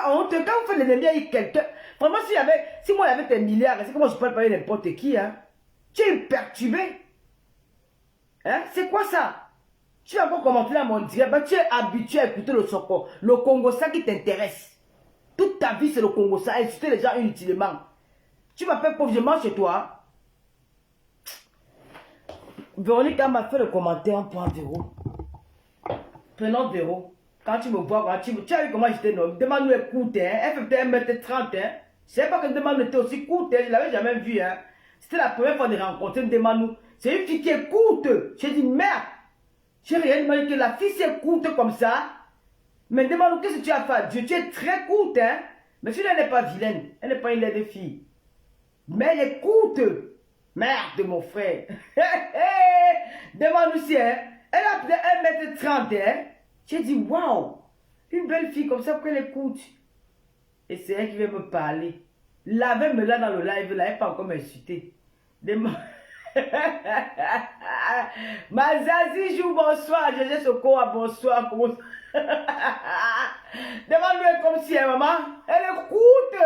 pas honte. Quand vous faites l'ennemi avec quelqu'un, vraiment, si moi j'avais des milliards, c'est que moi je peux pas parler n'importe qui. Hein. Tu es perturbé. Hein? C'est quoi ça? Tu vas encore commenter là mon direct. Bah, tu es habitué à écouter le Soko. Le Congo, ça qui t'intéresse. Toute ta vie, c'est le Congo, ça. Insulter les gens inutilement. Tu m'appelles pauvre, je mange chez toi. Véronique m'a fait le commentaire, point Véro. Prenons Véro. Quand tu me vois, quand tu as vu comment j'étais nommé. Demande-nous est courte, hein. Elle fait peut-être 1m30, hein. Je sais pas que Demande était aussi courte, hein. Je ne l'avais jamais vue, hein. C'était la première fois de rencontrer Demande-nous. C'est une fille qui est courte. J'ai dit, merde. J'ai réellement dit que la fille c'est courte comme ça. Mais Demande-nous, qu'est-ce que tu as fait? Tu es très courte, hein. Mais si elle n'est pas vilaine, elle n'est pas une laide fille. Mais elle est courte. Merde, mon frère. Demande-nous si, hein. Elle a peut-être 1m30, hein. J'ai dit, waouh. Une belle fille comme ça, pourquoi elle est courte? Et c'est elle qui veut me parler. Lavez-me là dans le live, là, elle n'est pas encore m'insulter. Mazazi joue bonsoir, Jésus Soko bonsoir. Demande-lui comme si, hein, maman. Elle est courte.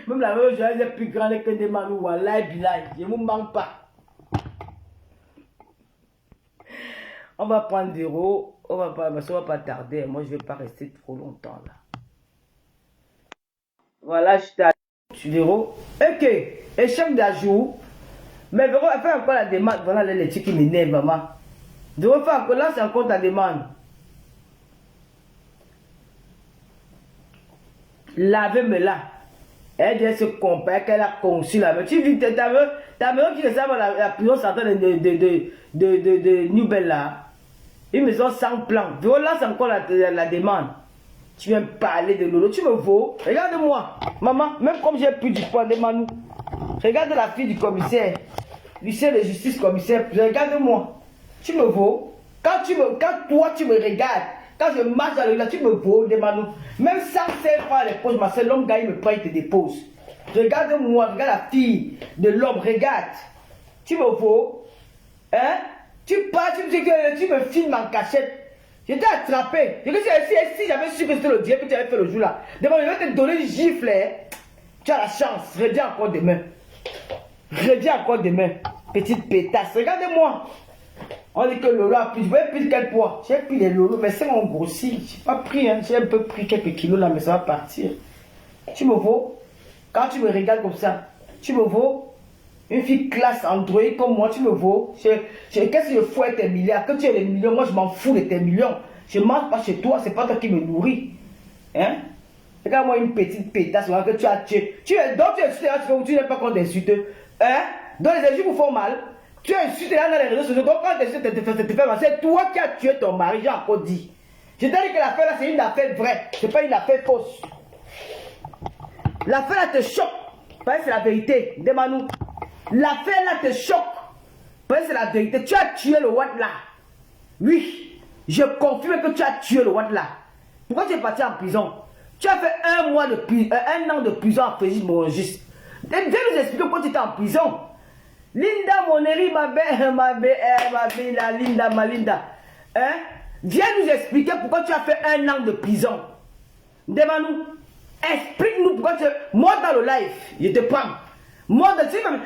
Même la même elle est plus grande que des manous. Wallahi bilay, je ne me manque pas. On va prendre des roues. On va pas tarder. Moi, je ne vais pas rester trop longtemps là. Voilà, je t'ai Véro. Ok, échec d'ajout. Mais Véro, elle fait encore la demande. Voilà les trucs qui m'énervent, maman. Véro, fait encore là, c'est encore ta demande. Lavez-me là. Elle dit se compare qu'elle a conçu là. Mais tu vis ta maison qui ressemble à la prison centrale de Nouvelle là. Une maison sans plan. Véro, là, c'est encore la demande. Tu viens me parler de Lolo. Tu me vaux. Regarde-moi. Maman, même comme j'ai plus du poids de Manu. Regarde la fille du commissaire. Lycée de justice commissaire. Regarde-moi. Tu me vaux. Quand toi tu me regardes. Quand je marche dans le là, tu me vaux de Manu. Même sans faire par les poches, ma soeur, l'homme gars, il me prend, il te dépose. Regarde-moi. Regarde la fille de l'homme. Regarde. Tu me vaux. Hein? Tu pars, tu me dis que tu me filmes en cachette. Je t'ai attrapé. Si j'avais su que c'était le direct que tu avais fait le jour là, demain, je vais te donner une gifle. Hein. Tu as la chance. Reviens encore demain. Reviens encore demain. Petite pétasse. Regardez-moi. On dit que Lolo a pris. Je vais pris quel poids? J'ai pris les Lolo, mais c'est mon grossi. Je n'ai pas pris. Hein. J'ai un peu pris quelques kilos là, mais ça va partir. Tu me vaux. Quand tu me regardes comme ça, tu me vaux. Une fille classe Android comme moi, tu me vaux. Qu'est-ce que je fous avec tes milliards? Que tu aies les millions, moi je m'en fous de tes millions. Je ne mange pas chez toi, c'est pas toi qui me nourris. Hein? Regarde-moi une petite pétasse que tu as tué. Donc tu insultes, tu n'es pas contre insulter. Hein? Donc les insultes vous font mal. Tu as insulté là dans les réseaux sociaux. Donc quand tu insultes, te fait mal. C'est toi qui as tué ton mari, j'ai encore dit. Je t'ai dit que l'affaire là c'est une affaire vraie. C'est pas une affaire fausse. L'affaire là te choque. Parce que c'est la vérité. Demande-nous. L'affaire là te choque. Parce que c'est la vérité. Tu as tué le Watt là. Oui. Je confirme que tu as tué le Watt là. Pourquoi tu es parti en prison? Tu as fait un an de prison en prison, mon juste. Viens nous expliquer pourquoi tu étais en prison. Linda Moneri, ma belle, la Linda, ma Linda. Hein? Viens nous expliquer pourquoi tu as fait un an de prison. Demande-nous. Explique-nous pourquoi tu... Moi dans le live, je te prends. Moi,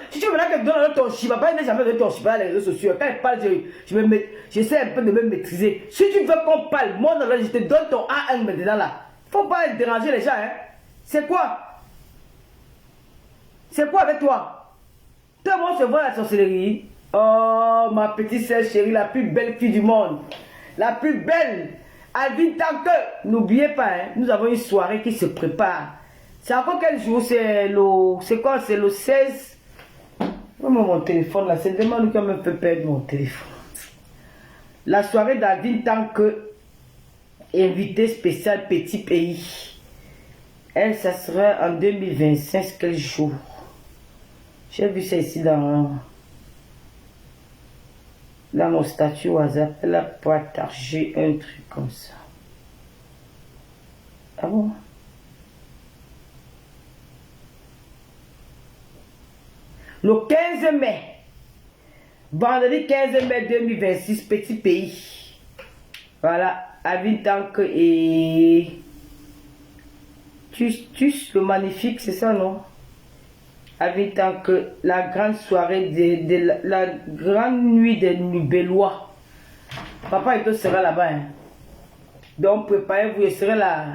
si tu veux que je donne ton chiffre, pas jamais donné ton chiffre dans les réseaux sociaux. Quand je parle, j'essaie un peu de me maîtriser. Si tu veux qu'on parle, moi, je te donne ton A1 maintenant là. Faut pas déranger les gens, hein. C'est quoi? C'est quoi avec toi? Tout le monde se voit la sorcellerie. Oh, ma petite sœur chérie, la plus belle fille du monde. La plus belle. Alvin, tant que, n'oubliez pas, hein, nous avons une soirée qui se prépare. C'est encore quel jour? C'est quoi? C'est le 16. Mon téléphone là, c'est vraiment lui qui me fait perdre mon téléphone. La soirée d'Alvin tant que invité spécial petit pays. Elle, ça sera en 2025, quel jour? J'ai vu ça ici dans mon statut au hasard. Elle a partagé un truc comme ça. Ah bon? Le 15 mai, vendredi 15 mai 2026, petit pays. Voilà, Alvin Tank et le magnifique, c'est ça, non? Avec tant que la grande soirée de la grande nuit des Nubélois. Papa et toi sera là-bas. Hein. Donc préparez-vous, je serai là.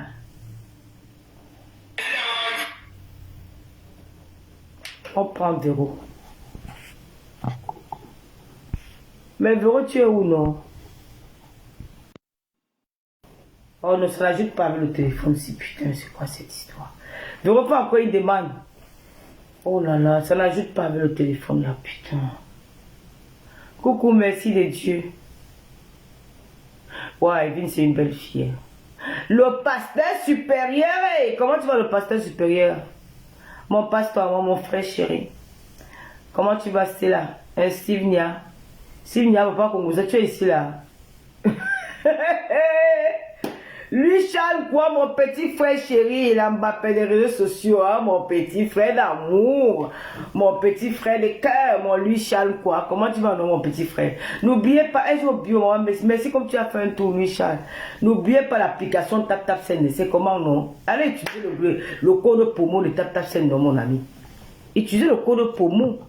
On prend Véro. Mais Véro, tu es où, non? Oh non, ça n'ajoute pas avec le téléphone. Si putain, c'est quoi cette histoire? Véro, pas encore une demande. Oh là là, ça n'ajoute pas avec le téléphone là, putain. Coucou, merci de Dieu. Ouais, Evine, c'est une belle fille. Le pasteur supérieur, hey, comment tu vas le pasteur supérieur? Mon pasteur, moi, mon frère chéri. Comment tu vas, c'est là? Un Sivnia. Sivnia, papa Congolais, tu es ici là. Lui, Charles, quoi, mon petit frère chéri, il a m'appelé les réseaux sociaux, hein, mon petit frère d'amour, mon petit frère de cœur, mon lui, Charles, quoi. Comment tu vas, non, mon petit frère? N'oubliez pas, un jour, merci comme tu as fait un tour, lui, Charles. N'oubliez pas l'application TapTapSend, c'est comment, non? Allez utiliser le code promo de TapTapSend, non, mon ami. Utilisez le code promo.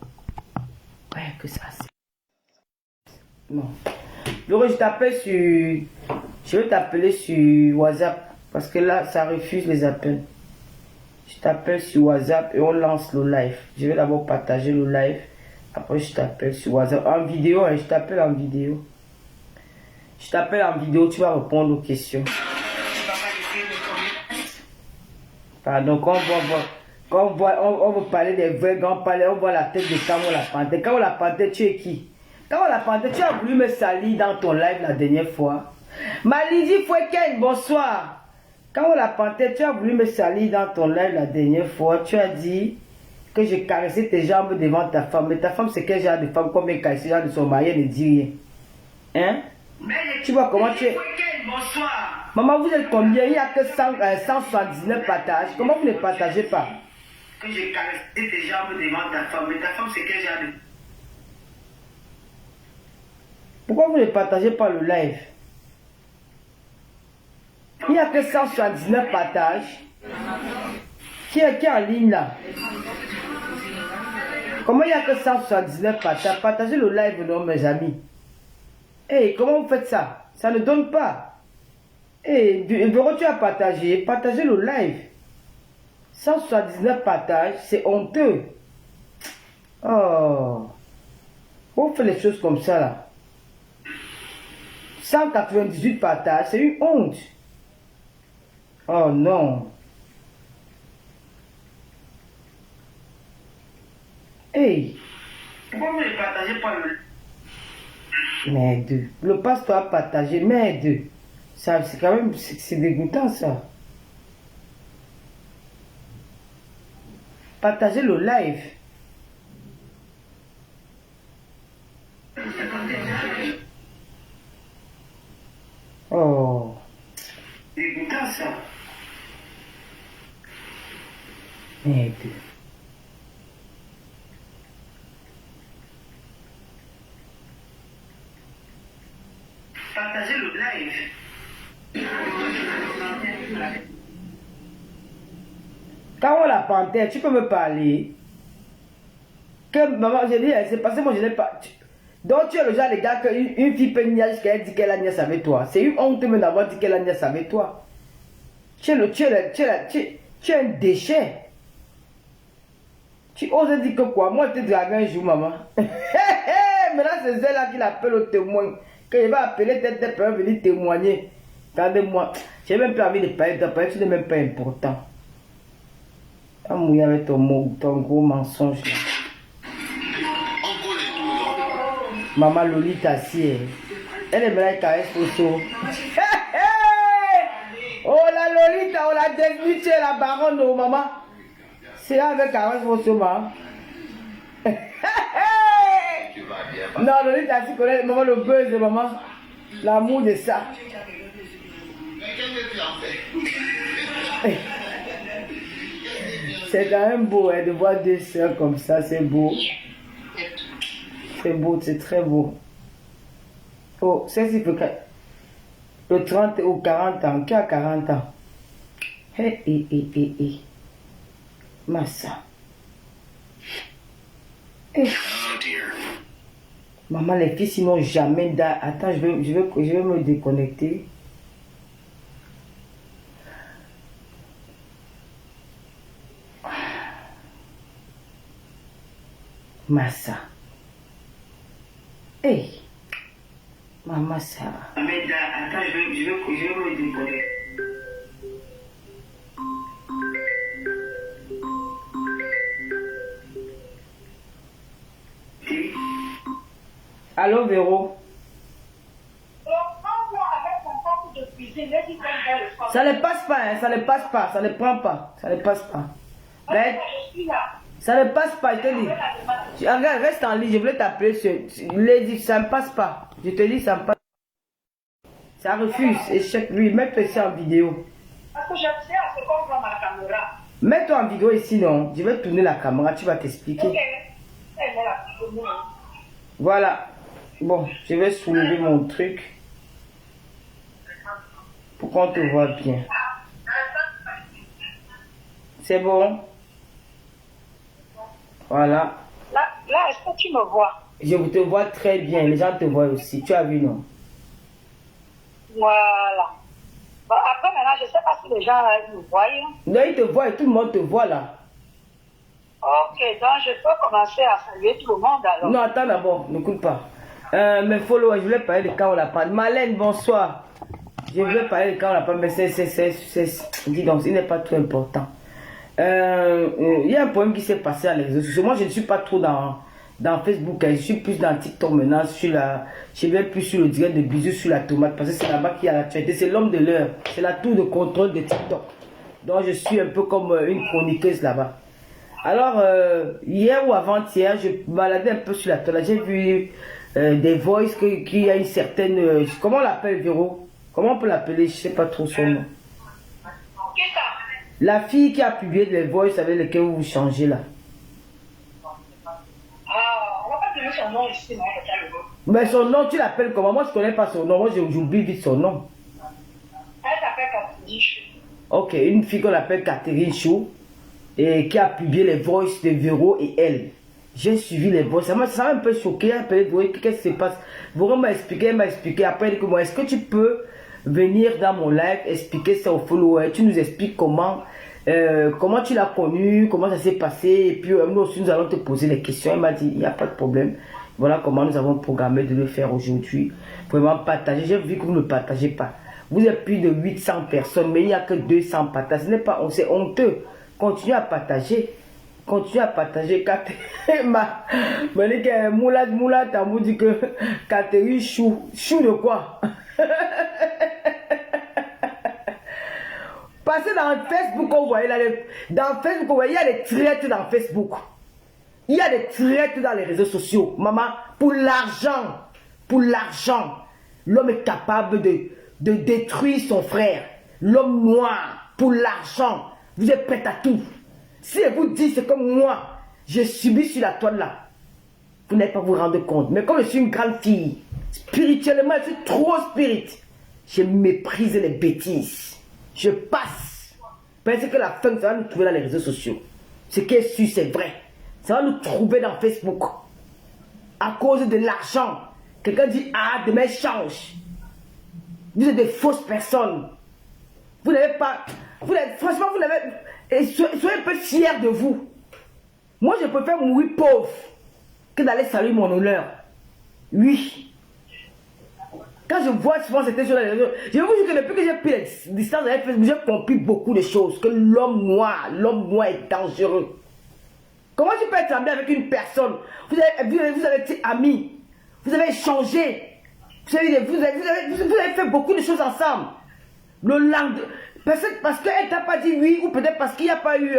Ouais, que ça, c'est... Non. Donc, je t'appelle sur... Je vais t'appeler sur WhatsApp. Parce que là, ça refuse les appels. Je t'appelle sur WhatsApp et on lance le live. Je vais d'abord partager le live. Après, je t'appelle sur WhatsApp. En vidéo, hein, je t'appelle en vidéo. Je t'appelle en vidéo, tu vas répondre aux questions. Pardon, quand on va parler des vrais grands palais, on voit la tête de Camo la Panthère. Camo la Panthère, tu es qui? Camo la Panthère, tu as voulu me salir dans ton live la dernière fois. Malidi Foueken, bonsoir. Camo la Panthère, tu as voulu me salir dans ton live la dernière fois. Tu as dit que j'ai caressé tes jambes devant ta femme. Mais ta femme, c'est quel genre de femme? Combien caressé genre de son mari, elle ne dit rien. Hein? Tu vois comment tu es? Bonsoir. Maman, vous êtes combien? Il n'y a que 179 partages. Comment vous ne partagez pas? Que j'ai caressé tes jambes devant ta femme. Mais ta femme, c'est quel genre de... Pourquoi vous ne partagez pas le live? Il n'y a que 179 partages. Qui est en ligne là? Comment il n'y a que 179 partages? Partagez le live, non, mes amis. Hey, comment vous faites ça? Ça ne donne pas. Hey, Véro, tu as partagé. Partagez le live. 179 partages, c'est honteux. Oh. Vous faites les choses comme ça là. 198 partages, c'est une honte. Oh non. Hey. Pourquoi vous ne partagez pas le... Merde. Le pasteur a partagé. Merde. Ça, c'est quand même... C'est dégoûtant ça. Partagez le live. Oh. Dégoûtant ça. Merde. Partagez le live. Quand on la panthère, tu peux me parler. Que maman, j'ai dit, c'est passé, moi je n'ai pas. Donc tu es le genre de gars qu'une fille peut nier jusqu'à elle dit qu'elle a niaise avec toi. C'est une honte même d'avoir dit qu'elle a niaise avec toi. Tu es un déchet. Tu oses dire que quoi? Moi je te drague un jour, maman. Mais là c'est elle-là qui l'appelle au témoin. Que je vais appeler tête de peur venir témoigner. Regardez-moi. J'ai même pas envie de parler de toi, tu n'es même pas important. Tu as mouillé avec ton gros mensonge là. Maman Lolita si elle est là caresse Fosso. Oh la Lolita, on l'a débuté la baronne, oh maman. C'est avec caresse Fosso, maman. Non, Lolita si connaît maman le buzz de maman. L'amour de ça. C'est quand même beau hein, de voir deux soeurs comme ça, c'est beau. C'est beau, c'est très beau. Oh, c'est si peut le 30 ou 40 ans. Qui a 40 ans? Massa. Maman, les filles, sinon jamais. Attends, je vais me déconnecter. Massa. Hey. Maman, ça va. Attends, je vais me déconnecter. Allô, Véro? Ça ne passe pas, hein, ça ne passe pas, ça ne prend pas, ça ne passe pas. Ça ne passe pas, je te dis. Regarde, reste en ligne, je voulais t'appeler ça ne passe pas. Je te dis, ça ne passe pas. Ça refuse, échec, lui, mets-toi ici en vidéo. Parce que je sais à ce qu'on voit ma caméra. Mets-toi en vidéo ici, non? Je vais tourner la caméra, tu vas t'expliquer. Ok. Voilà. Bon, je vais soulever mon truc pour qu'on te voit bien. C'est bon? Voilà. Là, est-ce que tu me vois? Je te vois très bien. Les gens te voient aussi. Tu as vu, non? Voilà. Bon, après, maintenant, je ne sais pas si les gens me voient. Non, ils te voient et tout le monde te voit là. Ok, donc je peux commencer à saluer tout le monde alors. Non, attends d'abord, n'écoute pas. Mes followers, je voulais parler de quand on l'a pas. Malène, bonsoir. Je voulais parler de quand on l'a pas, mais dis donc, il n'est pas trop important. Il y a un problème qui s'est passé à les réseaux sociaux. Moi, je ne suis pas trop dans Facebook, hein. Je suis plus dans TikTok maintenant. Je vais plus sur le direct de bisous sur la tomate parce que c'est là-bas qu'il y a l'actualité. C'est l'homme de l'heure. C'est la tour de contrôle de TikTok. Donc, je suis un peu comme une chroniqueuse là-bas. Alors, hier ou avant-hier, je me baladais un peu sur la toile. J'ai vu des voices qu'il y a une certaine... comment on l'appelle, Véro? Comment on peut l'appeler? Je ne sais pas trop son nom. Qui ça? La fille qui a publié des voices avec lesquelles vous changez là. Ah, on va pas donner son nom ici, non? Mais son nom, tu l'appelles comment? Moi, je ne connais pas son nom. Moi, j'oublie vite son nom. Elle s'appelle Catherine Chou. Ok, une fille qu'on appelle Catherine Chou et qui a publié les voices de Véro et elle. J'ai suivi les voices. Ça m'a un peu choqué. Qu'est-ce qui se passe? Véro m'a expliqué, Après, elle dit que moi, est-ce que tu peux venir dans mon live, expliquer ça aux followers? Tu nous expliques comment tu l'as connu, comment ça s'est passé. Et puis, nous aussi, nous allons te poser les questions. Elle m'a dit, il n'y a pas de problème. Voilà comment nous avons programmé de le faire aujourd'hui. Vraiment partager. J'ai vu que vous ne partagez pas. Vous êtes plus de 800 personnes, mais il n'y a que 200 partages. Ce n'est pas, c'est honteux. Continuez à partager. Continuez à partager. Moula, t'as dit que Catherine Chou. Chou de quoi? Passez dans Facebook, on voit, dans Facebook, on voit, il y a des traites dans Facebook. Il y a des traites dans les réseaux sociaux. Maman, pour l'argent, l'homme est capable de détruire son frère. L'homme noir, pour l'argent, vous êtes prêt à tout. Si elle vous dit, c'est comme moi, j'ai subi sur la toile là, vous n'allez pas vous rendre compte. Mais comme je suis une grande fille, spirituellement, je suis trop spirit. Je méprise les bêtises. Je passe. Parce que la fin, ça va nous trouver dans les réseaux sociaux. Ce qui est sûr, c'est vrai. Ça va nous trouver dans Facebook. À cause de l'argent. Quelqu'un dit, ah, demain change. Vous êtes des fausses personnes. Vous n'avez pas... franchement, vous n'avez... Et soyez un peu fiers de vous. Moi, je préfère mourir pauvre que d'aller saluer mon honneur. Oui. Quand je vois souvent cette chose, je vous dis que depuis que j'ai pris les distances avec Facebook, j'ai compris beaucoup de choses. Que l'homme noir est dangereux. Comment tu peux être ami avec une personne? Vous avez été amis. Vous avez échangé. Vous avez fait beaucoup de choses ensemble. Le lendemain, parce qu'elle ne t'a pas dit oui, ou peut-être parce qu'il n'y a pas eu,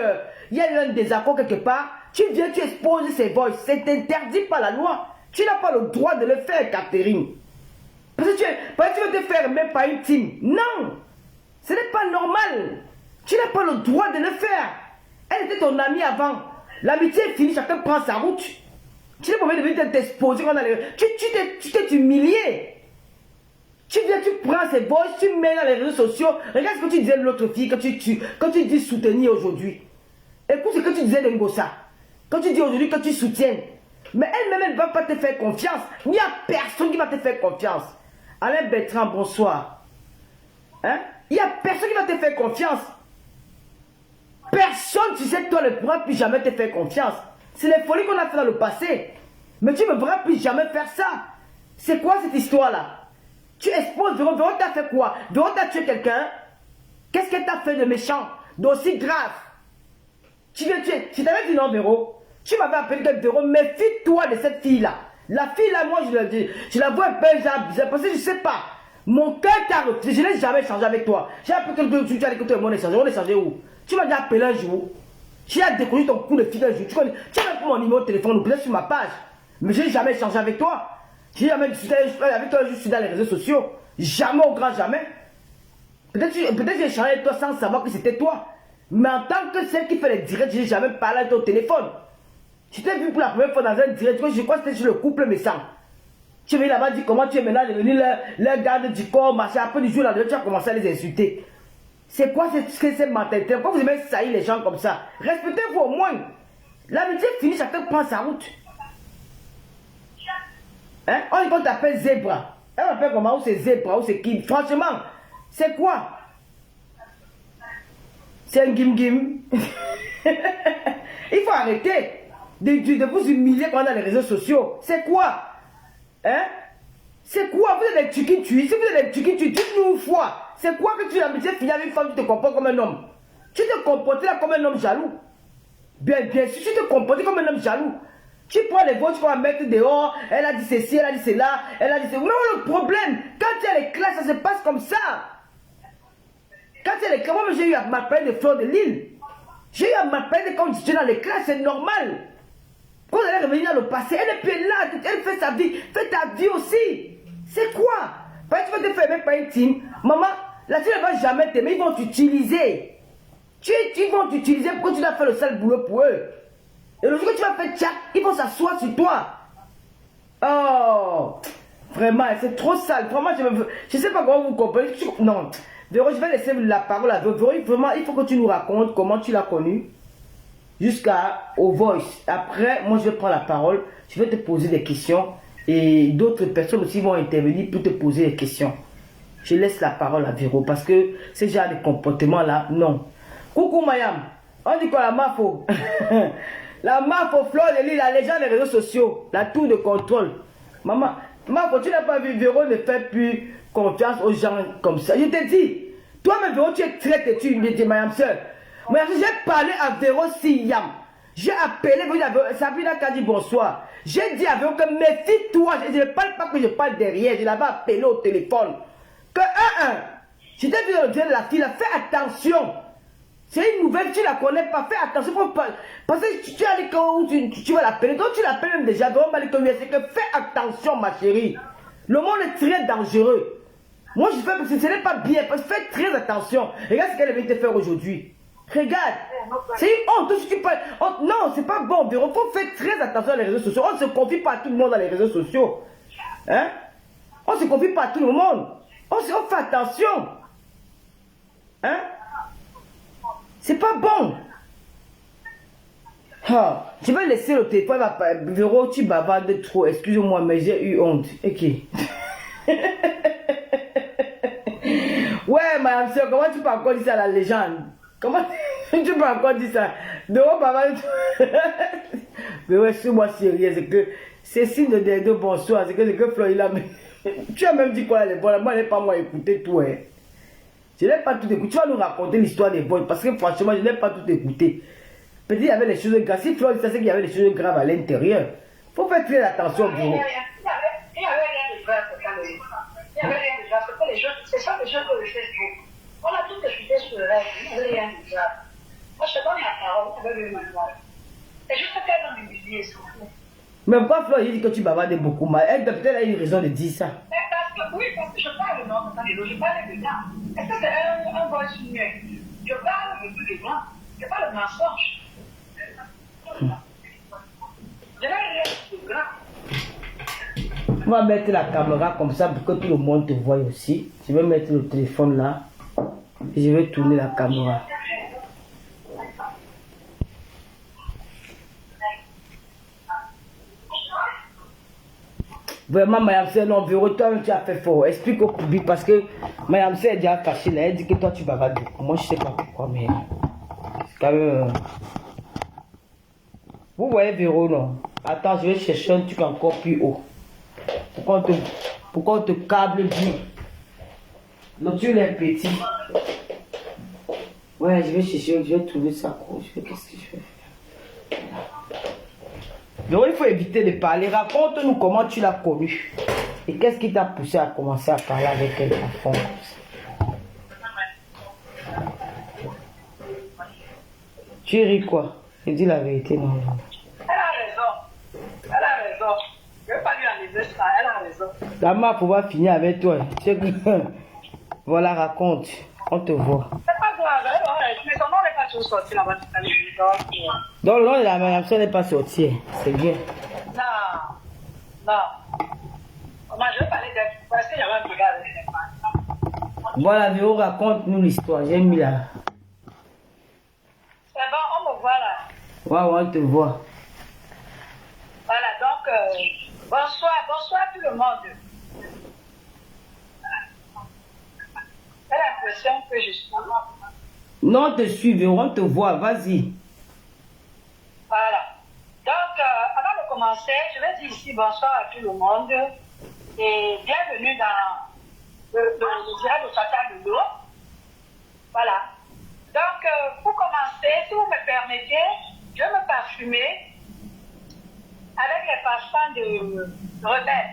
il y a eu un désaccord quelque part, tu viens, tu exposes ses voix. C'est interdit par la loi. Tu n'as pas le droit de le faire, Catherine. Parce que tu veux te faire même pas une team. Non. Ce n'est pas normal. Tu n'as pas le droit de le faire. Elle était ton amie avant. L'amitié est finie, chacun prend sa route. Tu n'es pas obligé de venir t'exposer. Tu t'es humilié. Tu viens, tu prends ces voix, tu mets dans les réseaux sociaux. Regarde ce que tu disais de l'autre fille quand tu dis soutenir aujourd'hui. Écoute ce que tu disais de Ngossa. Quand tu dis aujourd'hui que tu soutiens. Mais elle-même, elle ne va pas te faire confiance. Il n'y a personne qui va te faire confiance. Alain Bertrand, bonsoir. Hein? Il n'y a personne qui va te faire confiance. Personne, tu sais, toi, ne pourra plus jamais te faire confiance. C'est les folies qu'on a fait dans le passé. Mais tu ne pourras plus jamais faire ça. C'est quoi cette histoire-là? Tu exposes Véro. Véro t'a fait quoi? Véro t'a tué quelqu'un? Qu'est-ce qu'elle t'a fait de méchant? D'aussi grave? Tu viens tuer. Si t'avais dit non, Véro, tu m'avais appelé que Véro, méfie-toi de cette fille-là. La fille-là, moi, je la vois un peu bizarre. Parce que je ne sais pas. Mon cœur t'a refusé. Je n'ai jamais échangé avec toi. J'ai appelé que tu as dit que tout le monde échangé. On échangé où? Tu m'as déjà appelé un jour. Tu as découvert ton coup de fil un jour. Tu as même mon numéro de téléphone ou peut-être sur ma page. Mais je n'ai jamais échangé avec toi. Je n'ai jamais discuté avec toi juste dans les réseaux sociaux. Jamais au grand jamais. Peut-être j'ai échangé avec toi sans savoir que c'était toi. Mais en tant que celle qui fait les directs, je n'ai jamais parlé avec toi au téléphone. Je t'ai vu pour la première fois dans un direct. Je crois que c'était sur le couple Messang. Tu es venu là-bas, dit comment tu es maintenant devenu leur garde du corps, machin. Après du jour là, tu as commencé à les insulter. C'est quoi cette mentalité? Pourquoi vous aimez saillir les gens comme ça? Respectez-vous au moins. L'amitié finit, chacun prend sa route. Hein? On t'appelle Zebra. Elle m'appelle comment? Ou c'est Zebra? Ou c'est qui? Franchement, c'est quoi? C'est un gim-gim. Il faut arrêter de vous humilier pendant les réseaux sociaux. C'est quoi? Hein? C'est quoi? Vous êtes des tchiki-tui. Si vous êtes des tchiki-tui, dites-nous une fois. C'est quoi que tu as l'amitié finir avec une femme qui te comporte comme un homme? Tu te comportes là comme un homme jaloux. Bien sûr, tu te comportes comme un homme jaloux. Tu prends les voix, tu vas mettre dehors. Elle a dit ceci, elle a dit cela, elle a dit cela. Mais le problème, quand il y a les classes, ça se passe comme ça. Quand il y a les classes, moi j'ai eu à m'appeler de Fleur de Lille. J'ai eu à m'appeler quand j'étais dans les classes, c'est normal. Quand elle est revenue dans le passé, elle est plus là, elle fait sa vie, fais ta vie aussi. C'est quoi? Parce que tu vas te faire même pas intime. Maman, là tu ne vas jamais t'aimer, ils vont t'utiliser. Ils vont t'utiliser pour que tu dois faire le sale boulot pour eux. Et le jour que tu vas faire tchac, ils vont s'asseoir sur toi. Oh, vraiment, c'est trop sale. Vraiment, je ne sais pas comment vous comprenez. Non, Véro, je vais laisser la parole à Véro. Vraiment, il faut que tu nous racontes comment tu l'as connu jusqu'au voice. Après, moi, je vais prendre la parole. Je vais te poser des questions. Et d'autres personnes aussi vont intervenir pour te poser des questions. Je laisse la parole à Véro parce que ce genre de comportement-là, non. Coucou Mayam, on dit quoi la mafo? La mafo Fleur de Lille, la légende des réseaux sociaux, la tour de contrôle. Maman, Mafo, tu n'as pas vu Véro ne fait plus confiance aux gens comme ça. Je te dis, toi-même Véro, tu es très têtu, Mayam soeur. Moi, j'ai parlé à Véro Siyam. J'ai appelé Sabrina qui a dit bonsoir. J'ai dit à Véro que méfie-toi. Je ne parle pas que je parle derrière. Je l'avais appelé au téléphone. Que je t'ai vu dans le de la fille, fais attention. C'est une nouvelle, tu ne la connais pas. Fais attention. Parce que tu as dit que tu vas l'appeler. Donc tu l'appelles même déjà. Donc c'est que fais attention, ma chérie. Le monde est très dangereux. Moi, je fais parce que ce n'est pas bien. Fais très attention. Regarde ce qu'elle vient de faire aujourd'hui. Regarde, c'est une honte, tout ce qui peut... Non, c'est pas bon, Véro. Il faut faire très attention à les réseaux sociaux. On ne se confie pas à tout le monde dans les réseaux sociaux. Hein? On ne se confie pas à tout le monde. On fait attention. Hein? C'est pas bon. Ah, je vais laisser le téléphone. Véro, tu bavardes trop. Excuse-moi, mais j'ai eu honte. Ok. Ouais, madame soeur, comment tu peux encore dire ça à la légende? Comment tu peux encore dire ça? De haut, papa. Mais ouais, suis moi sérieux, c'est que c'est signe de bonsoir, c'est que Florida. Tu as même dit quoi, les voix? Moi, je n'ai pas moi écouté tout. Hein. Je n'ai pas tout écouté. Tu vas nous raconter l'histoire des voix, parce que franchement, je n'ai pas tout écouté. Peut-être qu'il y avait des choses graves. Si Florida, c'est qu'il y avait des choses graves à l'intérieur. Il faut faire très attention. Il n'y avait rien de grave. Il n'y avait rien de grave. C'est ça les choses que je fais. On a tout expliqué sur le rêve. Il n'y avait rien de grave. Moi, je te donne la parole. Tu veux me voir. C'est juste qu'elle va m'humilier, s'il vous plaît. Mais pourquoi Fleur, il dit que tu bavardes beaucoup mal? Elle peut-être a une raison de dire ça. Oui, parce que je parle non, je parle de gens. Est-ce que c'est un voice muet? Je parle de gens. Je parle de mensonge. Je n'ai rien de grave. On va mettre la caméra comme ça pour que tout le monde te voie aussi. Je vais mettre le téléphone là. Et je vais tourner la caméra. Vraiment, Mayam c'est non, Véro, toi tu as fait fort. Explique au public parce que Mayam c'est déjà caché là. Elle dit que toi tu bavardes beaucoup. Moi je sais pas pourquoi, mais c'est quand même. Vous voyez Véro, non? Attends, je vais chercher un truc encore plus haut. Pourquoi on te câble bien? L'autre il est petit. Ouais, je vais chercher, je vais trouver ça. Qu'est-ce que je vais faire? Donc il faut éviter de parler. Raconte-nous comment tu l'as connue. Et qu'est-ce qui t'a poussé à commencer à parler avec elle à fond comme ça? Tu ris quoi? Je dis la vérité, non. Elle a raison. Elle a raison. Je ne vais pas lui enlever ça. Elle a raison. La main pouvoir finir avec toi. Voilà, raconte. On te voit. C'est pas grave. Mais son nom n'est pas toujours sorti là-bas. Donc le nom de la Mayam n'est pas sorti. C'est bien. Non. Moi, je vais parler d'elle parce qu'il y avait un regard avec les femmes. Voilà, Véro, raconte-nous l'histoire. J'ai mis là. C'est bon, on me voit là. Ouais, on te voit. Voilà, donc, bonsoir tout le monde. J'ai l'impression que je suis... Non, on te suit, Véro, on te voit. Vas-y. Voilà. Donc, avant de commencer, je vais dire ici bonsoir à tout le monde et bienvenue dans le direct de Tata de l'eau. Voilà. Donc, pour commencer, si vous me permettez, je vais me parfumer avec les parfums de Rebelle,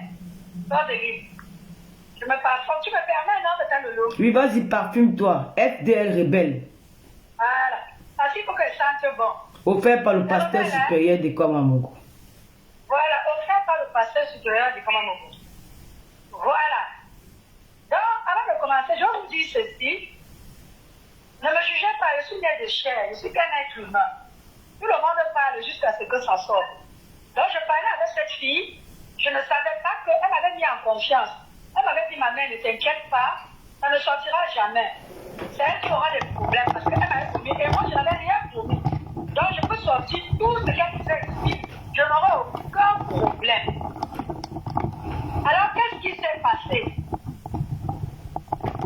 d'Ordélie. Je me parfume. Tu me permets, non, Tata de l'eau? Oui, vas-y, parfume-toi. FDL Rebelle. Voilà. Parce qu'il faut qu'elle sente bon. Offert par le pasteur supérieur de Kwamamogo. Voilà, offert par le pasteur supérieur de Kwamamogo. Voilà. Donc, avant de commencer, je vais vous dire ceci. Ne me jugez pas, je suis né de chair, je suis qu'un être humain. Tout le monde parle jusqu'à ce que ça sorte. Donc, je parlais avec cette fille, je ne savais pas qu'elle m'avait mis en confiance. Elle m'avait dit, ma mère, ne t'inquiète pas, ça ne sortira jamais. C'est elle qui aura des problèmes parce qu'elle m'avait promis et moi, je n'avais rien promis. Donc, je peux sortir tout ce qu'elle faisait ici, je n'aurai aucun problème. Alors, qu'est-ce qui s'est passé?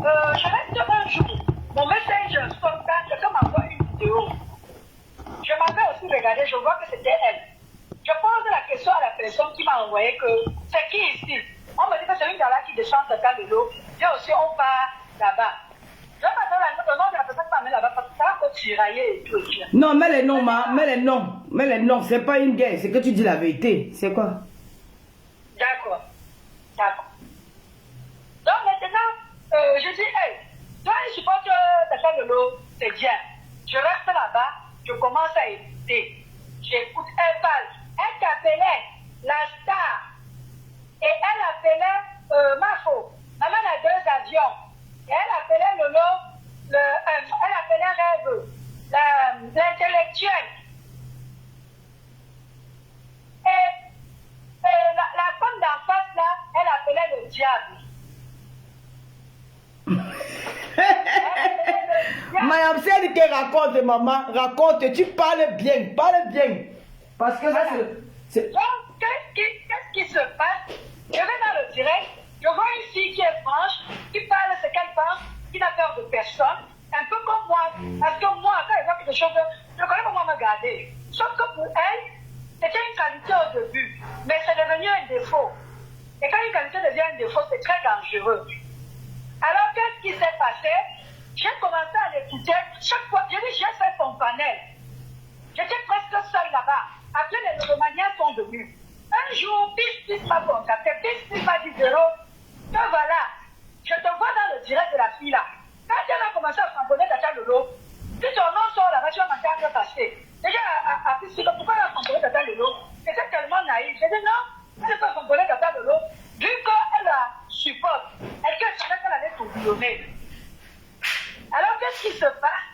Je reste un jour, mon messenger spontané, quelqu'un m'envoie une vidéo. Je m'avais aussi regardé, je vois que c'était elle. Je pose la question à la personne qui m'a envoyé que c'est qui ici? On me dit que c'est une gala qui descend dans de l'eau. Et aussi, on part là-bas. Je vais pas donner le nom de la personne qui m'a mis là-bas parce que ça va encore tirailler et tout. Non, mais les noms, mais les noms, c'est pas une guerre, c'est que tu dis la vérité. C'est quoi? D'accord. Donc maintenant, je dis, hey, toi, je supporte Tata de l'eau, c'est bien. Je reste là-bas, je commence à écouter. J'écoute, elle parle. Elle t'appelait la star. Et elle appelait Mafo. Maman a 2 avions. Et elle appelait Lolo, elle appelait Rêve, l'intellectuel. Et la femme d'en face là, elle appelait le diable. Mayam, c'est elle qui raconte, maman. Raconte, tu parles bien, Parce que ça, c'est. Donc, qu'est-ce qui se passe? Je vais dans le direct, je vois une fille qui est franche, qui parle ce qu'elle pense, qui n'a peur de personne, un peu comme moi. Parce que moi, quand elle voit quelque chose, je connais comment me garder. Sauf que pour elle, c'était une qualité au début, mais c'est devenu un défaut. Et quand une qualité devient un défaut, c'est très dangereux. Alors, qu'est-ce qui s'est passé? J'ai commencé à l'écouter. Chaque fois, j'ai fait son panel. J'étais presque seule là-bas. Après, les Romaniens sont venus. Un jour, Pis m'a contacté. Pis m'a dit, Véro, te voilà. Je te vois dans le direct de la fille là. Quand elle a commencé à s'envoler Tata Lolo, si ton nom sort là-bas, tu vas m'entendre passer. Déjà, à Pis, pourquoi elle a s'envolé Tata Lolo? C'était tellement naïf. J'ai dit non, elle ne peut pas s'envoler Tata Lolo. Vu qu'elle la supporte, elle savait qu'elle allait tout violonner. Alors, qu'est-ce qui se passe?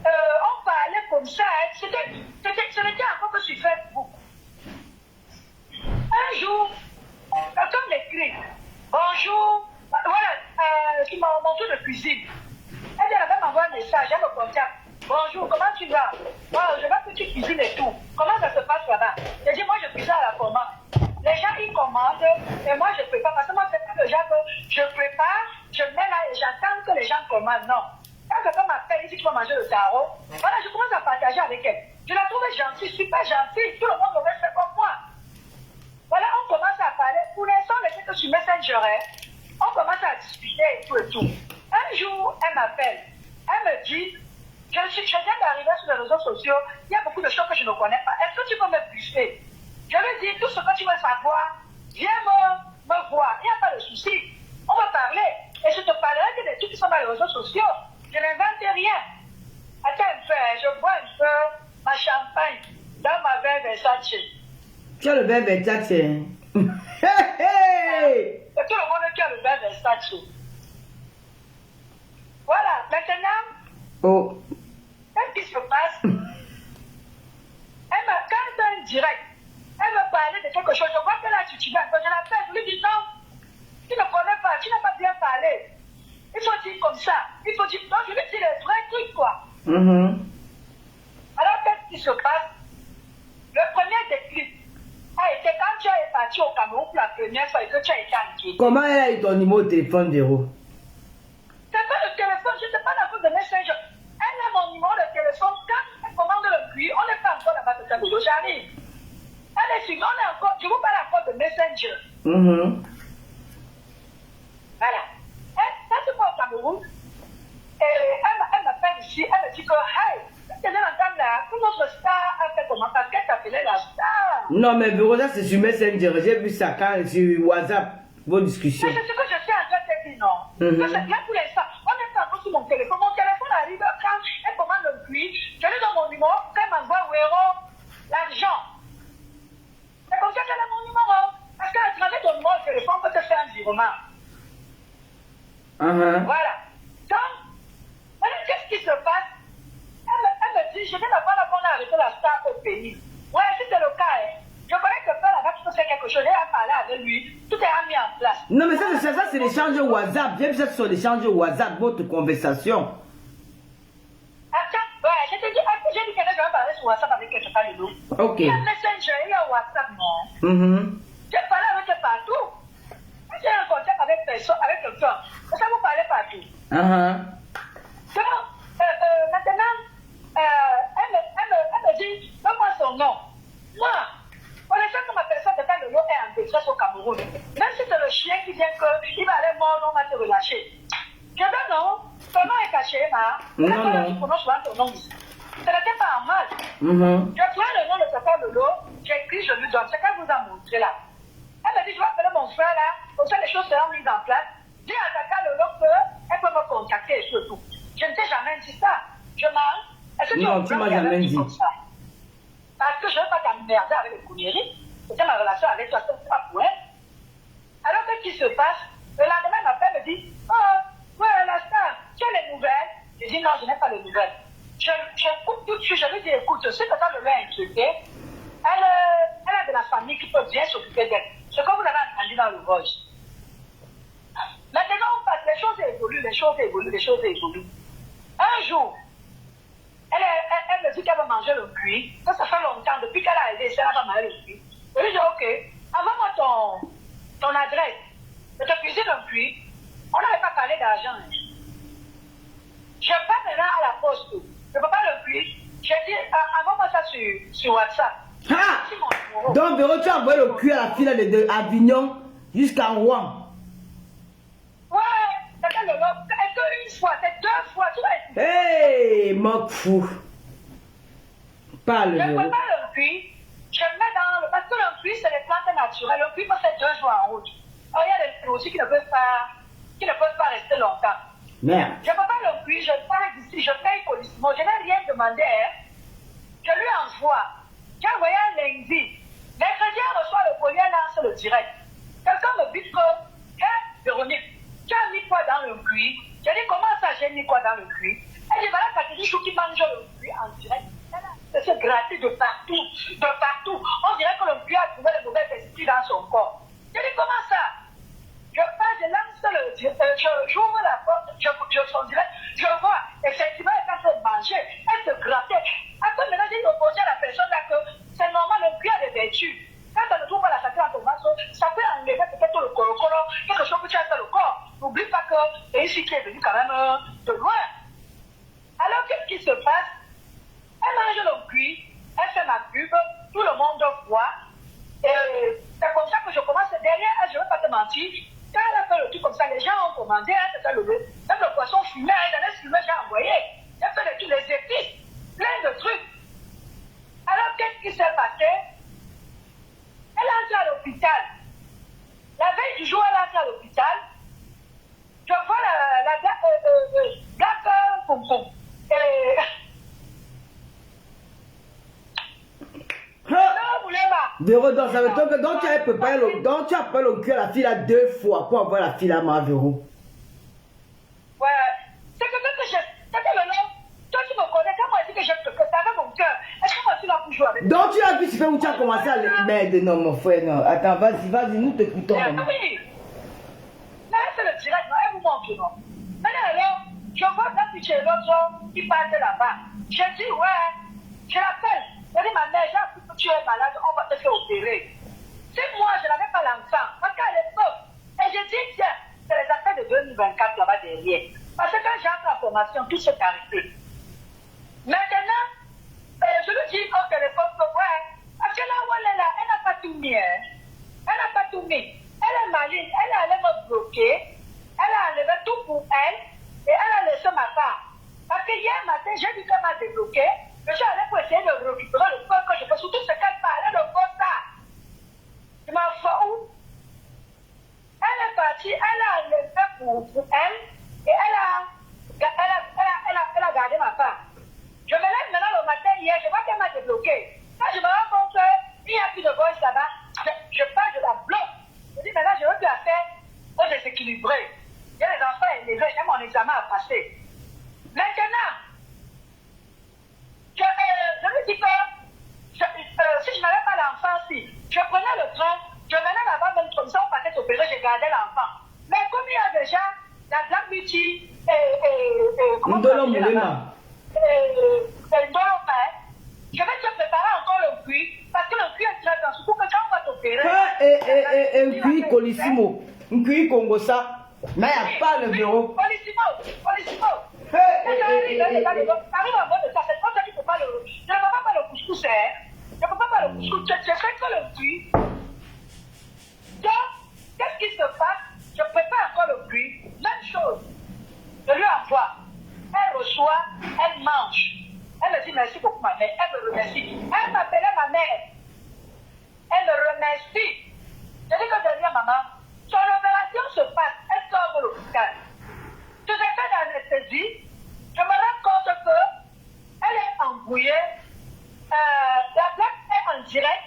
On parlait comme ça, ce n'était encore que sur Facebook. Un jour, Quelqu'un m'écrit, bonjour, voilà, sur mon tour de cuisine. Elle vient là m'envoie un message, elle me contacte. Bonjour, comment tu vas? Je vois que tu cuisines et tout. Comment ça se passe là-bas? Je dis, moi je cuisine à la commande. Les gens ils commandent et moi je prépare. Parce que moi c'est pas le genre que je prépare, je mets là et j'attends que les gens commandent. Non. Quand quelqu'un m'appelle, il dit tu vas manger le tarot. Voilà, je commence à partager avec elle. Je la trouve gentille, super gentille. Tout le monde aurait fait comme moi. Voilà, on commence à parler. Pour l'instant, le fait que sur Messenger, on commence à discuter et tout et tout. Un jour, elle m'appelle. Elle me dit, je viens d'arriver sur les réseaux sociaux, il y a beaucoup de choses que je ne connais pas. Est-ce que tu peux me briefer? Je lui dis, tout ce que tu veux savoir, viens me voir. Il n'y a pas de souci. On va parler. Et je te parlerai que des trucs qui sont dans les réseaux sociaux. Je n'invente rien. Attends un peu, je bois un peu ma champagne dans ma verre Versace. Tu as le verre Versace. Hey! Et tout le monde qui a le verre Versace. Voilà, maintenant, Oh. qu'est-ce qui se passe? Quand c'est un direct, elle me parlait de quelque chose. Je vois que là, tu vas. Quand je l'appelle, je lui dis non, tu ne connais pas, tu n'as pas bien parlé. Il faut dire comme ça. Il faut dire, non, je lui dis les vrais trucs, quoi. Alors, qu'est-ce qui se passe? Le premier déclic a été quand tu es parti au Cameroun pour la première fois et que tu as été inquiet. Comment elle a eu ton numéro de téléphone, Véro? C'est pas le téléphone, je ne sais pas la faute de Messenger. Elle a mon numéro de téléphone. Quand elle commande le cuir, on n'est pas encore là-bas de Cameroun. J'arrive. Elle est sur, on est encore, je vous parle encore de Messenger. Voilà. Quand tu vas au Cameroun, elle m'appelle ici, elle me dit que, hey, tu viens d'entendre là, que notre star a fait comment? Parce qu'elle t'appelait la star. Non, mais Véro, ça c'est sur Messenger. J'ai vu ça quand sur WhatsApp, vos discussions. Mais c'est ce que je suis en train de te dire, non? Parce que là, pour l'instant, on est pas encore sur mon téléphone. Mon téléphone arrive quand elle commande le cuir, je lui donne mon numéro, qu'elle m'envoie l'argent. C'est comme ça qu'elle a mon numéro. Parce qu'à travers ton numéro de téléphone, on peut te faire un virement. Voilà. Donc, qu'est-ce qui se passe? Elle me dit, je viens d'apprendre qu'on a arrêté la star au pays. Ouais, si c'est le cas, je connais que là-bas, tu peux faire quelque chose. J'ai parlé avec lui, tout est mis en place. Non, mais ça c'est l'échange WhatsApp. J'ai vu ça sur l'échange WhatsApp, votre conversation. Attends, ouais, j'ai dit que je vais parler sur WhatsApp avec quelqu'un de nous. Ok. Il y a Messenger, il y a WhatsApp, non? J'ai parlé avec elle partout. J'ai un contact avec quelqu'un. Ça vous parlez partout. Donc, maintenant, elle me dit, donne-moi son nom. Moi, on est sûr que ma personne de le lot est en détresse au Cameroun. Même si c'est le chien qui vient qu'il va aller mordre, on va te relâcher. Je dis non, ton nom est caché, là. Non. Tu prononces souvent ton nom ici. Ce n'était pas en mal. Je prends le nom de Tata Lolo, j'écris, je lui donne. C'est qu'elle vous a montré là. Elle m'a dit, je vais appeler mon frère là, comme ça les choses seront mises en place. Dis à Tata Lolo qu'elle peut me contacter et surtout. Je ne t'ai jamais dit ça. Je mens. Est-ce que non, tu m'as jamais dit. Comme ça? Parce que je ne veux pas t'emmerder avec les couilleries. C'était ma relation avec toi, c'est pas pour elle. Alors qu'est-ce qui se passe? Le lendemain, elle m'appelle, me dit, oh, ouais, la star, tu as les nouvelles? Je dis non, je n'ai pas les nouvelles. Je coupe tout de suite, je lui dis, écoute, je sais que quand je l'ai inquiétée, elle a de la famille qui peut bien s'occuper d'elle. Ce que vous avez entendu dans le voice. Maintenant, on passe, les choses évoluent. Un jour, elle me dit qu'elle va manger le cuir. Ça fait longtemps, depuis qu'elle a aidé, elle va manger le cuir. Je lui dis, ok, envoie-moi ton adresse. Je te cuisine le cuir. On n'avait pas parlé d'argent. Je pars maintenant à la poste. Je ne peux pas le cuir. J'ai dit, envoie-moi ça sur WhatsApp. Donc, Véro, tu as envoyé le cuir à la fille de Avignon jusqu'à Rouen. Ouais, c'est une fois, c'est 2 fois, tu vas écouter. Hey, moque fou. Parle, Je Véro. prépare le cuir, je mets dans le... Parce que le cuir, c'est des plantes naturelles. Le cuir peut faire 2 jours en route. Alors, il y a des gens aussi qui ne peuvent pas rester longtemps. Merde. Je prépare le cuir, je pars d'ici, je paye Colissimo. Je n'ai rien demandé. Je lui envoie. J'ai envoyé un lundi. Mercredi, elle reçoit le courrier, elle lance le direct. Quelqu'un me dit que, Véronique, tu as mis quoi dans le cuir? J'ai dit, comment ça, j'ai mis quoi dans le cuir? Elle dit, voilà, Catherine Chou qui mange le cuir en direct. Elle s'est grattée de partout. On dirait que le cuir a trouvé le mauvais esprit dans son corps. Je dis, comment ça? Je passe, je lance j'ouvre la porte, je vois, effectivement, elle est en train de manger, elle se grattait. Après, maintenant, j'ai opposé à la personne là que c'est normal, le cuir de vertu. Quand on ne trouve pas la santé en tomate, ça peut enlever peut-être le corps, quelque chose que tu as fait le corps. N'oublie pas que c'est ici qui est venu quand même de loin. Alors, qu'est-ce qui se passe? Elle mange le cuir, elle fait ma pub, tout le monde voit. Et c'est comme ça que je commence derrière, je ne vais pas te mentir. Quand elle a fait le truc comme ça, les gens ont commandé, elle s'est levée. Même le poisson fumé, elle allait fumer, j'ai envoyé. Elle fait tous les épices, plein de trucs. Alors, qu'est-ce qui s'est passé? Elle est entrée à l'hôpital. La veille du jour, elle est entrée à l'hôpital. Je vois la blague Pompom. Véro, donc ça veut dire que donc tu as préparé le, donc tu as préparé le cul à la fille là 2 fois pour avoir la fille là, ma Véro. Ouais, c'est que maintenant, toi tu me connais, quand moi je dis que je te fais ça avec mon cœur, est-ce que moi tu l'as pour jouer avec? Donc tu as vu, tu fais où tu as commencé à le. Merde, non, mon frère, non. Attends, vas-y, nous t'écoutons. Oui. Là, c'est le direct, non, elle vous montre, non. Maintenant, alors, je vois la petite l'autre qui passe là-bas. Je dis, ouais, je l'appelle. Je dis, ma mère, j'ai appris que tu es malade, on va te faire opérer. Si moi, je n'avais pas l'enfant, parce qu'à l'époque, et je dis, tiens, c'est les affaires de 2024 là-bas derrière. Parce que quand j'ai entré en formation, tout s'est arrêté. Maintenant, je lui dis au téléphone que, ouais, parce que là où elle est là, elle n'a pas tout mis, hein. Elle n'a pas tout mis. Elle est maligne, elle allait me bloquer, elle a enlevé tout pour elle, et elle a laissé ma part. Parce que hier matin, j'ai vu qu'elle m'a débloqué, je suis allé pour essayer de récupérer le corps que je fais, surtout ce qu'elle parlait de ça. Je m'en fous. Elle est partie, elle a enlevé pour elle, et elle a gardé ma part. Je me lève maintenant le matin hier, je vois qu'elle m'a débloqué. Quand je me rends compte qu'il n'y a plus de voice là-bas, je pars, je la bloque. Je dis maintenant, je veux plus la faire pour déséquilibrer. Il y a les enfants élevés, j'ai mon examen à passer. Maintenant, je lui dis que si je n'avais pas l'enfant, si je prenais le train, je venais là-bas, même comme ça, on partait s'opérer, je gardais l'enfant. Mais comme il y a déjà la Black Beauty comment Ndolo on dit Moulema. Je vais te préparer encore le cuir, parce que le cuir est très grand, surtout que quand on va t'opérer. Un cuir colissimo, un cuir Congo ça. Mais il n'y a pas le Véro. Colissimo. Arrive en mode de ça, c'est comme ça qu'il ne peut pas le. Je ne peux pas faire le couscous, hein. Je ne peux pas faire le couscous, je fais que le cuir. Donc, qu'est-ce qui se passe? Je prépare encore le cuir, même chose. Je lui envoie. Elle reçoit, elle mange. Elle me dit merci beaucoup, ma mère. Elle me remercie. Elle m'appelait ma mère. Elle me remercie. Je dis que je dis à maman, son opération se passe, elle sort de l'hôpital. Je l'ai fait d'anesthésie. Je me rends compte qu'elle est embrouillée. La blague est en direct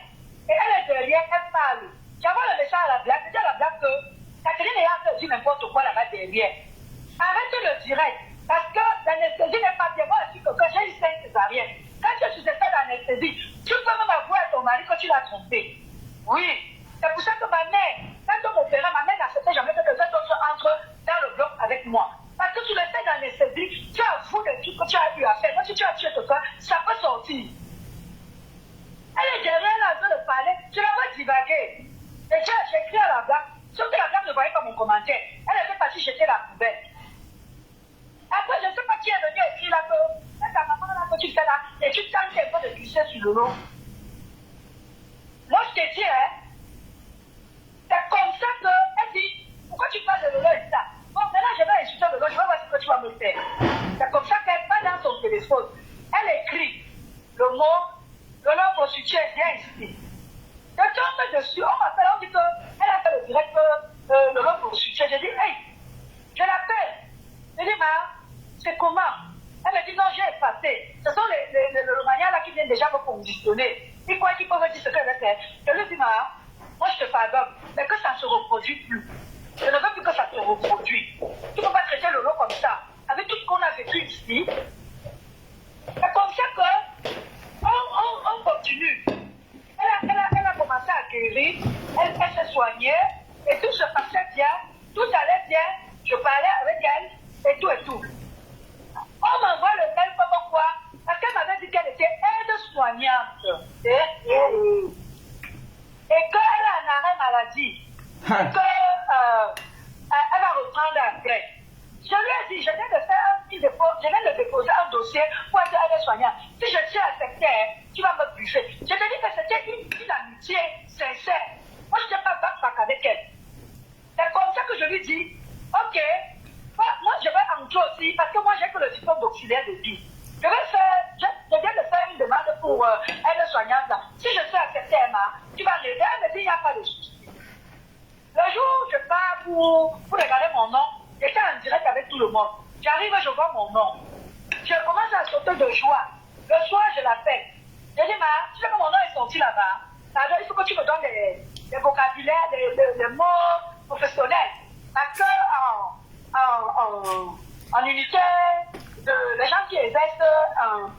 et elle est derrière, elle parle. J'envoie le message à la blague. Je dis à la blague que Catherine est en train de dire n'importe quoi là-bas derrière. Arrêtez le direct. Parce que l'anesthésie n'est pas bien. Moi, je dis que quand j'ai eu 5 césariennes, quand je suis fait d'anesthésie, tu peux même avouer à ton mari que tu l'as trompé. Oui. C'est pour ça que ma mère, quand on m'opérait, ma mère n'acceptait jamais que les autres entrent dans le bloc avec moi. Parce que tu le fais d'anesthésie, tu avoues des trucs que tu as eu à faire. Même si tu as tué quelqu'un, ça peut sortir. Elle est derrière là en train de parler, tu la vois divaguer. Et j'ai écrit à la blague, sauf que la blague ne voyait pas mon commentaire. Elle était partie jeter la poubelle. Après, je ne sais pas qui est venu écrire là que ta maman là que tu fais là, et tu tentes un peu de glisser sur le lot. Moi, je te dis, hein, c'est comme ça qu'elle dit, pourquoi tu parles de Lolo et ça? Bon, maintenant, je vais insulter Lolo, je vais voir ce que tu vas me faire. C'est comme ça qu'elle parle dans son téléphone. Elle écrit le mot, Lolo prostitué, viens ici. Je tombe dessus, on m'appelle, on dit qu'elle a fait le direct Lolo prostitué. Je dis, hey, je l'appelle. Je dis, ma, c'est comment? Elle me dit, non, j'ai effacé. Ce sont les Romaniens là qui viennent déjà me conditionner. Ils croient qu'ils peuvent me dire ce qu'elle veut faire. Je lui dis, ma, moi je te pardonne, mais que ça ne se reproduit plus. Je ne veux plus que ça se reproduise. Tu ne peux pas traiter le lot comme ça. Avec tout ce qu'on a vécu ici, c'est comme ça qu'on continue. Elle a commencé à guérir, elle s'est soignée. je viens de déposer un dossier pour être aide-soignant. Si je suis accepté, tu vas me buffer. Je te dis que c'était une amitié sincère. Moi, je n'étais pas bac avec elle. C'est comme ça que je lui dis, ok, moi je vais entrer aussi, parce que moi j'ai que le diplôme d'auxiliaire de vie. Je viens de faire une demande pour aide-soignante. Si je suis acceptée, Emma, tu vas l'aider. Elle me dit, il n'y a pas de souci. Le jour où je pars pour regarder mon nom, j'étais en direct avec tout le monde. J'arrive, je vois mon nom. Je commence à sauter de joie. Le soir, je l'appelle. Je dis, tu sais que mon nom est sorti là-bas. Alors, il faut que tu me donnes des vocabulaires, des mots professionnels. Parce que en unité, les gens qui exercent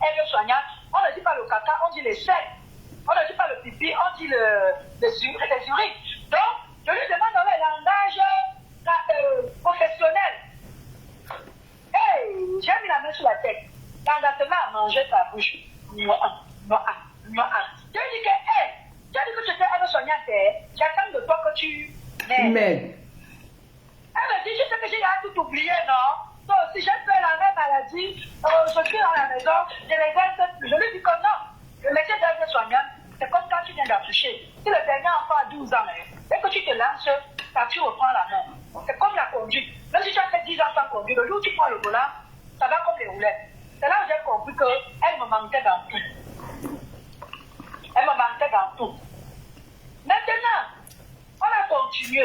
aide-soignant, on ne dit pas le caca, on dit les selles. On ne dit pas le pipi, on dit les urines. Donc, je lui demande dans le langage professionnel. Hey, j'ai mis la main sur la tête. Quand la main a mangé ta bouche. Je lui dis que, hey, tu as dit que tu étais aide-soignante, j'attends de toi que tu m'aides. Elle me dit, je sais que j'ai tout oublié, non? Donc, si j'ai fait la même maladie, je suis dans la maison, je l'exerce plus. Je lui dis que non, le métier d'aide-soignante, c'est comme quand tu viens d'accoucher. Si le dernier enfant a 12 ans, dès que tu te lances, tu reprends la main. C'est comme la conduite. Même si tu as fait 10 ans sans conduire, le jour où tu prends le volant, ça va comme les roulettes. C'est là où j'ai compris qu'elle me manquait dans tout. Elle me manquait dans tout. Maintenant, on a continué.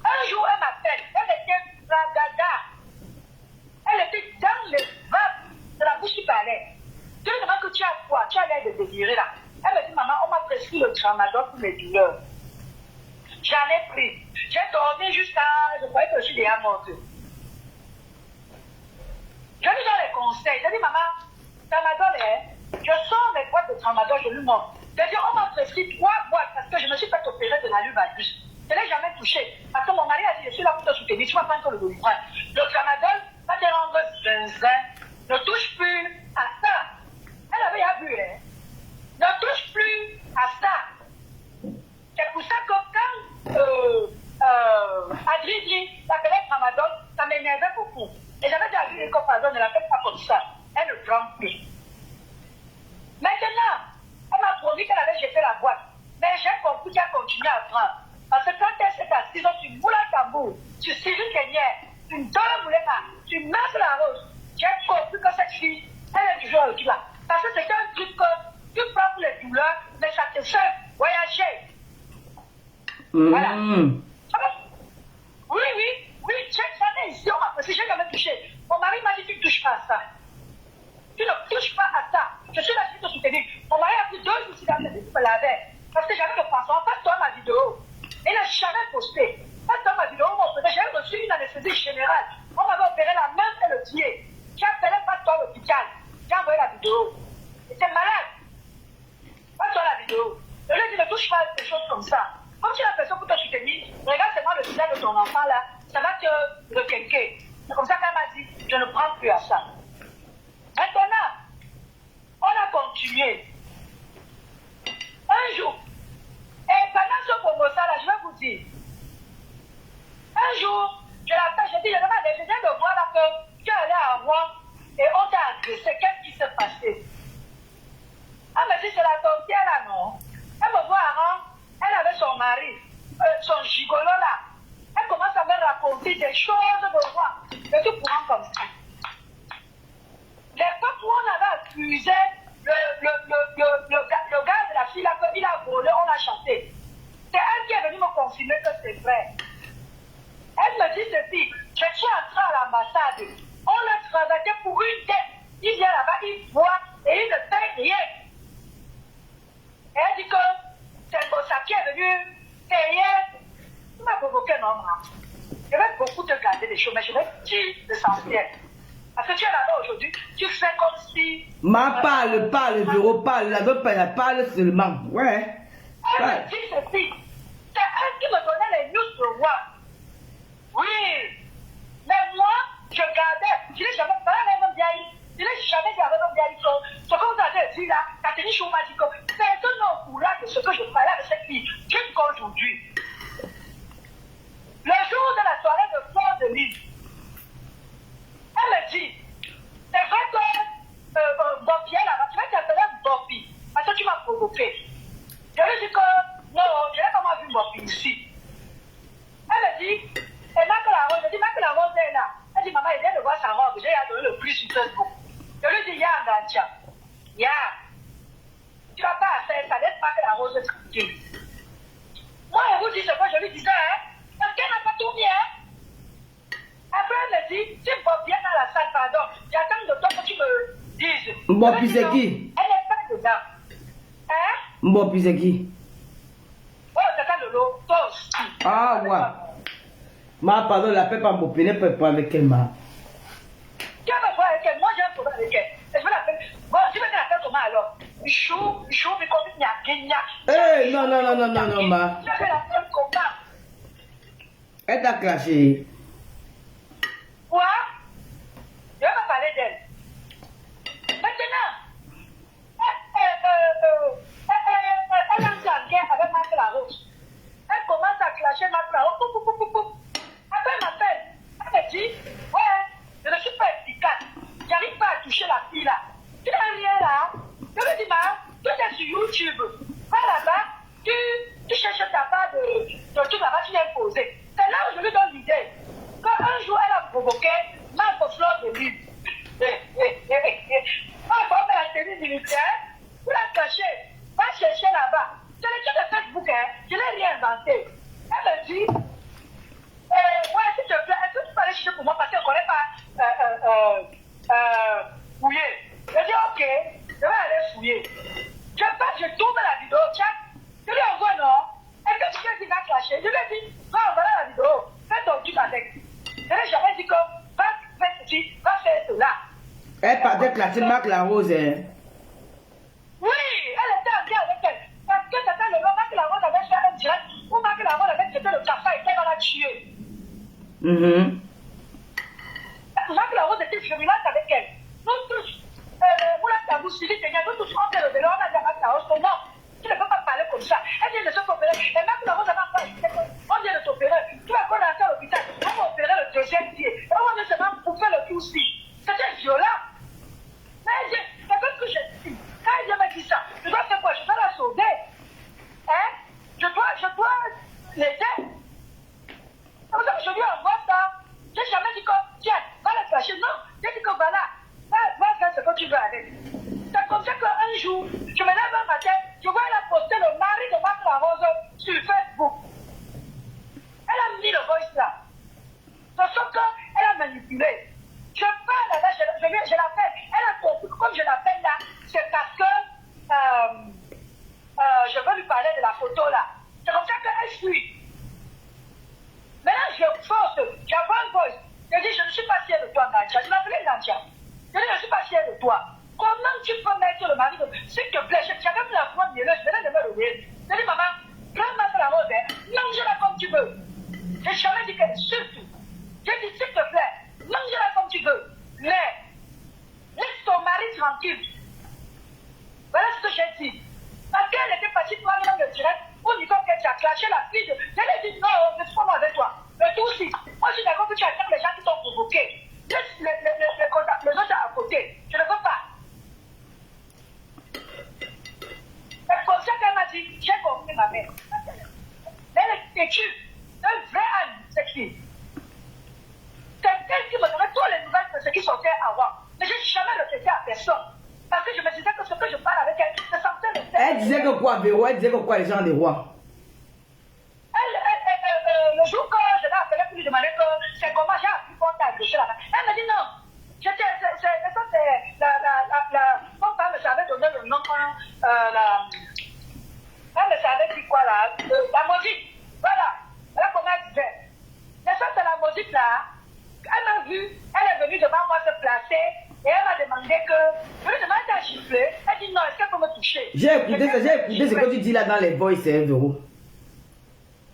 Un jour, elle m'appelle. Elle était ragada. Elle était dans les vapes de la bouche qui parlait. Je lui demande que tu as quoi? Tu as l'air de délirer là. Elle me dit, maman, on m'a prescrit le tramadol pour mes douleurs. J'en ai pris. J'ai dormi jusqu'à... Je croyais que je suis déjà morte. Je lui donne les conseils. Je dis, maman, tramadol, je sors mes boîtes de tramadol, je lui montre. Je dis, on m'a prescrit 3 boîtes parce que je me suis fait opérer de la luvalgus. Je ne l'ai jamais touché. Parce que mon mari a dit, je suis là pour te soutenir, tu vas prendre le doliprane. Le tramadol va te rendre zinzin. Ne touche plus à ça. Elle avait déjà vu, Ne touche plus à ça. C'est pour ça que quand Adrien dit, l'appelait tramadol, ça m'énervait beaucoup. Et j'avais dit à lui, pardon, ne l'appelle pas comme ça. Elle ne prend plus. Maintenant, elle m'a promis qu'elle avait jeté la boîte. Mais j'ai compris qu'elle continue à prendre. Parce que quand elle s'est assise, tu boules un tambour, tu sires une cainière, tu donnes le boulet là, tu masses la rose. J'ai compris que cette fille, elle est toujours avec là. Parce que c'est un truc que tu prends pour les douleurs, mais ça te fait voyager. Voilà. Oui, j'en ai ici, on m'a pressé, je n'ai jamais touché. Mon mari m'a dit, tu ne touches pas à ça. Tu ne touches pas à ça. Je suis là pour te soutenir. Mon mari a pris 2 jours s'il a fait pour me laver. Parce que j'avais le passant, passe-toi ma vidéo. Il n'a jamais posté. Passe-toi ma vidéo, j'ai reçu une anesthésie générale. On m'avait opéré la main et le pied. J'ai appelé passe-toi à l'hôpital. J'ai envoyé la vidéo. J'étais malade. Passe-toi la vidéo. Je lui ai dit, ne touche pas à des choses comme ça. Comme tu as l'impression pour te soutenir, regarde seulement le visage de ton enfant là, ça va te requinquer. C'est comme ça qu'elle m'a dit, je ne prends plus à ça. Maintenant, on a continué. Un jour, et pendant ce promotion là, je vais vous dire, un jour, je l'appelle, je dis, je viens de voir là que tu es allé à Rouen et on t'a agressé. Qu'est-ce qui s'est passé? Elle me dit, c'est la sorcière là, non? Elle me voit à Rouen, elle avait son mari, son gigolo là. Elle commence à me raconter des choses de Rouen, de tout courant comme ça. L'époque où on avait accusé le gars de la fille là, qu'il a volé, on a chanté. C'est elle qui est venue me confirmer que c'est vrai. Elle me dit ceci, je suis entrée à l'ambassade, on a travaillé pour une dette. Il vient là-bas, il voit et il ne fait rien. Et elle dit que c'est ça qui est venu payer. Tu m'as provoqué un homme. Je vais beaucoup te garder des choses, mais je vais dire l'essentiel. Parce que tu es là-bas aujourd'hui, tu fais comme si... parle, Véro, parle, la d'autre parle seulement. Ouais. Elle me dit ceci, c'est elle qui me donnait les news de moi. Oui, mais moi, je gardais, je n'ai jamais parlé avec mon vieille, je n'ai jamais dit avec mon vieille ce que vous avez dit là, Catherine Chou m'a dit que personne n'est au courant de ce que je parlais avec cette fille jusqu'aujourd'hui. Le jour de la soirée de Fleur de Lys, elle me dit, publie sur Facebook. Je lui dis, Ya, Gantia, Ya, tu n'as pas à faire ça, laisse pas que la rose tranquille. Moi, je vous dis ce que je lui disais, parce qu'elle n'a pas tout mis, Après, elle me dit, tu me vois bien dans la salle, pardon, j'attends de toi que tu me dises. Bon, puis c'est qui? Elle n'est pas dedans. Bon, puis c'est qui? Oh, t'attends de l'eau, toi aussi. Ah, ouais. Ma, pardon, la paix pas m'opiner, pas avec elle, ma. Tu vas me voir avec elle, moi j'ai un problème avec elle. Et je vais l'appeler. Bon, tu veux que l'appelle comment alors? Chou, mais comme il n'y a rien. Eh, non, ma. Je vais l'appeler comment? Elle t'a clashé. Quoi? Je vais pas parler d'elle. Maintenant, elle entre en guerre avec Marc Laroche. Elle commence à clasher Marc Laroche. Après, elle m'appelle. Elle me dit, ouais, je ne suis pas efficace. J'arrive pas à toucher la fille là. Tu n'as rien là. Je lui dis, ma, tu es sur YouTube. Va là-bas, tu cherches ta part de truc là-bas, tu viens poser. C'est là où je lui donne l'idée. Quand un jour elle a provoqué Marc Fleur de Lille. Ah, faut faire la tenue militaire. Vous la cachez. Va chercher là-bas. C'est le truc de Facebook, je n'ai rien inventé. Elle me dit, ouais, s'il te plaît, est-ce que tu peux aller chercher pour moi parce qu'on ne connaît pas fouiller. Je dis, ok, je vais aller fouiller. Je tourne la vidéo, tiens. Je lui envoie, non. Est-ce que tu sais qu'il va clasher? Je lui ai dit, va envoyer la vidéo. Fais ton truc avec. Je n'ai jamais dit que va faire ceci, va faire cela. Elle partait clasher Marc Larose, hein. Oui, elle était en guerre avec elle. Parce que c'était le nom Marc Larose avait fait un direct où Marc Larose avait jeté le café et qu'elle va la tuer. Marc Larose était féminine avec elle. Nous tous, vous l'avez suivi, nous tous, on s'est levé, on a dit à Marc Larose, non, tu ne peux pas parler comme ça. Elle vient de se opérer. Et Marc Larose avait encore expliqué qu'on vient de s'opérer. Tu vas commencer à l'hôpital, on va opérer le deuxième pied. Et on va seulement pour faire le tout aussi. C'était violent. Mais c'est comme ce que j'ai dit. Quand elle m'a dit ça, je dois faire quoi? Je dois la sauver. Hein? Je dois l'aider. C'est pour ça que je lui envoie ça. J'ai jamais dit que, tiens, va la cacher. Non, j'ai dit que voilà, va faire ce que tu veux avec. C'est comme ça qu'un jour, je me lève un matin, je vois elle a posté le mari de Marc Larose sur Facebook. Elle a mis le voice là. Sauf qu'elle a manipulé. Je parle là, je l'appelle. Elle a compris, comme je l'appelle là, c'est parce que je veux lui parler de la photo là. C'est comme ça qu'elle suit. Maintenant, je force, j'envoie un voice. Je dis, je ne suis pas fière de toi, Gantia. Je m'appelais Gantia. Je dis, je ne suis pas fière de toi. Comment tu peux mettre le mari de... S'il te plaît, j'avais mis la foi mielleuse, je venais de me lever. Je dis, maman, prends ma la rose, mange-la comme tu veux. J'ai jamais dit que, surtout, j'ai dit, s'il te plaît, mange-la comme tu veux. Mais, laisse ton mari tranquille. Voilà ce que j'ai dit. Parce qu'elle était partie prendre le direct au niveau que tu as clashé la fille de... Je lui ai dit, non, ne suis pas moi avec toi. Le tout aussi. Moi, je suis d'accord que tu attends les gens qui t'ont provoqué. Laisse les autres à côté. Je ne veux pas. C'est comme ça qu'elle m'a dit, j'ai compris ma mère. Elle est têtue. Un vrai âne, cette fille. C'est elle qui me donnait toutes les nouvelles de ce qui sortait avant. Mais je n'ai jamais répété à personne. Parce que je me disais que ce que je parle avec elle, c'est censé le faire. Elle disait que quoi, Véro? Elle disait que quoi, les gens des rois? Le jour que je l'ai appelé pour lui demander que c'est comment j'ai appris qu'on t'a accroché là-bas. Elle m'a dit non. Ça, c'est la... Mon père me savait donner le nom. Elle me savait dire quoi là? La musique. Voilà. Voilà comment elle disait. Mais ça, c'est la musique là. Elle m'a vu. Elle est venue devant moi se placer. Et elle m'a demandé que... Je lui demande à gifler. Elle dit non, est-ce qu'elle peut me toucher? J'ai écouté ce que tu dis là dans les voices, hein, Véro.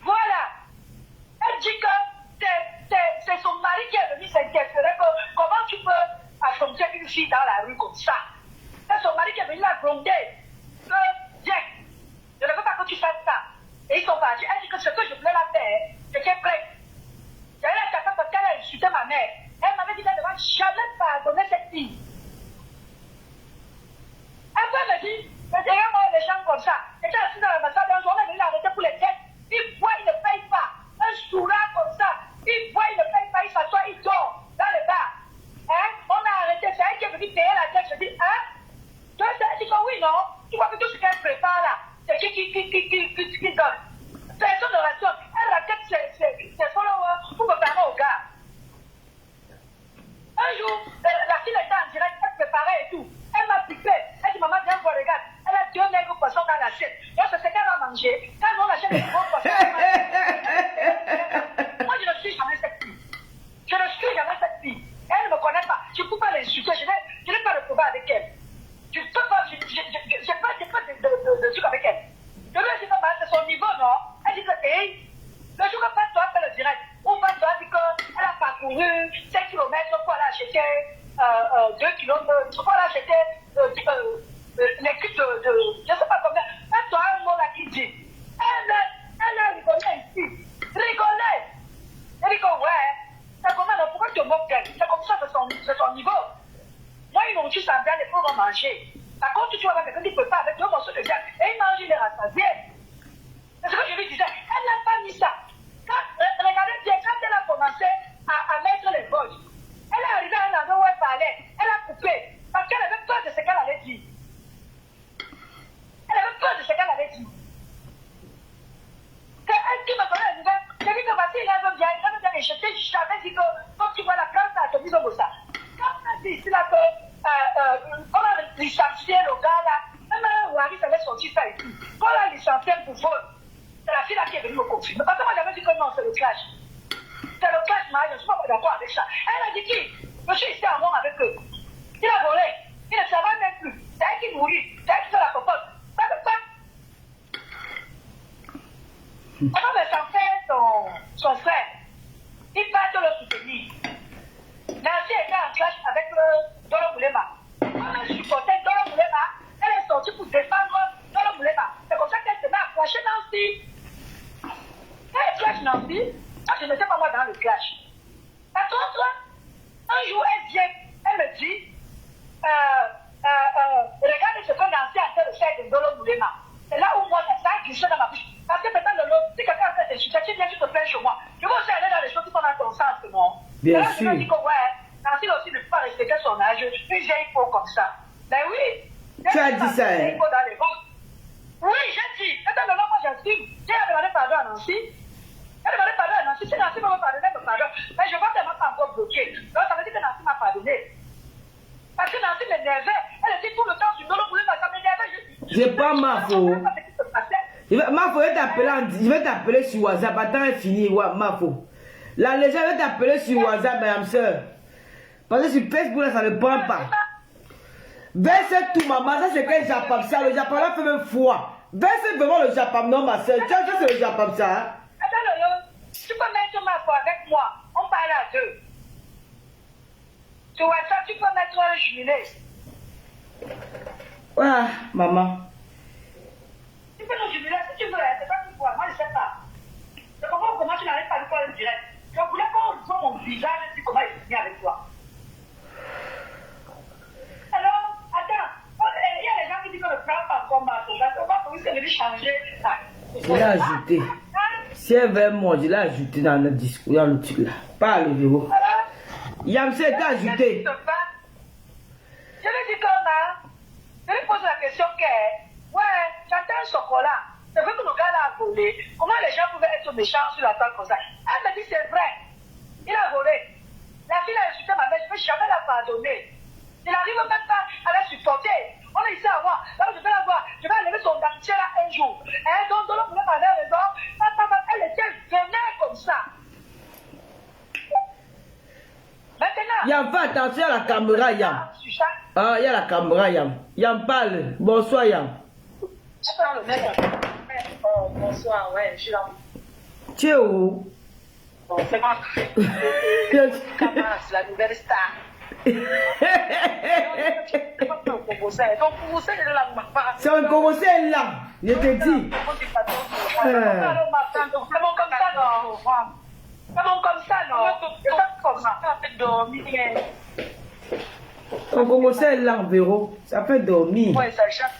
Voilà. Elle dit que c'est son mari qui est venu s'interférer que comment tu peux affronter une fille dans la rue comme ça. C'est son mari qui est venu la gronder. Que, viens, je ne veux pas que tu fasses ça. Et ils sont partis. Elle dit que ce que je voulais la faire, c'était prêt. J'allais la taper parce qu'elle a insulté ma mère. Elle m'avait dit qu'elle ne va jamais pardonner cette fille. Après, elle me dit, mais derrière moi, les gens comme ça. J'étais assis dans l'ambassade, un jour, on est venu l'arrêter pour les têtes. Il voit, il ne paye pas. Un sourd comme ça. Il voit, il ne paye pas, il s'assoit, il dort dans le bar. Hein? On a arrêté dit, payer la tête, je dis, hein? Tu vois, elle dit que oui, non? Tu vois que tout ce qu'elle prépare là, c'est qui donne. Personne ne rationne. Elle raquette ses followers pour me permettre au gars. Un jour, la fille était en direct, elle préparait et tout. Elle m'a piqué. Elle dit, maman, viens voir, regarde. Elle a 2 nègres poissons dans l'assiette. Donc, c'est ce qu'elle va manger. Quand on achète des gros poissons, moi, je ne suis jamais cette fille. Je ne suis jamais cette fille. Elle ne me connaît pas. Je ne peux pas l'insulter. Je n'ai pas de combat avec elle. Je ne peux pas. Je n'ai pas de truc avec elle. Je lui ai dit que c'est son niveau, non? Elle dit que, hey, le jour que Pato a fait le direct, où Pato a dit qu'elle a parcouru 5 km pour aller acheter 2 km, pour aller acheter les kits de je ne sais pas combien. Pato a un mot là qui dit, elle a rigolé ici. Rigolé. Elle dit que, ouais, c'est comment, pourquoi tu te moques d'elle? C'est comme ça, c'est son niveau. Moi, ils m'ont dit ça bien, les pauvres manger. Par contre, tu vois, quelqu'un qui ne peut pas avec 2 morceaux de viande et il mange, il est rassasié. C'est ce que je lui disais. Elle n'a pas mis ça. Regardez bien, quand elle a commencé à mettre les votes, elle est arrivée à un endroit où elle parlait. Elle a coupé parce qu'elle avait peur de ce qu'elle allait dire. Elle avait peur de ce qu'elle allait dire. C'est elle qui me donnait la nouvelle. J'ai dit que voici, elle veut bien les jeter. J'avais dit que, comme tu vois la classe, elle te dit comme ça. Quand on a dit ici là que, on a licencié le gars là, même Waris avait sorti ça et tout. On l'a licencié pour faute. C'est la fille là qui est venue me confirmer. Parce que moi j'avais dit que non, c'est le clash. C'est le clash, mais je ne suis pas d'accord avec ça. Elle a dit qui? Je suis ici à moi avec eux. Il a volé. Il ne travaille même plus. C'est elle qui mourit. C'est elle qui fait la popote. Pas de quoi. Avant de s'en faire son frère, il part de le soutenir. Nancy était en clash avec Dolo Moulema. On a supporté Dolo Moulema. Elle est sortie pour défendre Dolo Moulema. C'est comme ça qu'elle se met à clasher Nancy. Elle clash Nancy. Moi, je n'étais pas moi dans le clash. Par contre, un jour, elle vient, elle me dit, regardez ce que Nancy a fait de faire de Dolo Moulema. C'est là où moi, ça a glissé dans ma bouche. Parce que maintenant, si quelqu'un a fait des choses, tu viens, tu te plains chez moi. Je veux aussi aller dans les choses qui sont dans ton sens, non? Bien là, sûr. je me dis que, ouais, Nancy aussi ne peut pas respecter son âge. Une vieille peau comme ça. Mais oui. Tu as dit ça, hein? Oui, j'ai dit. Et dans le moment, moi, j'assume. J'ai demandé pardon à Nancy. Elle a demandé pardon à Nancy. Si Nancy veut me pardonner, elle me pardonne. Mais je vois qu'elle ne m'a pas encore bloqué. Donc, ça veut dire que Nancy m'a pardonné. Parce que Nancy m'énervait. Elle était tout le temps sur Dolo Moulema. Ça m'énervait. C'est pas ma faute. Ma faute, je vais t'appeler sur WhatsApp. Attends, elle finit. Ma faute. La légende, je vais t'appeler sur WhatsApp, madame soeur. Parce que sur Facebook, là, ça ne prend pas. Verse tout, maman. Ça, c'est quel Japon, ça. Le Japon, là, fait même froid. Verse vraiment le Japon, non, ma soeur. Tu sais que c'est le Japon, ça. Hein? Attends, tu peux mettre ma foi avec moi. On parle à deux. Sur WhatsApp, tu peux mettre un jumelé. Ouais, maman. Tu peux nous jumeler si tu veux, c'est pas pour moi, je ne sais pas. Je comprends comment tu n'arrives pas à lui faire le direct. Je voulais qu'on voit mon visage et comment il est venu avec toi. Alors, attends, il y a des gens qui disent que le plan pas comme ça. On va pour essayer de changer ça. Je l'ai ajouté. Si elle veut moi, je l'ai ajouté dans le discours, dans le truc là. Parle, Véro. Yamse est ajouté. Je lui dis comment? Je lui pose la question que, ouais, j'attends un chocolat. C'est vrai que le gars l'a volé. Comment les gens pouvaient être méchants sur la table comme ça? Elle me dit c'est vrai. Il a volé. La fille a insulté ma mère, je ne peux jamais la pardonner. Il n'arrive même pas à la supporter. On est ici à voir. Là, je vais la voir. Je vais enlever son dentier là un jour. Donc, l'autre voulait m'avoir raison. Elle était vénère comme ça. Maintenant. Yam, fais attention à la caméra, Yam. Ah, il y a la caméra, Yam. Yam parle. Bonsoir, Yam. Bonsoir, ouais, je suis là. Tu es où? Bon, c'est moi. Kamas, la nouvelle star. C'est un Congolais là, je te dis. Un Congolais là, Véro, ça fait dormir. Ouais, ça chaque.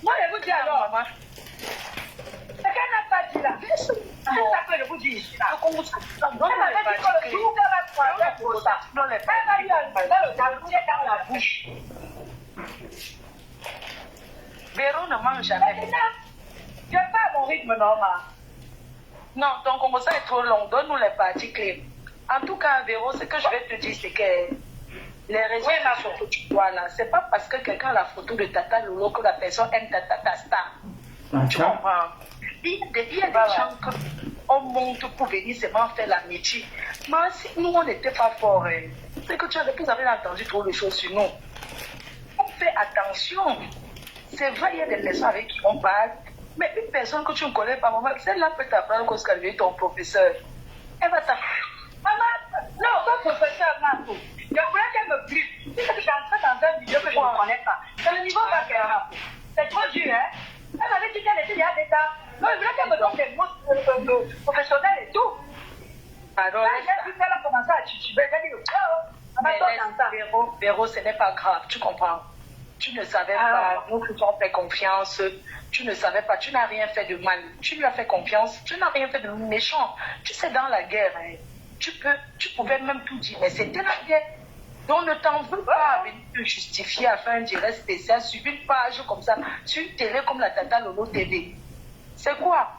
Moi, je vous dis alors, maman. C'est qu'elle n'a pas dit là. C'est ça que je vous dis ici là. Elle m'a dit que le jour qu'elle va avec pour ça. Elle va lui enlever le dentier dans la bouche. Véro ne mange jamais. Je fais à mon rythme normal. Non, ton Congo ça est trop long. Donne-nous les parties clés. En tout cas, Véro, ce que je vais te dire, c'est que les réseaux sociaux que tu vois là, c'est pas parce que quelqu'un a la photo de Tata Lolo que la personne aime Tata Star. Tu comprends? Il y a des gens qu'on monte pour venir seulement faire la métier. Mais si nous, on n'était pas forts, c'est que vous avez entendu trop de choses sur nous. On fait attention. C'est vrai, il y a des personnes avec qui on parle, mais une personne que tu ne connais pas, maman, celle-là peut t'apprendre qu'est-ce qu'elle veut ton professeur. Elle va t'apprendre. Maman, non, ton professeur, Marco. Je voulais qu'elle me plie. Si je suis entrée dans un milieu que je ne connais pas, c'est le niveau qu'elle a. C'est trop dur, hein? Elle m'avait dit qu'elle était il y a des temps. Non, je voulais qu'elle me donne des mots professionnels et tout. Alors, là, j'ai vu qu'elle a commencé à tituber. J'ai dit, Véro, ce n'est pas grave, tu comprends? Tu ne savais pas, nous qui t'ont fait confiance, tu ne savais pas, tu n'as rien fait de mal, tu lui as fait confiance, tu n'as rien fait de méchant. Tu sais, dans la guerre, hein, tu pouvais même tout dire, mais c'était la guerre. Donc ne t'en veux pas venir te justifier à faire un direct spécial sur une page comme ça, sur une télé comme la Tata Lolo TV. C'est quoi?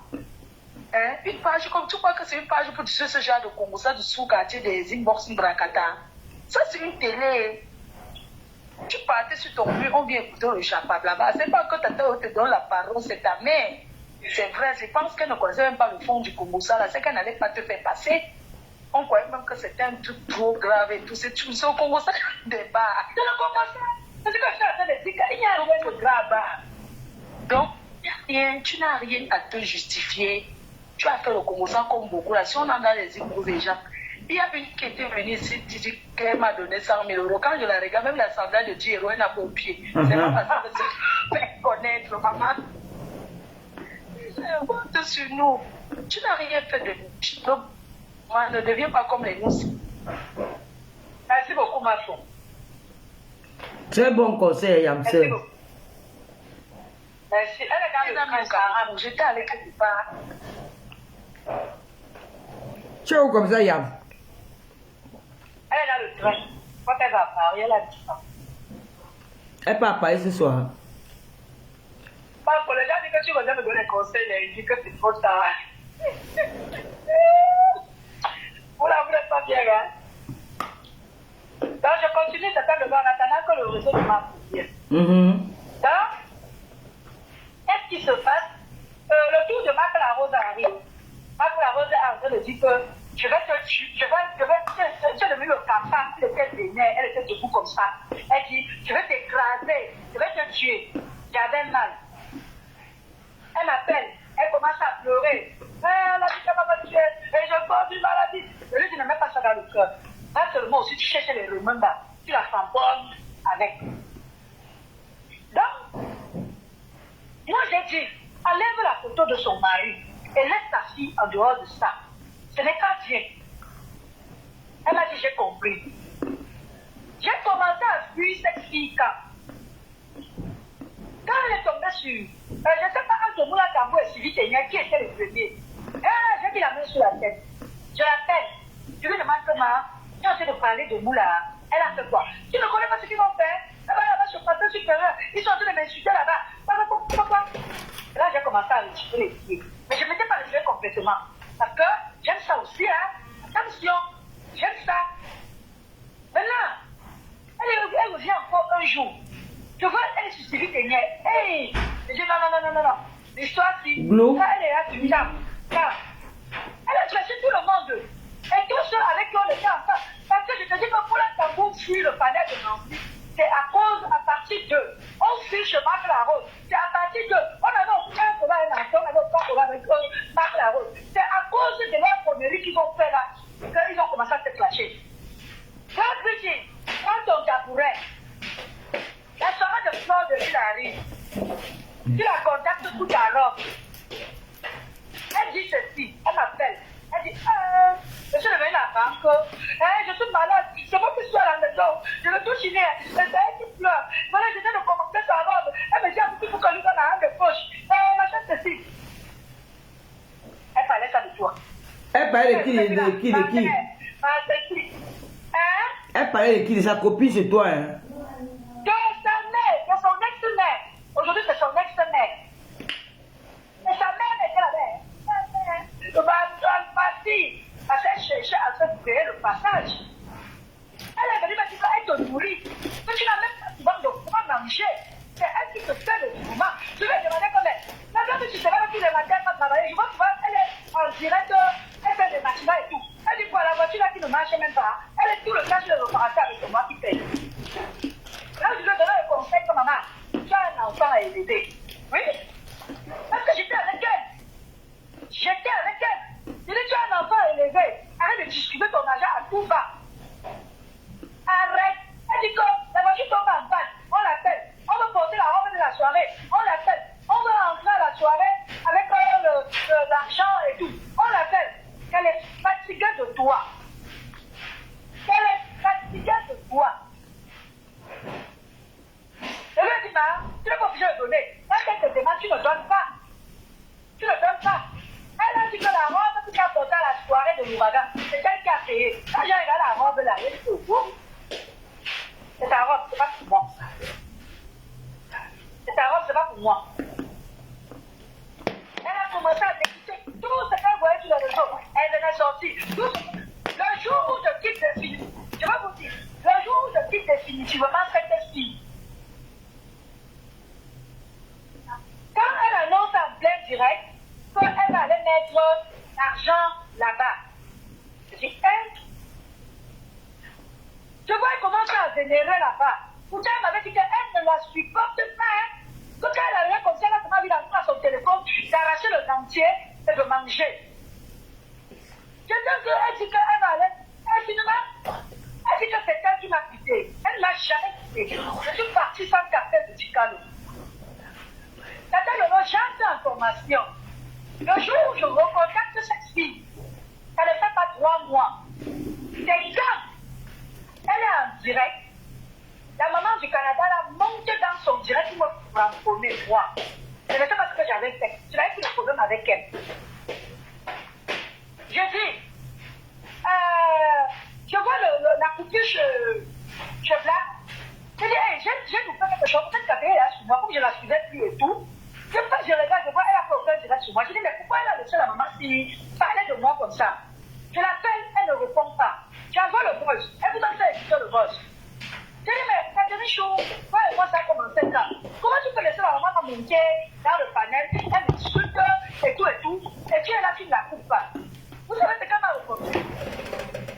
Hein? Une page comme, tu crois que c'est une page pour ce genre de Congo, ça du sous-quartier des inbox Brakata? Ça c'est une télé. Tu partais sur ton mur, on vient écouter le chapable là-bas. C'est pas que Tata te donne la parole, c'est ta mère. C'est vrai, je pense qu'elle ne connaissait même pas le fond du Congo, ça là, c'est qu'elle n'allait pas te faire passer. On croyait même que c'était un truc trop grave et tout. C'est tout ça au Congo, ça débat. C'est le Congo, ça. C'est ce que je suis en train de dire. Il y a rien de grave. Donc, tu n'as rien à te justifier. Tu as fait le Congo ça comme beaucoup là. Si on en a les échos des gens. Il y a une qui était venue ici, qui dit qu'elle m'a donné 100 000 €. Quand je la regarde, même la sandale de 10 € elle n'a pas au pied. C'est pas parce que se fait connaître, maman. Honte sur nous. Tu n'as rien fait de nous. Donc, moi, ne deviens pas comme les nous. Merci beaucoup, ma fille. Très bon conseil, Yamse. Merci. Elle est dans le carrément. J'étais avec elle pas. Tu es où comme ça, Yam? Elle est dans le train. Quand elle va parler, elle a dit ça. Elle peut parler ce soir. Pour les gens disent que tu reviens me donner des conseils, ils disent que c'est trop tard. Vous la voulez pas bien, hein? Donc je continue de faire le bar en attendant que le réseau de ma bien. Donc, qu'est-ce qui se passe? Le tour de Marc Larose arrive. Marc Larose est en train de dire que je vais te tuer, tu es devenu le cafard, elle était vénère, elle était debout comme ça. Elle dit, je vais t'écraser, je vais te tuer. J'avais mal. Elle m'appelle, elle commence à pleurer. Elle a dit qu'elle va me tuer, et je porte une maladie. Je lui dis, ne mets pas ça dans le cœur. Là seulement aussi, tu cherches les remèdes, tu la tamponnes avec. Donc, moi j'ai dit, enlève la photo de son mari et laisse ta fille en dehors de ça. Ce n'est pas bien. Elle m'a dit, j'ai compris. J'ai commencé à fuir cette fille quand elle est tombée sur, je ne sais pas, entre Moula Tambou et Sylvie Ténia, qui était le premier. J'ai mis la main sur la tête. Je l'appelle. Je lui demande comment, tu as essayé de parler de Moula. Elle a fait quoi? Tu ne connais pas ce qu'ils vont faire? Là-bas, sur le pasteur supérieur, ils sont en train de m'insulter là-bas. Pourquoi? Là, j'ai commencé à retirer les pieds. Mais je ne m'étais pas retiré complètement. Parce que j'aime ça aussi, hein. Attention, j'aime ça. Maintenant, elle revient encore un jour. Je vois, elle est sur Sylvie Ténia. Hey! Je dis non. L'histoire, si. Là, elle est là, tu là. Elle a cherché tout le monde. Et tous ceux avec qui on était ensemble. Parce que je te dis que pour la tambour fuit le panel de Nancy, c'est à partir de. On fuit chez Marc Larose. C'est à partir de. On avait aucun problème avec Nancy, on avait aucun problème avec Marc Larose. C'est à cause de leur conneries qu'ils ont fait là qu'ils ont commencé à se clasher. Quand Brigitte, prends ton tabouret, la soirée de fleurs de l'île arrive. Tu la contactes pour ta robe. Elle dit ceci, elle m'appelle. Elle dit, je suis revenue à la banque. Je suis malade, c'est moi qui suis à la maison. Je veux tout chiner. C'est elle qui pleure. Voilà, je viens de commencer sa robe. Elle me dit, il faut que lui donne la de poche. Machin ceci. Elle parlait ça de toi. Elle parlait de qui? C'est qui? Elle parlait de qui? De sa copine chez toi, hein? De sa mère, de son ex-mère. Aujourd'hui, c'est son ex-mère. Et sa mère était la mère. Le parti, parce qu'elle cherchait à se créer le passage. Elle est venue me dire qu'elle te nourrit. Que tu n'as même pas souvent de quoi manger. C'est elle qui te fait le mouvement. Je vais demander comment. La femme, tu sais pas tous les matins quand travailler. Je vois souvent, elle est en direct, elle fait des matinales et tout. Elle dit quoi, la voiture là qui ne marche même pas. Elle est tout le temps sur le réparateur avec moi qui paye. Là, je lui ai donné le conseil que maman, tu as un enfant à élever. Oui. Parce que j'étais avec elle. J'étais avec elle. Je dis, tu as un enfant à élever. Arrête de discuter ton argent à tout va. Arrête. Elle dit que la voiture tombe en panne. On l'appelle. On veut porter la robe de la soirée. On l'appelle. On veut entrer à la soirée avec l'argent et tout. On l'appelle. Qu'elle est fatiguée de toi. Qu'elle est fatiguée de toi. Je lui ai dit, tu n'es pas obligé de donner. Quand elle te demande, tu ne donnes pas. Tu ne donnes pas. Elle a dit que la robe que tu as portée à la soirée de l'ouragan, c'est elle qui a payé. Quand j'ai regardé la robe là, elle dit, c'est ta robe, c'est pas pour moi. C'est ta robe, c'est pas pour moi. Elle a commencé à t'écouter tout ce qu'elle voyait sur les réseaux. Elle venait sortir. Le jour où je quitte définitivement, je vais vous dire, le jour où je quitte définitivement cette fille, quand elle annonce en plein direct qu'elle allait mettre l'argent là-bas, je dis, je vois qu'elle commence à vénérer là-bas. Pourtant, elle m'avait dit qu'elle ne la supporte pas. Que quand elle arrivait comme ça, elle a commencé à son téléphone, d'arracher le dentier et de manger. Je dis qu'elle dit qu'elle allait. Elle dit que c'est elle qui m'a quitté. Elle ne m'a jamais quitté. Je suis partie sans café de Ticalo. C'est-à-dire que j'ai information. Le jour où je recontacte cette fille, elle ne fait pas 3 mois. C'est quand elle est en direct. La maman du Canada l'a monté dans son direct pour me franconner, moi. Je ne sais pas ce que j'avais fait. Je n'avais plus de problème avec elle. Je dis, je vois la couture chez Black. Je dis, hey, j'ai tout fait quelque chose. Peut-être qu'elle est là sur moi, comme je ne la suivais plus et tout. Je regarde, je vois, elle a fait aucun direct sur moi. Je dis, mais pourquoi elle a laissé la maman si parlait de moi comme ça? Je l'appelle, elle ne répond pas. J'envoie le boss. Elle vous donne ça écouter le boss. Je dis, mais Catherine Chou, toi et moi, ça a commencé là. Comment tu peux laisser la maman monter dans le panel, elle m'insulte et tout, et tu es là, tu ne la coupes pas. Vous savez ce qu'elle m'a répondu?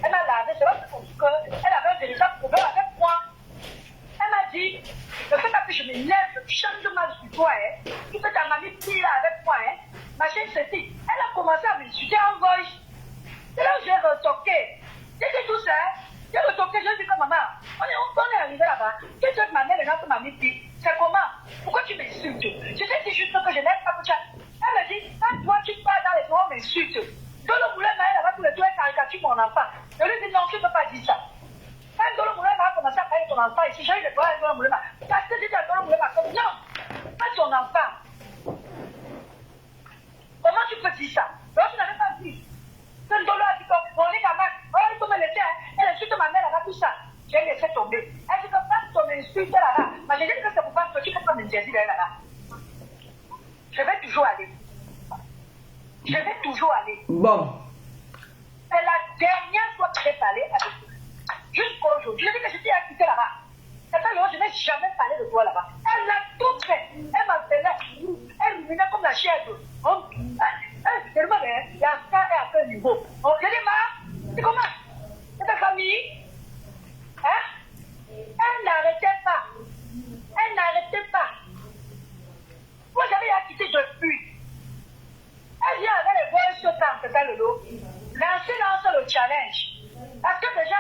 Elle m'a lavé, c'est pas pour qu'elle avait un véritable problème avec moi. Elle m'a dit, le fait que je me lève, je change de mal sur toi, tu peux ta mamie pire avec moi, machin, ceci. Elle a commencé à m'insulter en voice. C'est là où j'ai retoqué. J'ai dit tout ça, j'ai retoqué, j'ai dit que maman, on est arrivé là-bas. Qu'est-ce que ma mère maintenant que mamie dit? C'est comment? Pourquoi tu m'insultes? Je t'ai dit juste que je n'aime pas que tu as. Elle me dit, quand toi tu pars dans les tours, m'insultes. Dolo Moulin là-bas, tous les deux, elle caricature mon enfant. Je lui dis non, tu ne peux pas dire ça. Quand Dolo Moulin a commencé à parler de ton enfant ici, j'ai eu des problèmes avec Dolo Moulin. Parce que j'ai dit à Dolo Moulin, comme non, pas ton enfant. Comment tu peux dire ça? Donc tu n'avais pas dit. Quand Dolo a dit qu'on est quand même, il faut me laisser, elle insulte ma mère là-bas, tout ça. J'ai laissé tomber. Elle dit que quand ton insulte là-bas, mais j'ai dit que c'est pour pas que tu peux pas m'interdire là-bas. Je vais toujours aller. Je vais toujours aller. Bon. C'est la dernière fois que j'ai parlé avec toi. Jusqu'à aujourd'hui. Je dis que j'étais acquittée là-bas. C'est ça, je n'ai jamais parlé de toi là-bas. Elle a tout fait. Elle m'appelait. Elle me venait comme la chair de. Elle tellement bien. Il y a ça et à quel niveau. Je dis, ma, c'est comment? C'est ta famille? Hein? Elle n'arrêtait pas. Elle n'arrêtait pas. Moi, j'avais acquitté depuis. Elle vient avec les boys ce temps, c'est ça le lot. Nancy lance le challenge. Parce que déjà,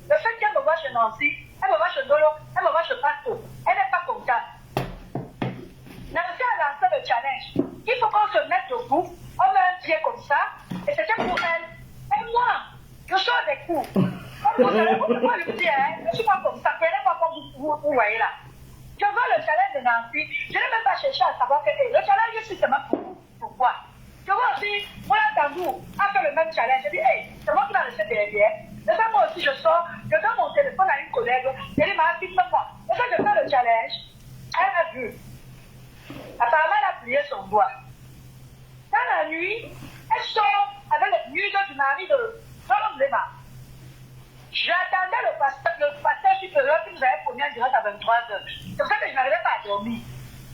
le fait qu'elle me voit chez Nancy, elle me voit chez Dolo, elle me voit chez Pasto, elle n'est pas contente. Nancy a lancé le challenge. Il faut qu'on se mette debout, on met un pied comme ça, et c'était pour elle. Et moi, je sors des coups. Comme vous savez, moi je vous dis, je ne suis pas comme ça, prenez-moi comme vous voyez là. Je veux le challenge de Nancy, je n'ai même pas cherché à savoir que le challenge, c'est seulement pourquoi. Je vois aussi, moi, Tambou a fait le même challenge. Je dis, hey, c'est moi qui m'a laissé derrière. Et ça, moi aussi, je sors Je donne mon téléphone à une collègue. Elle dit, ma filme-moi. Et quand je fais le challenge, elle a vu. Apparemment, elle a plié son doigt. Dans la nuit, elle sort avec le nude du mari de Solomon Lema. J'attendais le pasteur supérieur qui nous avait promis en direct à 23h. C'est pour ça que je n'arrivais pas à dormir.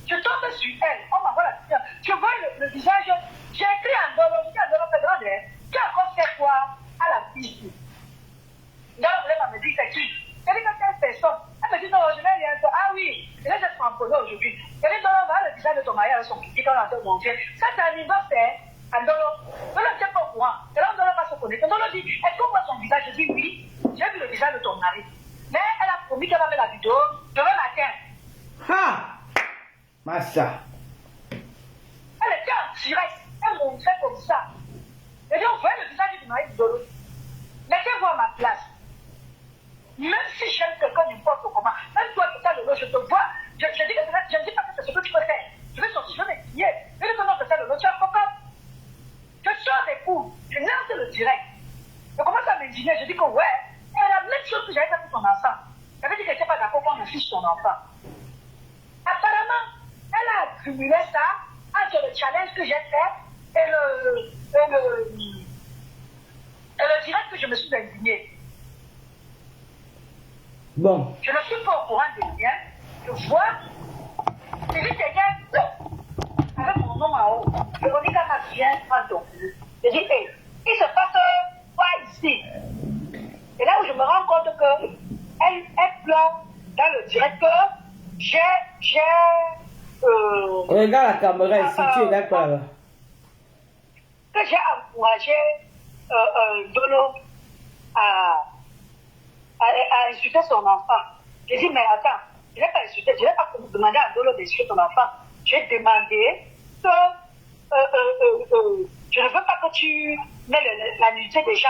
Je tombe sur elle, on m'envoie la picture. Je vois le visage, j'ai écrit en dolo, je dis en dolo, tu as encore fait quoi à la piste? Donc, elle me dit, c'est qui? Elle dit que c'est une personne. Elle me dit, non, je n'ai rien fait. Ah oui, je vais être empoisonné aujourd'hui. Elle dit, non, voilà le visage de ton mari avec son petit quand on a fait monter. Ça, c'est un anniversaire. Andolo, Andolo n'est pas au courant. Et là, Andolo va se connaître. Andolo dit, est-ce qu'on voit son visage? Je dis, oui, j'ai vu le visage de ton mari. Mais elle a promis qu'elle va mettre la vidéo demain matin. Ha! Massa. Elle était en direct. Elle montrait comme ça. Et donc, vous voyez le visage du mari d'Andolo. Mettez-vous à ma place. Même si j'aime quelqu'un n'importe comment, même toi, tout à l'heure, je te vois. Je dis que je ne dis pas que c'est ce que tu peux faire. Je vais sortir, je vais m'écrier. Je dis que non, c'est ça, tu as copain. Je sors des coups, je lance le direct. Je commence à m'indigner, je dis que ouais, elle a la même chose que j'avais fait pour son enfant. Ça veut dire qu'elle n'était pas d'accord qu'on me fiche son enfant. Apparemment, elle a accumulé ça entre le challenge que j'ai fait et le direct que je me suis indigné. Bon. Je ne suis pas au courant de rien. Je vois, c'est juste quelqu'un avec mon nom en haut. Véronique m'a bien prendre ton plus. Je dis, hé, il se passe quoi ici? Et là où je me rends compte qu'elle pleure dans le direct que regarde la caméra ici, tu regardes pas là. Que j'ai encouragé Dolo à insulter son enfant. J'ai dit, mais attends, je n'ai pas insulté, je n'ai pas demandé à Dolo d'insulter ton enfant. J'ai demandé que je ne veux pas que tu mets la nudité des gens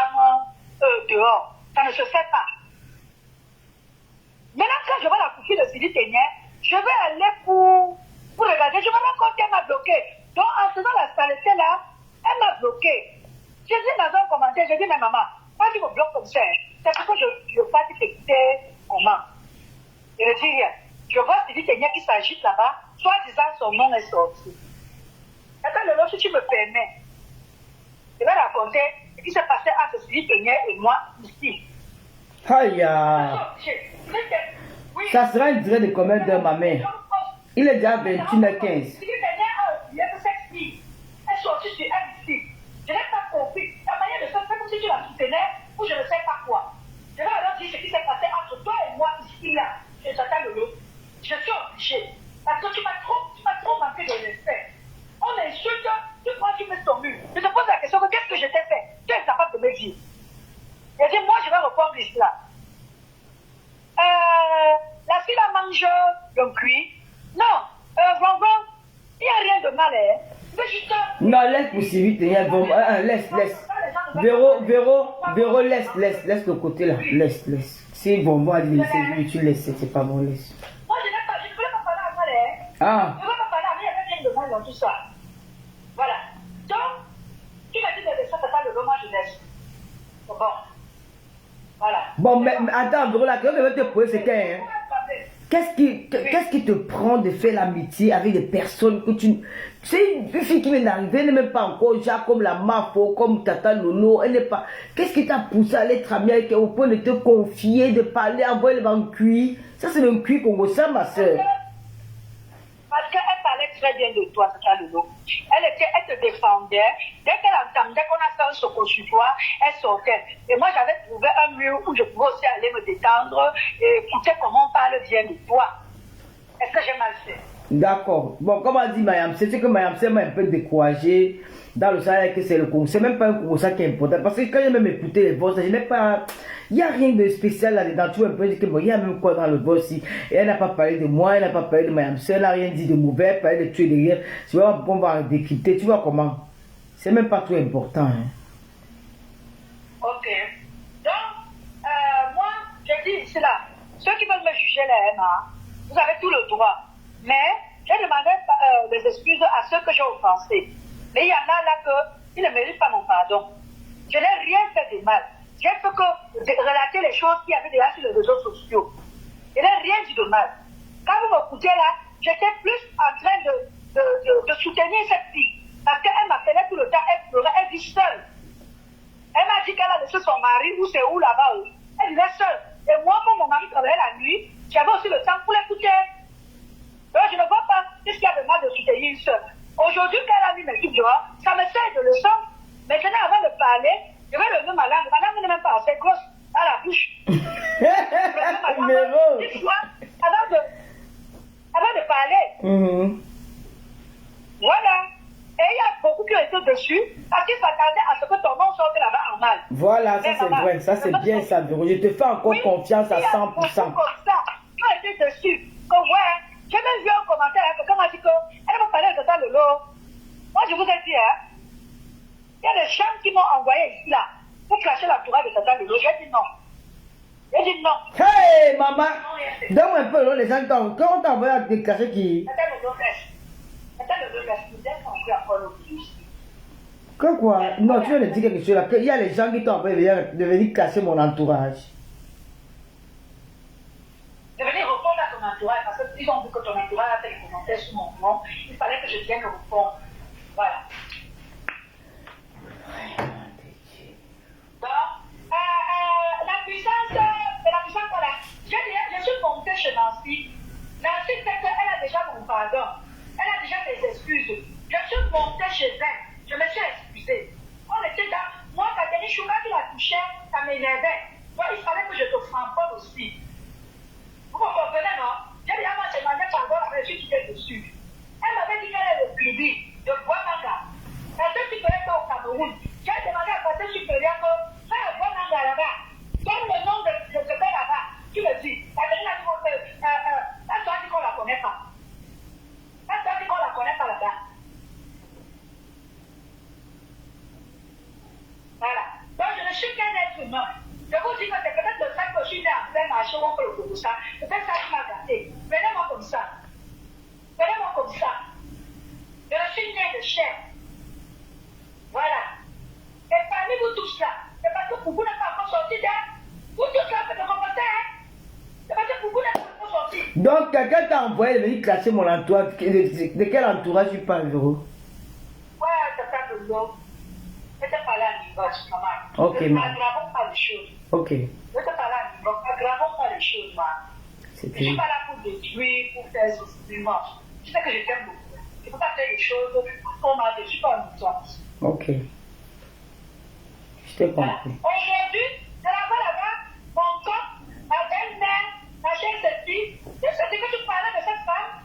dehors. Ça ne se fait pas. Maintenant, quand je vois la copine de Sylvie Ténier, je vais aller pour regarder. Je me rends compte qu'elle m'a bloqué. Donc, en faisant la saleté là, elle m'a bloqué. J'ai dit dans un commentaire, j'ai dit, mais maman, quand tu me bloques comme ça, c'est parce que je veux pas t'écouter comment. Je ne dis rien. Je vois Sylvie Ténier qui s'agite là-bas, soit disant son nom est sorti. Attends, le si tu me permets, je vais raconter ce qui s'est passé entre Sylvie Ténier et moi ici. Aïe! Oui. Ça sera un direct de combien d'heures, ma mère? Il est déjà 21h15. Elle est sortie sur MC. Je n'ai pas compris. La manière de faire, c'est comme si tu la soutenais ou je ne sais pas quoi. Je vais alors dire ce qui s'est passé entre toi et moi ici, là. Et j'attends le lot. Je suis obligée. Parce que tu m'as trop manqué de respect. On insulte, tu crois que tu mets ton mur. Je te pose la question, qu'est-ce que je t'ai fait? Tu es capable de me dire. Il a dit, moi, je vais répondre ici, là. La fille la mange le cuit. Non, Gongon, il n'y a rien de mal, hein. Juste... Non, laisse pour Sylvie Ténier, laisse. Véro, laisse le côté là, laisse. Si bon, moi, tu laisses, c'est pas bon, laisse. Moi, je ne voulais pas parler à mal, hein. Ah. Je ne voulais pas parler à mal, il n'y avait rien de mal dans tout ça. Voilà. Donc, tu m'as dit de laisser, c'est pas le moment, je laisse. Bon. Voilà. Bon, mais attends, Véro, la question que je vais te poser, c'est que... Qu'est-ce qui te prend de faire l'amitié avec des personnes que tu... C'est une fille qui vient d'arriver, elle n'est même pas encore déjà comme la Mafo, comme Tata Lolo, elle n'est pas... Qu'est-ce qui t'a poussé à être amie avec elle au point de te confier, de parler, envoyer le vent cuit? Ça, c'est le cuit qu'on ressent, ma soeur. Parce qu'elle parlait très bien de toi, Tata Lolo. Elle te défendait. Dès qu'elle entendait qu'on a fait un soco sur toi, elle sortait. Et moi, j'avais trouvé un mur où je pouvais aussi aller me détendre et écouter comment on parle bien de toi. Est-ce que j'ai mal fait? D'accord. Bon, comme a dit Mayam, c'est que Mayam m'a un peu découragé dans le salaire que c'est le concours. C'est même pas un concours ça qui est important. Parce que quand j'ai même écouté les voix, je n'ai pas... Il n'y a rien de spécial là-dedans. Tu vois un peu dire que bon, il y a même quoi dans le voix aussi. Et elle n'a pas parlé de moi, elle n'a pas parlé de Mayam, elle n'a rien dit de mauvais, elle n'a parlé de tuer derrière. Tu vois, on va décrypter. Tu vois comment? C'est même pas trop important. Hein. Ok. Donc, moi, j'ai dit ici là, ceux qui veulent me juger là, Emma, vous avez tout le droit. Mais j'ai demandé des excuses à ceux que j'ai offensés. Mais il y en a là qui ne méritent pas mon pardon. Je n'ai rien fait de mal. j'ai fait que relater les choses qu'il y avait déjà sur les réseaux sociaux. Il n'a rien dit de mal. Quand vous m'écoutez là, j'étais plus en train de soutenir cette fille. Parce qu'elle m'appelait tout le temps, elle pleurait, elle vit seule. Elle m'a dit qu'elle a laissé son mari, ou c'est où là-bas, elle vivait seule. Et moi, comme mon mari travaillait la nuit, j'avais aussi le temps pour l'écouter. Donc je ne vois pas ce qu'il y a de mal de soutenir une seule. Aujourd'hui, quand elle a mis mes trucs dehors, ça me sert de leçon. Maintenant, avant de parler, je vais lever ma langue. Ma langue n'est même pas assez grosse à la bouche. Avant de parler. Voilà. Et il y a beaucoup qui ont été dessus parce qu'ils s'attendaient à ce que ton nom sorte là-bas en mal. Voilà, ça c'est vrai. Ça c'est bien ça, Véro. Je te fais encore confiance à 100%. Il y a beaucoup comme ça qui ont été dessus. Comme ouais, j'ai même vu un commentaire, quelqu'un m'a dit qu'elle m'a parlé de ça de l'eau. Moi je vous ai dit, il y a des gens qui m'ont envoyé ici là pour clasher la tourelle de Tata Lolo. J'ai dit non. J'ai dit non. Hey maman, donne-moi un peu les gens quand on t'a envoyé à déclarer qui. Tata Lolo reste. Tata Lolo reste. Vous êtes compris encore l'autre. Que quoi? Non, tu viens de dire quelque chose là. Il y a les gens qui t'ont envoyé de venir casser mon entourage. De venir répondre à ton entourage parce qu'ils ont vu que ton entourage a fait des commentaires sur mon nom. Il fallait que je vienne répondre. Voilà. Donc, la puissance, voilà. Je suis montée chez Nancy. Nancy sait qu'elle a déjà mon pardon. Elle a déjà des excuses. Je suis montée chez elle. Je me suis excusée. On était dans. Moi, Catherine Chouka qui la touchait, ça m'énervait. Moi, il fallait que je te framponne aussi. Vous me comprenez, non? J'ai dit à moi, c'est ma mère, je suis quittée dessus. Elle m'avait dit qu'elle est le privé de Bois-Manga. Elle se supérieur au Cameroun. J'ai demandé à passer supérieur que fais un Bois-Manga là-bas. Donne le nom de ce père là-bas. Tu me dis. Catherine a dit qu'on la connaît pas. Elle t'a dit qu'on la connaît pas là-bas. Voilà. Donc je ne suis qu'un être humain. Je vous dis que c'est peut-être le fait que je suis né en plein marché où on peut le trouver ça. Peut-être ça qui m'a gâté. Venez-moi comme ça. Venez-moi comme ça. Je suis né de chair. Voilà. Et parmi vous tous là, c'est parce que Pougou n'a pas encore sorti d'elle. Vous tous là, faites des commentaires. C'est parce que Pougou n'a pas encore sorti. Donc, quelqu'un t'a envoyé de venir classer mon entourage. De quel entourage tu parles, Véro? Ouais, c'est ça de l'eau. C'était pas là à niveau, maman. Ok, maman. N'aggravons pas les choses. Ok. C'était pas là à niveau, n'aggravons pas les choses, maman. Je ne suis pas là pour détruire, pour faire ceci, non. Je sais que je t'aime beaucoup. Je ne peux pas faire des choses comme moi, je ne suis pas en histoire. Ok. Je t'ai compris. Aujourd'hui, je la vois là-bas, mon corps, ma belle-mère, ma chère celle-ci. C'est ce que tu parlais de cette femme.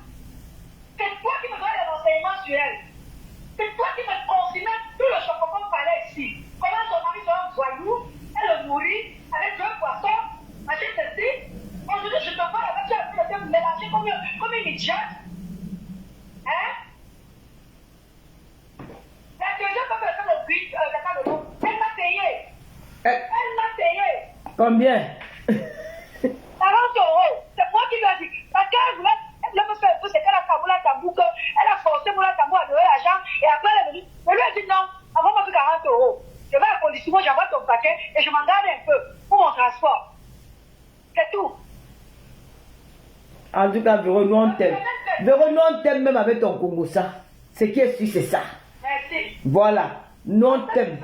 C'est toi qui me donnes des renseignements sur elle. C'est toi qui me confirmais tout le chocolat qu'on parlait ici. Comment son mari soit un voyou, elle le nourrit avec 2 poissons, ma chère celle-ci. Aujourd'hui, je te vois là-bas, tu as pu me mélanger comme une idiote. Hein? La deuxième fois que je fais le but, elle m'a payé. Elle m'a payé. Combien? 40 €. C'est moi qui lui ai dit. Parce qu'elle voulait me faire un peu, c'est qu'elle a fait Moula Tambou, elle a forcé Moula Tambou à donner l'argent, et après elle est venue. Je lui ai dit non, envoie-moi que 40 €. Je vais à la police, moi j'envoie ton paquet, et je m'en garde un peu pour mon transport. C'est tout. En tout cas, Véro, nous on t'aime. Véro, nous on t'aime même avec ton Congo, ça. Ce qui est sûr, c'est ça. Merci. Voilà. Nous on t'aime.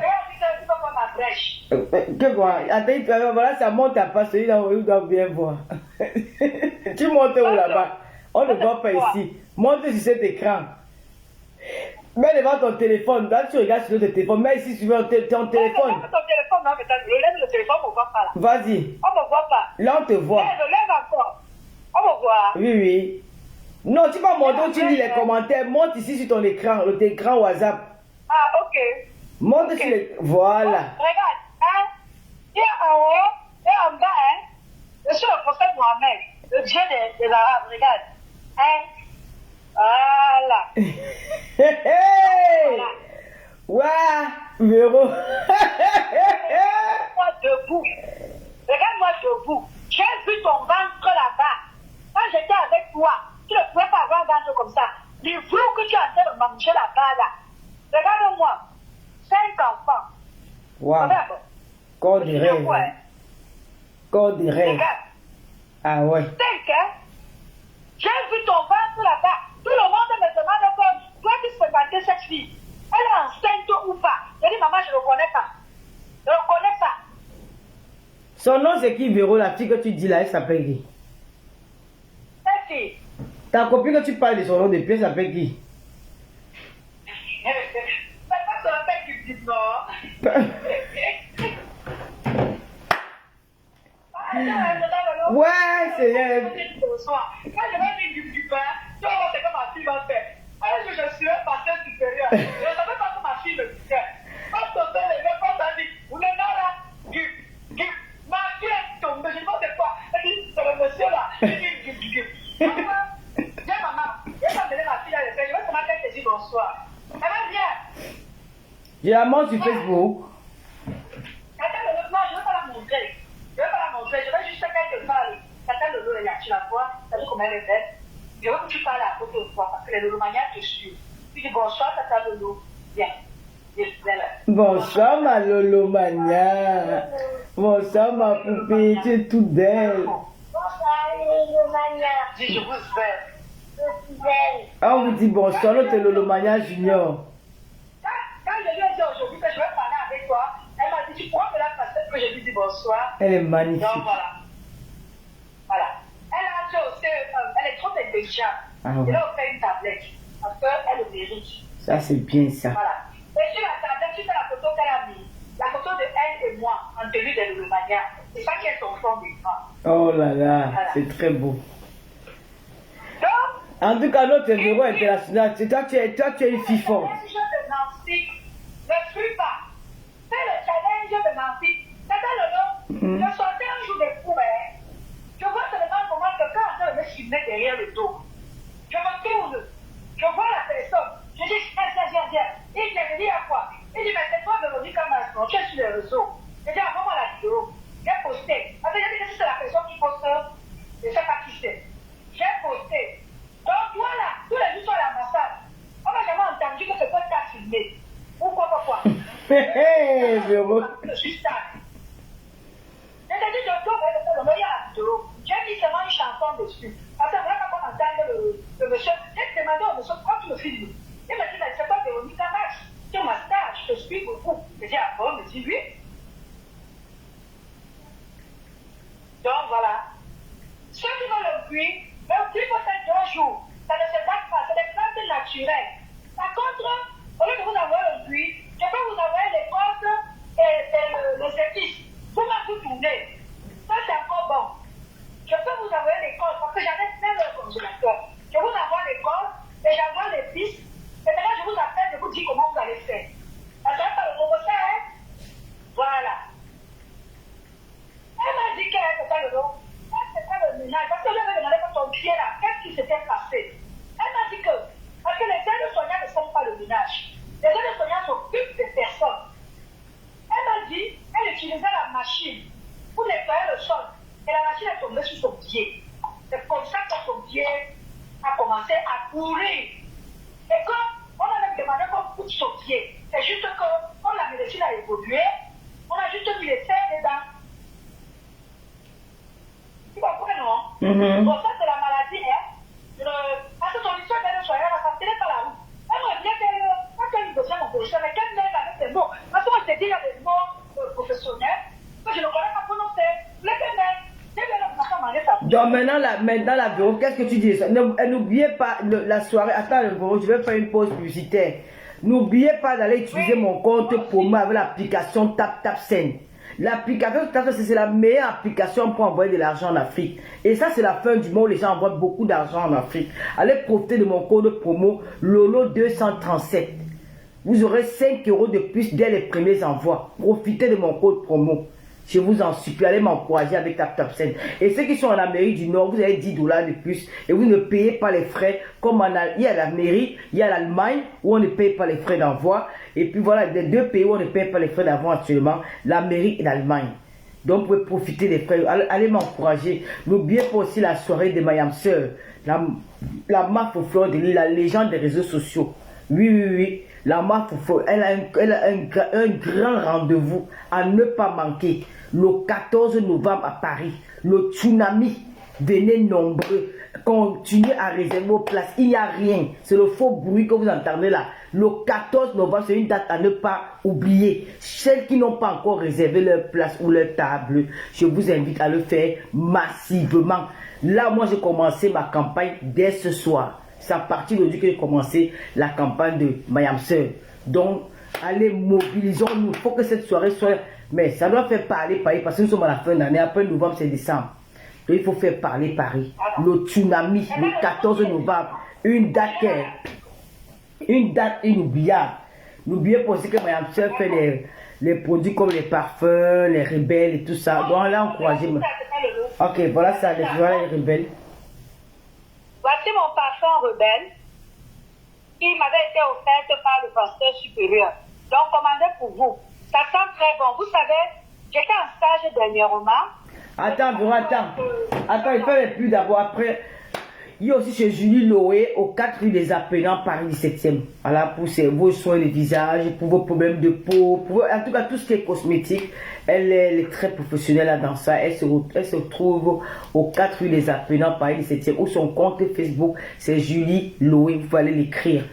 Que quoi? Attends, voilà, ça monte à pas celui-là où il doit bien voir. Tu montes où là-bas? On ne voit pas ici. Monte sur cet écran. Mets devant ton téléphone. Là, tu regardes sur ton téléphone. Mets ici sur ton téléphone. Ton téléphone, non, mais lève le téléphone, on ne voit pas là. Vas-y. On ne voit pas. Là, on te voit. Lève encore. On me voit. Oui, oui. Non, tu vas monter, tu lis les commentaires. Monte ici sur ton écran, l'écran WhatsApp. Ah, ok. Monte sur les... Voilà. Regarde, hein. Il y a en haut et en bas, hein. Je suis le prophète Mohamed, le Dieu des Arabes. Regarde. Hein. Voilà. Hey. Ouah, Véro. Moi debout. Regarde-moi debout. J'ai vu ton ventre là-bas. Quand j'étais avec toi, tu ne pouvais pas avoir un ventre comme ça. Les flous que tu es en train de manger là-bas, là. Regarde-moi. 5 enfants. Wow. Corps de rêve. Corps de rêve. Ah ouais. J'ai vu ton ventre là-bas. Tout le monde me demande comme, toi qui fréquentais cette fille, elle est enceinte ou pas? Je dis, maman, je ne le connais pas. Je ne le connais pas. Son nom c'est qui, Véro, la fille que tu dis là, elle s'appelle qui? Cette fille. Ta copine que tu parles de son nom depuis, elle s'appelle qui? C'est pas son appel du dit non. Ouais, c'est elle. Quand je vais dire du pain, tu vas voir ce que ma fille va faire. Alors que je suis un pasteur supérieur. Je ne savais pas que ma fille me disait. Quand ton père est là, quand t'as dit, vous n'êtes pas là, ma fille est tombée, je ne sais pas c'est quoi. Elle dit, c'est le monsieur là. Je dis, viens maman, viens m'amener ma fille à l'école, je vais seulement qu'elle te dise bonsoir. Elle va bien. Je la montre sur Facebook. Attends, non, je ne vais pas la montrer. Je ne vais pas la montrer, je vais juste qu'elle te parle. Attends, Lolo, tu la vois, tu as vu comment elle est belle. Je veux que tu parles à côté de toi parce que les Lolomanias te suivent. Tu dis bonsoir, tata Lolo. Viens. Bonsoir, ma Lolomania. Bonsoir, ma poupée, tu es toute belle. Bonsoir, Lolomania. Dis, je vous aime. Je vous aime. Ah, on vous dit bonsoir, notre Lolomania Junior. Quand je lui ai dit aujourd'hui que je vais parler avec toi, elle m'a dit, tu pourras me la passer que je lui dis bonsoir. Elle est magnifique. Donc voilà. Voilà. Elle a dit aussi, elle est trop intelligente. Ah ouais. Elle a offert une tablette parce qu'elle le mérite. Ça, c'est bien ça. Voilà. Et sur la tablette, tu fais la photo qu'elle a mise. La photo de elle et moi en tenue de Lolomania. C'est ça qui est son fond d'écran. Oh là là, Voilà. c'est très beau. Donc, En tout cas, notre bureau international, c'est toi, tu es une fille forte. le challenge de Nancy ne suit pas. C'est le challenge de Nancy. C'est le nom. Je sortais un jour des cours. Je vois seulement comment quelqu'un est en train de me filmer derrière le dos. Je me tourne. Je vois la personne. Je dis, viens. Il dit à quoi? Il dit, mais c'est toi, Véronique Masson. Tu es sur les réseaux. Je dis, envoie-moi la vidéo. J'ai posté. Parce que j'ai dit que si c'est la personne qui poste, je ne sais pas qui c'est. J'ai posté. Donc, voilà, tous les jours sur l'ambassade. On n'a jamais entendu que ce poste a filmé. Pourquoi? Hé hé, Véro. Je suis stable. J'ai dit, je dois le meilleur à la vidéo. J'ai mis seulement une chanson dessus. Parce que vraiment, quand on entend le monsieur, j'ai demandé au monsieur, quand tu me filmes, il m'a dit, mais c'est pas Véronique Max. Sur ma star, je te suis beaucoup. J'ai dit, ah bon, il me dit, oui. Donc, voilà. Ceux qui veulent le bruit, faut faire 2 jours. Ça ne se date pas, c'est des plantes naturelles. Par contre, au lieu de vous envoyer le bruit, je peux vous envoyer les causes et les épices. Vous m'avez tourné. Ça, c'est encore bon. Je peux vous envoyer les causes parce que j'avais plein de congélateurs. Je vous envoie les causes et j'envoie les pistes. Et maintenant, je vous appelle, je vous dis comment vous allez faire. Parce que pas le proposé, hein? Voilà. Elle m'a dit qu'elle ne fait pas le nom. Elle ne fait pas le ménage. Parce que je lui avais demandé pour ton pied là, qu'est-ce qui s'était passé? Elle m'a dit que, parce que les aides-soignants ne font pas le ménage. Les aides-soignants s'occupent des personnes. Elle m'a dit, elle utilisait la machine pour nettoyer le sol. Et la machine est tombée sur son pied. C'est comme ça que son pied a commencé à courir. Et quand on avait demandé qu'on coupe son pied, c'est juste que, quand la médecine a évolué, on a juste mis les serres dedans. Tu comprends, non? Bon, ça, c'est la maladie, hein? Parce que ton histoire d'aller soigner, elle ne pas la route. Elle m'a dit qu'elle besoin de mon mais qu'elle m'aide avec des mots. Parce que moi, je te dis, il y a des mots professionnels que je ne connais pas prononcer. Donc maintenant la bureau, qu'est-ce que tu dis? N'oubliez pas la soirée. Attends le bureau, je vais faire une pause publicitaire. N'oubliez pas d'aller utiliser mon compte pour moi avec l'application TapTapSend. L'application TapTapSend, c'est la meilleure application pour envoyer de l'argent en Afrique. Et ça, c'est la fin du mois où les gens envoient beaucoup d'argent en Afrique. Allez profiter de mon code promo LOLO237. Vous aurez 5 € de plus dès les premiers envois. Profitez de mon code promo. Je vous en supplie, allez m'encourager avec TapTapSend. Et ceux qui sont en Amérique du Nord, vous avez 10 $ de plus et vous ne payez pas les frais. Comme il y a l'Amérique, il y a l'Allemagne où on ne paye pas les frais d'envoi. Et puis voilà, les 2 pays où on ne paye pas les frais d'envoi actuellement, l'Amérique et l'Allemagne. Donc vous pouvez profiter des frais. Allez m'encourager. N'oubliez pas aussi la soirée de Mayam Sœur, la marque au fleur de l'île, la légende des réseaux sociaux. Oui. La Mafoufou, elle a un grand rendez-vous à ne pas manquer. Le 14 novembre à Paris. Le tsunami. Venez nombreux. Continuez à réserver vos places. Il n'y a rien. C'est le faux bruit que vous entendez là. Le 14 novembre, c'est une date à ne pas oublier. Celles qui n'ont pas encore réservé leur place ou leur table, je vous invite à le faire massivement. Là, moi, j'ai commencé ma campagne dès ce soir. C'est à partir d'aujourd'hui que j'ai commencé la campagne de Mayam Sœur. Donc, allez, mobilisons-nous. Il faut que cette soirée soit... Mais ça doit faire parler Paris parce que nous sommes à la fin d'année. Après novembre, c'est décembre. Donc, il faut faire parler Paris. Le tsunami, le 14 novembre. Une date inoubliable. N'oubliez pas aussi que Mayam Sœur fait les produits comme les parfums, les rebelles et tout ça. Donc, là, encouragez-moi. Ok, voilà ça, les rebelles. Voici mon parfum rebelle qui m'avait été offert par le pasteur supérieur. Donc, commandez pour vous. Ça sent très bon. Vous savez, j'étais en stage dernièrement. Attends, il fait les plus d'abord. Après, il y a aussi chez Julie Loé, aux 4 rues des Appelants, Paris 17e. Voilà, pour vos soins de visage, pour vos problèmes de peau, en tout cas, tout ce qui est cosmétique. Elle est très professionnelle là dans ça. Elle se trouve aux 4 rues des Appelants, Paris 17e, où son compte Facebook, c'est Julie Loé. Vous allez l'écrire.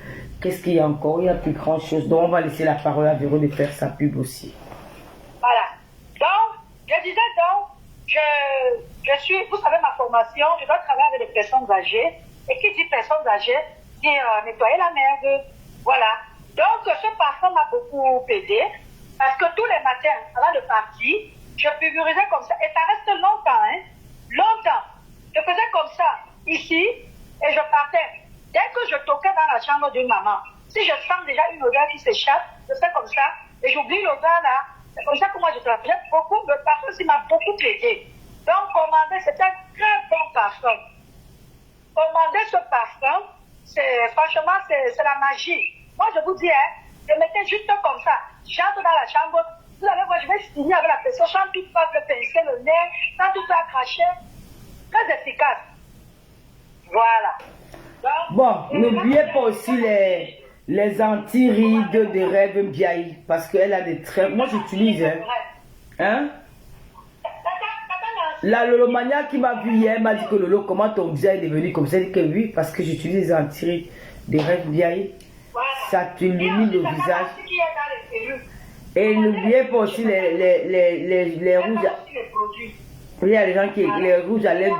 Qu'est-ce qu'il y a encore? Il y a plus grand chose. Donc, on va laisser la parole à Véro de faire sa pub aussi. Voilà. Donc, je disais donc, je suis, vous savez ma formation, je dois travailler avec des personnes âgées. Et qui dit personnes âgées, dit nettoyer la merde. Voilà. Donc, ce parfum m'a beaucoup aidé. Parce que tous les matins, avant de partir, je pulvérisais comme ça. Et ça reste longtemps, hein. Longtemps. Je faisais comme ça, ici, et je partais. Dès que je toquais dans la chambre d'une maman, si je sens déjà une odeur qui s'échappe, je fais comme ça, et j'oublie l'odeur là. C'est comme ça que moi je travaille. Beaucoup de parfums, ça m'a beaucoup aidé. Donc, commander, c'est un très bon parfum. Commander ce parfum, franchement, c'est la magie. Moi, je vous dis, hein, je mettais juste comme ça. J'entre dans la chambre, vous allez voir, je vais signer avec la personne, sans tout pas le pincer le nez, sans tout pas cracher. Très efficace. Voilà. Donc, bon, n'oubliez pas aussi les anti-rides de Rêve Mbiaye, parce qu'elle a des très... Moi, j'utilise, hein? La Lolomania qui m'a vu hier m'a dit que Lolo, comment ton visage est devenu comme ça? Elle dit que oui, parce que j'utilise les anti-rides de Rêve Mbiaye. Ça t'illumine le visage. Et n'oubliez pas aussi les rouges. Il y a les gens qui les rouges à lèvres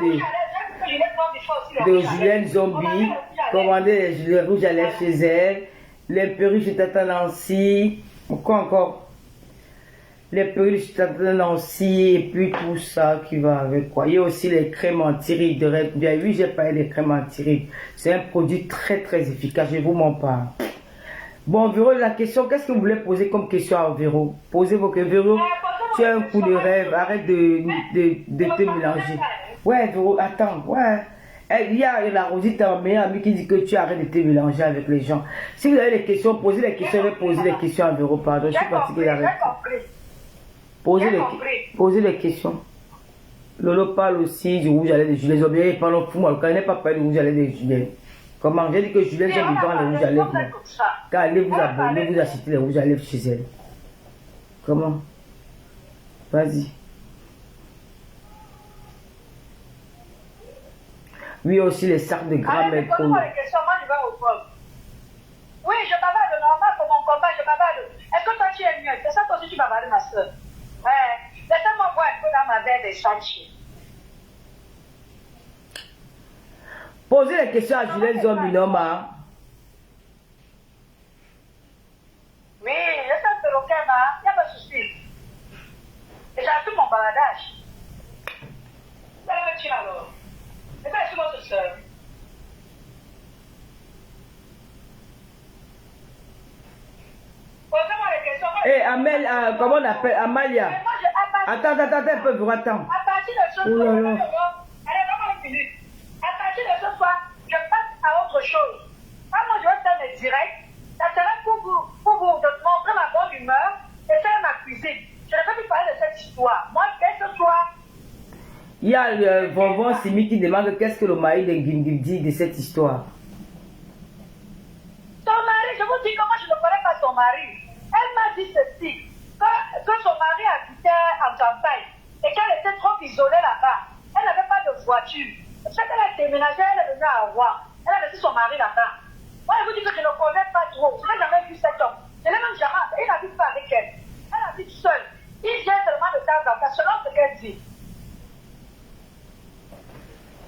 de Julien Zombie. Commandez les rouges à lèvres chez elle. Les perruques de Tata Nancy. Quoi encore? Les perruques de Tata Nancy. Et puis tout ça qui va avec quoi. Il y a aussi les crèmes anti-rides de Red. Bien oui, j'ai parlé des crèmes anti-rides. C'est un produit très très efficace. Je vous m'en parle. Bon, Véro, la question, qu'est-ce que vous voulez poser comme question à Véro? Posez vos questions. Véro, tu as un coup de rêve, arrête de te mélanger. Ouais, Véro, attends, ouais. Il y a la Rosita, ta meilleure amie, qui dit que tu arrêtes de te mélanger avec les gens. Si vous avez des questions, posez les questions, je vais poser les questions à Véro, pardon, je suis fatigué d'arrêter. Posez les questions. Lolo parle aussi du rouge à lèvres de Julien Zombie, il parle fou, moi, je ne connais pas parler du rouge à lèvres de Julien. Comment? J'ai dit que Julien j'aime vivant les rouges à lèvres. Car allez vous abonner, vous acheter les rouges à lèvres chez elle. Comment? Vas-y. Oui, aussi les sacs de grammes. Allez, posez-moi les questions, moi je vais au pôle. Oui, je bavarde normal pour mon combat, je bavarde. Est-ce que toi tu es mieux? C'est ça que aussi tu bavardes ma soeur. Ouais. Laissez-moi voir un peu dans ma verre des chantiers. Posez les questions à Julien Zombie, non, ma. Oui, je sais que le cas, il n'y a pas de souci. Et j'ai tout mon baladage. Ça va me tuer alors. Et ça, c'est votre soeur. Posez-moi les questions. Eh, Amel, comment on appelle Amalia? Attends, un peu, vous attends. À partir de ce soir, allez, vraiment une minute. À partir de ce soir, je passe à autre chose. Quand moi je vais faire mes directs, ça sera pour vous montrer ma bonne humeur et faire ma cuisine. Je ne vais plus parler de cette histoire. Moi, dès ce soir. Il y a Vovon Simi qui demande qu'est-ce que le mari de Guingui dit de cette histoire. Ton mari, je vous dis que moi je ne connais pas mari. Elle m'a dit ceci, que son mari habitait en campagne et qu'elle était trop isolée là-bas. Elle n'avait pas de voiture. C'est qu'elle a déménagé, elle est venue à Rouen. Elle a laissé son mari là-bas. Moi, je vous dis que je ne connais pas trop. Je n'ai jamais vu cet homme. Je n'ai même jamais. Il n'habite pas avec elle. Elle habite seule. Il vient seulement de temps en temps, selon ce qu'elle dit.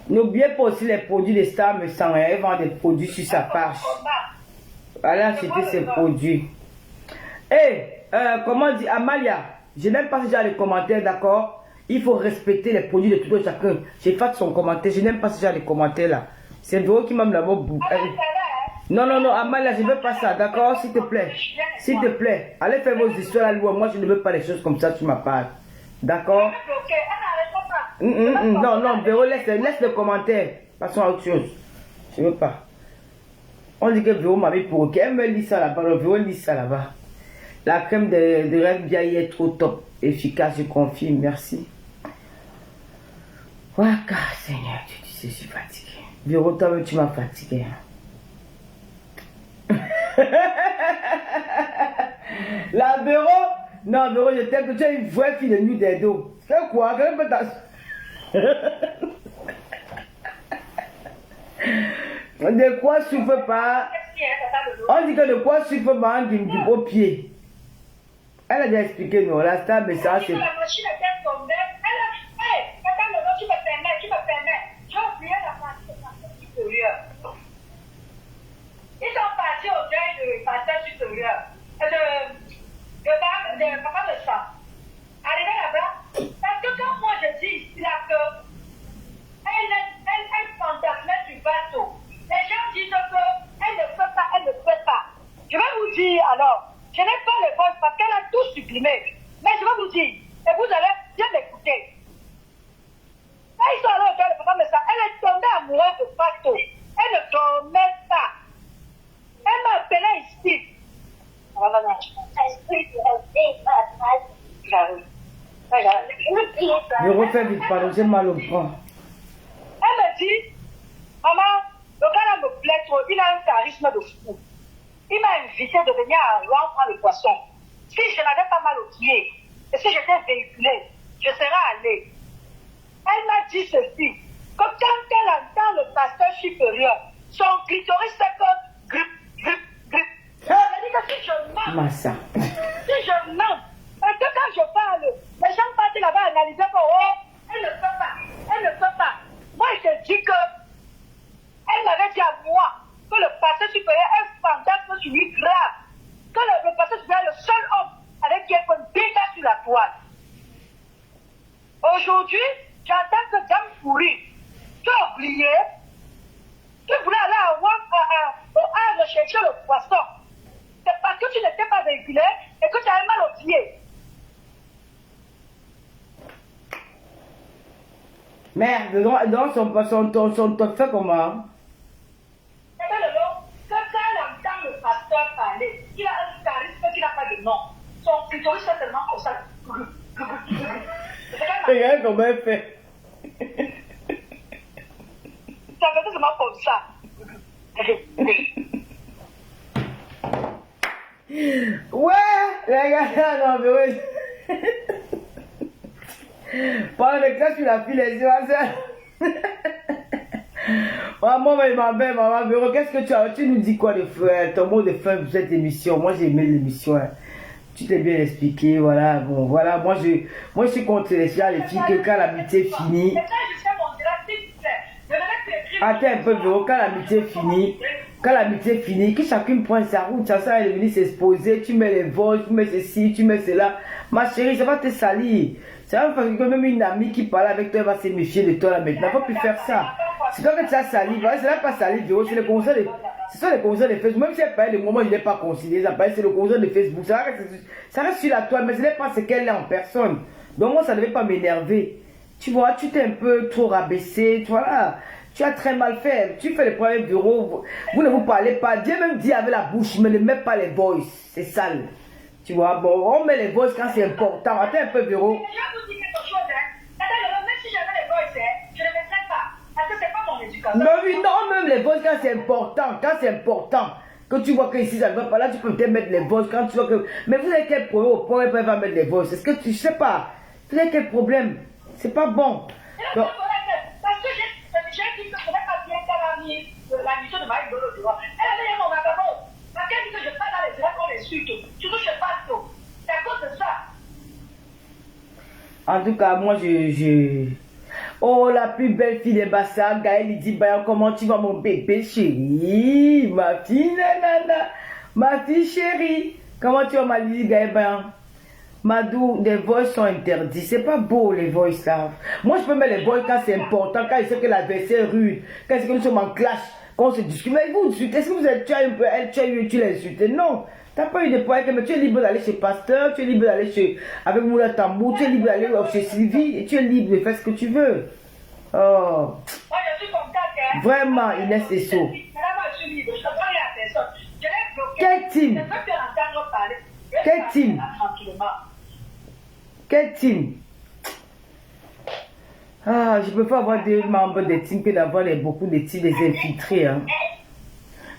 N'oubliez pas aussi les produits de Star Me Sang. Elle vend des produits sur sa page. Allez acheter ses produits. Et, comment dire, Amalia, je n'aime pas ce genre de commentaires, d'accord? Il faut respecter les produits de tout un chacun. J'ai fait son commentaire, je n'aime pas ce genre de commentaires là. C'est vous qui m'a mis la mot. Non, non, non, Amalia, je ne veux pas ça, d'accord? S'il te plaît. S'il te plaît. Allez faire vos histoires à l'eau. Moi, je ne veux pas les choses comme ça sur ma page. D'accord? Non, non, Véro, laisse le commentaire. Passons à autre chose. Je ne veux pas. On dit que Véro m'a mis pour elle me lit ça là-bas. Véro lit ça là-bas. La crème de rêve vieille est trop top. Efficace, je confirme. Merci. Waka, Seigneur, tu dis, je suis fatigué. Véro, toi, tu m'as fatigué. La Véro, non, Véro, je t'aime que tu es une vraie fille de New Dedo. C'est quoi? Quelle peut de quoi souffre pas? On dit que de quoi souffre pas du beau pied. Elle a déjà expliqué, non, la star, mais ça, c'est. La machine était tombée. Elle a dit, hé, attends, tu me permets. J'ai oublié la partie supérieure. Ils sont partis au deuil de pasteur supérieur. De papa de sang. Arrivé là-bas, parce que quand moi je dis ici là que elle fantasmait du bateau, les gens disent qu'elle ne fait pas. Je vais vous dire alors, je n'ai pas les voix parce qu'elle a tout supprimé. Mais je vais vous dire, et vous allez bien m'écouter. Quand ils sont allés au deuil de papa de sang, elle est tombée amoureuse de bateau. Elle ne dormait pas. Elle m'a appelé ici. Je refais vite, pardon, j'ai mal au bras. Elle me dit, maman, le gars là me plaît trop, il a un charisme de fou. Il m'a invité de venir à Rouen prendre le poisson. Si je n'avais pas mal au pied, et si j'étais véhiculée, je serais allée. Elle m'a dit ceci, que quand elle entend le pasteur supérieur, son clitoris c'est que grip. Elle dit que si je mens, Massa. parce que quand je parle, les gens partent là-bas analyser que, oh, elle ne peut pas. Moi, je dis que, elle m'avait dit à moi que le pasteur supérieur est un fantasme sur lui grave. Que le pasteur supérieur est le seul homme avec qui elle peut déjà sur la toile. Aujourd'hui, j'entends que Dame Pourri, tu as oublié, tu voulais aller au Havre chercher le poisson. C'est parce que tu n'étais pas véhiculé et que tu avais mal au pied. Merde, donc son fait comment? C'est que le long, que quand elle entend le pasteur parler, il a un charisme qui n'a pas de nom. Son clitoris est tellement comme ça. Regarde comment elle fait. Ça fait seulement comme ça. Ouais, les gars, non, mais oui. Pendant que quand tu l'as file les yeux, maman, il m'appelle, maman, Véro, qu'est-ce que tu as? Tu nous dis quoi de frère? Ton mot de fin pour cette émission? Moi, j'ai aimé l'émission. Hein. Tu t'es bien expliqué, voilà. Bon, voilà, moi, je suis contre les filles, que quand l'amitié finit. Attends un peu, Véro, quand l'amitié finit, que chacune prenne sa route, ça elle est venue s'exposer, tu mets les vols, tu mets ceci, tu mets cela. Ma chérie, ça va te salir. Ça va faire que même une amie qui parle avec toi, elle va se méfier de toi là maintenant. Il ne faut plus faire ça. C'est toi que tu as sali. Voilà, ce n'est pas sali, Véro, c'est le conseil de... Ce sont les conseils de Facebook. Même si elle parle de moment, je n'ai pas considéré. C'est le conseil de Facebook. Ça reste sur la toile, mais ce n'est pas ce qu'elle est en personne. Donc moi, ça ne devait pas m'énerver. Tu vois, tu t'es un peu trop rabaissé. Voilà. Tu as très mal fait. Tu fais les premiers bureaux. Vous ne vous parlez pas. Dieu même dit avec la bouche, mais ne met pas les voices. C'est sale. Tu vois, bon, on met les voices quand c'est important. Attends un peu, bureau. Je vais vous dire quelque chose, hein. Même si j'avais les voices, je ne le mettrais pas. Parce que c'est pas mon éducateur. Non, oui, non, même les voices quand c'est important. Quand c'est important. que tu vois que ici ça ne va pas, là tu peux peut-être mettre les voices quand tu vois que. Mais vous avez quel problème au point où elle va mettre les voices? Est-ce que tu sais pas? Vous avez quel problème? C'est pas bon. Donc, parce que j'ai dit que je n'ai pas bien calamier la mission de Marie Bolo, tu vois. Elle a dit mon vagabond. Parce qu'elle dit que je passe dans les directs, on les suit tout. Surtout, je passe tout. C'est à cause de ça. En tout cas, moi, Oh, la plus belle fille des Bassa, Gaël, il dit, bah, comment tu vas, mon bébé chéri? Ma fille, nanana. Ma fille chérie. Comment tu vas, ma Lily Gaël, ben? Madou, les voices sont interdits. C'est pas beau, les voices, là. Moi, je peux mettre les voices quand c'est important, quand il sait que l'adversaire est rude, quand c'est que nous sommes en clash, quand on se discute. Mais vous, est-ce que vous êtes, tu as un peu, elle, tu as eu, tu l'as insulté? Non. T'as pas eu de points, mais tu es libre d'aller chez Pasteur, tu es libre d'aller chez, avec Moula Tambou, tu es libre d'aller chez Sylvie, et tu es libre de faire ce que tu veux. Oh. Moi, je suis contente, hein. Vraiment, Inès Esso. Madame, je suis libre, je ne peux rien à personne. Je l'ai bloqué. Quelle team? Je ne peux plus entendre parler. Quelle team? Tranquillement. Quelle team? Ah, je peux pas avoir des membres des teams que d'avoir beaucoup de teams, des infiltrés, hein.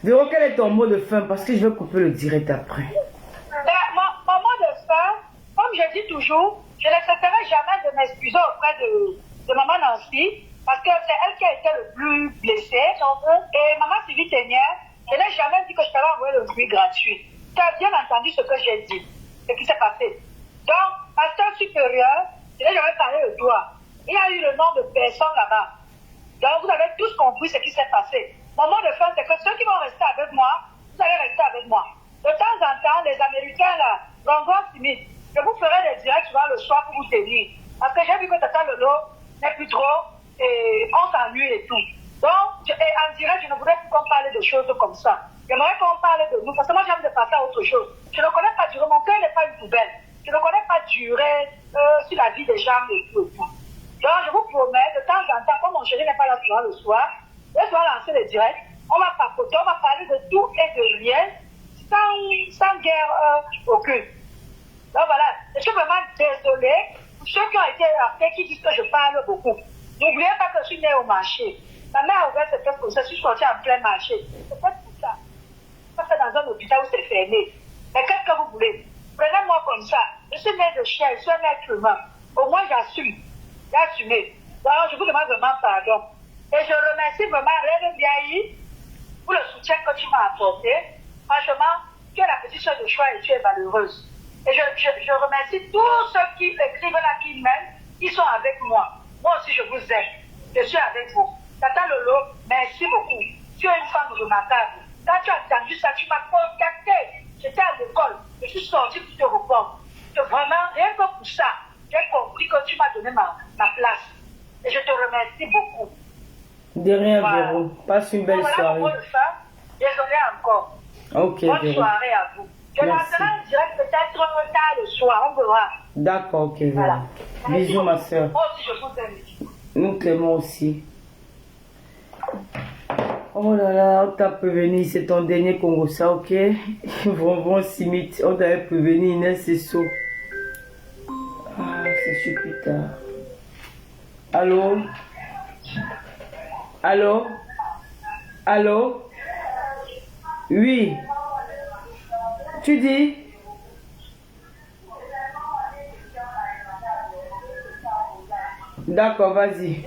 Véro, quel est ton mot de fin? Parce que je vais couper le direct après. Mon mot de fin, comme je dis toujours, je ne cesserai jamais de m'excuser auprès de maman Nancy, parce que c'est elle qui a été le plus blessée. Et maman Sylvie Ténière, je n'ai jamais dit que je t'avais envoyé le bruit gratuit. Tu as bien entendu ce que j'ai dit, ce qui s'est passé. Donc, pasteur supérieur, je n'ai jamais parlé de toi. Il y a eu le nom de personnes là-bas. Donc, vous avez tous compris ce qui s'est passé. Mon mot de fin, c'est que ceux qui vont rester avec moi, vous allez rester avec moi. De temps en temps, les Américains, là, Gongon Smith, je vous ferai des directs souvent le soir pour vous tenir. Parce que j'ai vu que Tata Lolo n'est plus trop, et on s'ennuie et tout. Donc, en direct, je ne voudrais plus qu'on parle de choses comme ça. J'aimerais qu'on parle de nous, parce que moi, j'aime de passer à autre chose. Je ne connais pas durer, mon cœur n'est pas une poubelle. Je ne connais pas durer sur la vie des gens et tout et tout. Donc, je vous promets, de temps en temps, comme mon chéri n'est pas là souvent le soir, je dois lancer les directs, on va papoter, on va parler de tout et de rien, sans guerre aucune. Donc voilà, je suis vraiment désolée pour ceux qui ont été appelés, qui disent que je parle beaucoup. N'oubliez pas que je suis née au marché. Ma mère a ouvert cette place comme ça, je suis sortie en plein marché. C'est pas tout ça. Ça fait dans un hôpital où c'est fermé. Mais qu'est-ce que vous voulez? Prenez-moi comme ça. Je suis née de chair, je suis un être humain. Au moins j'assume. J'ai assumé. Donc je vous demande vraiment pardon. Et je remercie vraiment Reine Biaï pour le soutien que tu m'as apporté. Franchement, tu es la petite soeur de choix et tu es valeureuse. Et je remercie tous ceux qui écrivent là, qui m'aiment, qui sont avec moi. Moi aussi, je vous aime. Je suis avec vous. Tata Lolo, merci beaucoup. Tu es une femme remarquable. Quand tu as entendu ça, tu m'as contacté. J'étais à l'école. Je suis sortie pour te répondre. Vraiment, rien que pour ça, j'ai compris que tu m'as donné ma place. Et je te remercie beaucoup. De rien, Voilà. Véro. Passe une belle Voilà soirée. mon mot de fin. Désolé encore. Ok, Bonne Véro. soirée à vous. Je Merci. lancerai un direct peut-être tard le soir. On verra. D'accord, ok, Véro. Voilà. Bisous, ma soeur. Moi aussi, je vous aime. Nous, Clément aussi. Oh là là, on t'a prévenu, c'est ton dernier Congo, ça, ok? Vraiment, Simit, on t'avait prévenu, Inès, c'est chaud. Ah, c'est chaud plus tard. Allô? Allô? Allô? Oui. Tu dis? D'accord, vas-y.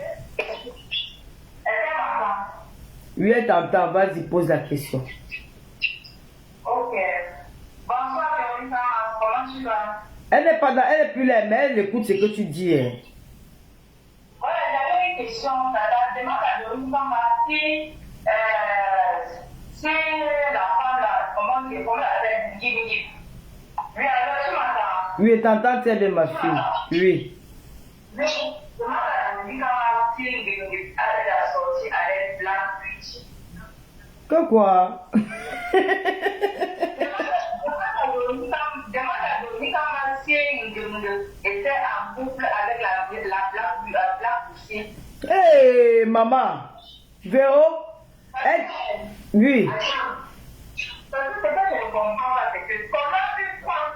Oui, elle t'entend, vas-y, pose la question. Ok. Bonsoir, Véronica. Comment tu vas? Elle n'est pas dans, elle est plus là, mais elle écoute ce que tu dis. Hein. Ouais, j'avais une question. Tata, demande à Véronica si la femme là, comment elle appelle Guinée. Oui, alors tu m'entends? Oui, elle t'entend très bien, ma fille. Oui. Oui, demande à Véronica si Guinée a déjà sorti avec Blanc. Que quoi? Demande à Véronica si Guinée était en couple avec la Blanc poussée. Hé, maman. Véro? Elle... Oui. Parce que ce que je ne comprends pas, c'est que comment une femme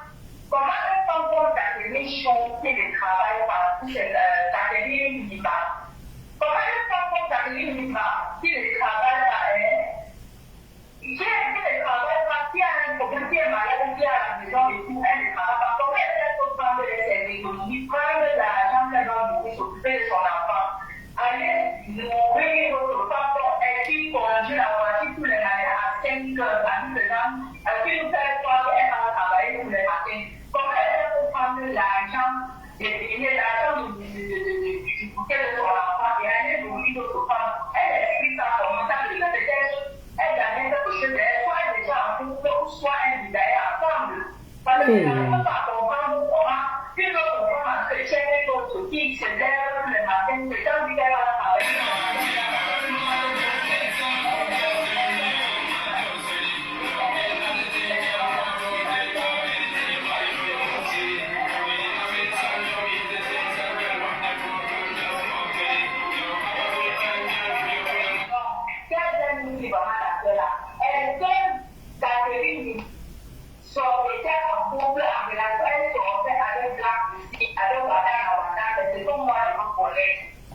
comme Jacqueline Chon qui ne travaille pas, Jacqueline Niba, comment une femme comme Jacqueline Niba qui ne travaille pas, qui conduit la voiture tous les matins à 5 heures, à nous dedans, qui nous fait croire qu'elle va travailler tous les matins. Comment elle peut prendre l'argent, l'argent du bouquet de son enfant et aller nourrir d'autres femmes? Elle explique ça comment ça veut dire que peut-être elle gagne quelque chose d'elle, soit elle est déjà en couple, ou soit elle est d'ailleurs ensemble. Parce que ça ne peut pas comprendre comment une autre femme chrétienne et l'autre qui se lève le matin, c'est quand elle va travailler.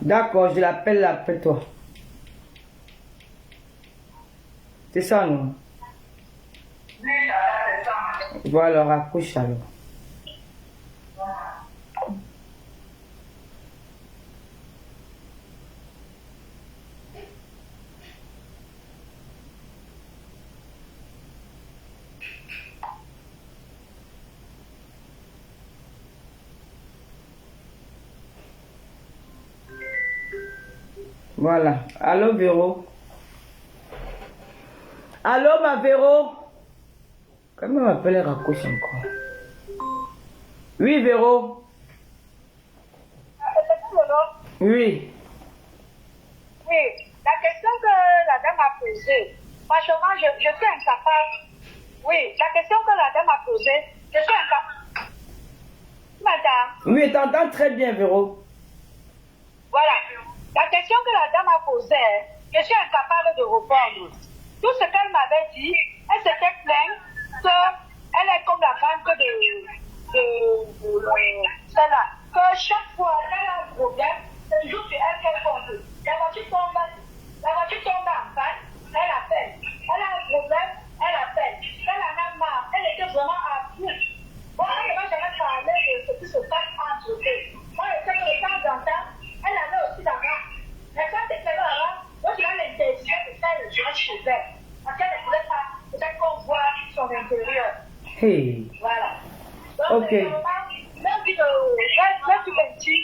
D'accord, je l'appelle là, appelle-toi. C'est ça, non? Voilà, raccroche alors. Voilà. Allô, Véro? Allô, ma Véro? Comment on m'appelle raccroche encore? Oui, Véro? Oui. Oui, la question que la dame a posée, franchement, je suis incapable. Oui, la question que la dame a posée, je suis incapable. Madame. Oui, t'entends très bien, Véro. Voilà. La question que la dame a posée, je suis incapable de répondre. Tout ce qu'elle m'avait dit, elle s'était plainte qu'elle est comme la banque de celle-là. Que chaque fois qu'elle a un problème, c'est toujours sur elle qu'elle compte. La voiture tombe en panne, elle appelle. Elle a un problème, elle appelle. Elle en a marre, elle était vraiment à bout. Bon, elle ne m'a jamais parlé de ce qui se passe entre eux. Moi, je sais que de temps en temps, elle avait aussi d'argent. Mais quand elle était là, moi, je l'ai l'intention de faire le job chez elle. Parce qu'elle ne voulait pas, peut-être qu'on voit son intérieur. Hey. Voilà. Donc, Ok. même si je suis petit,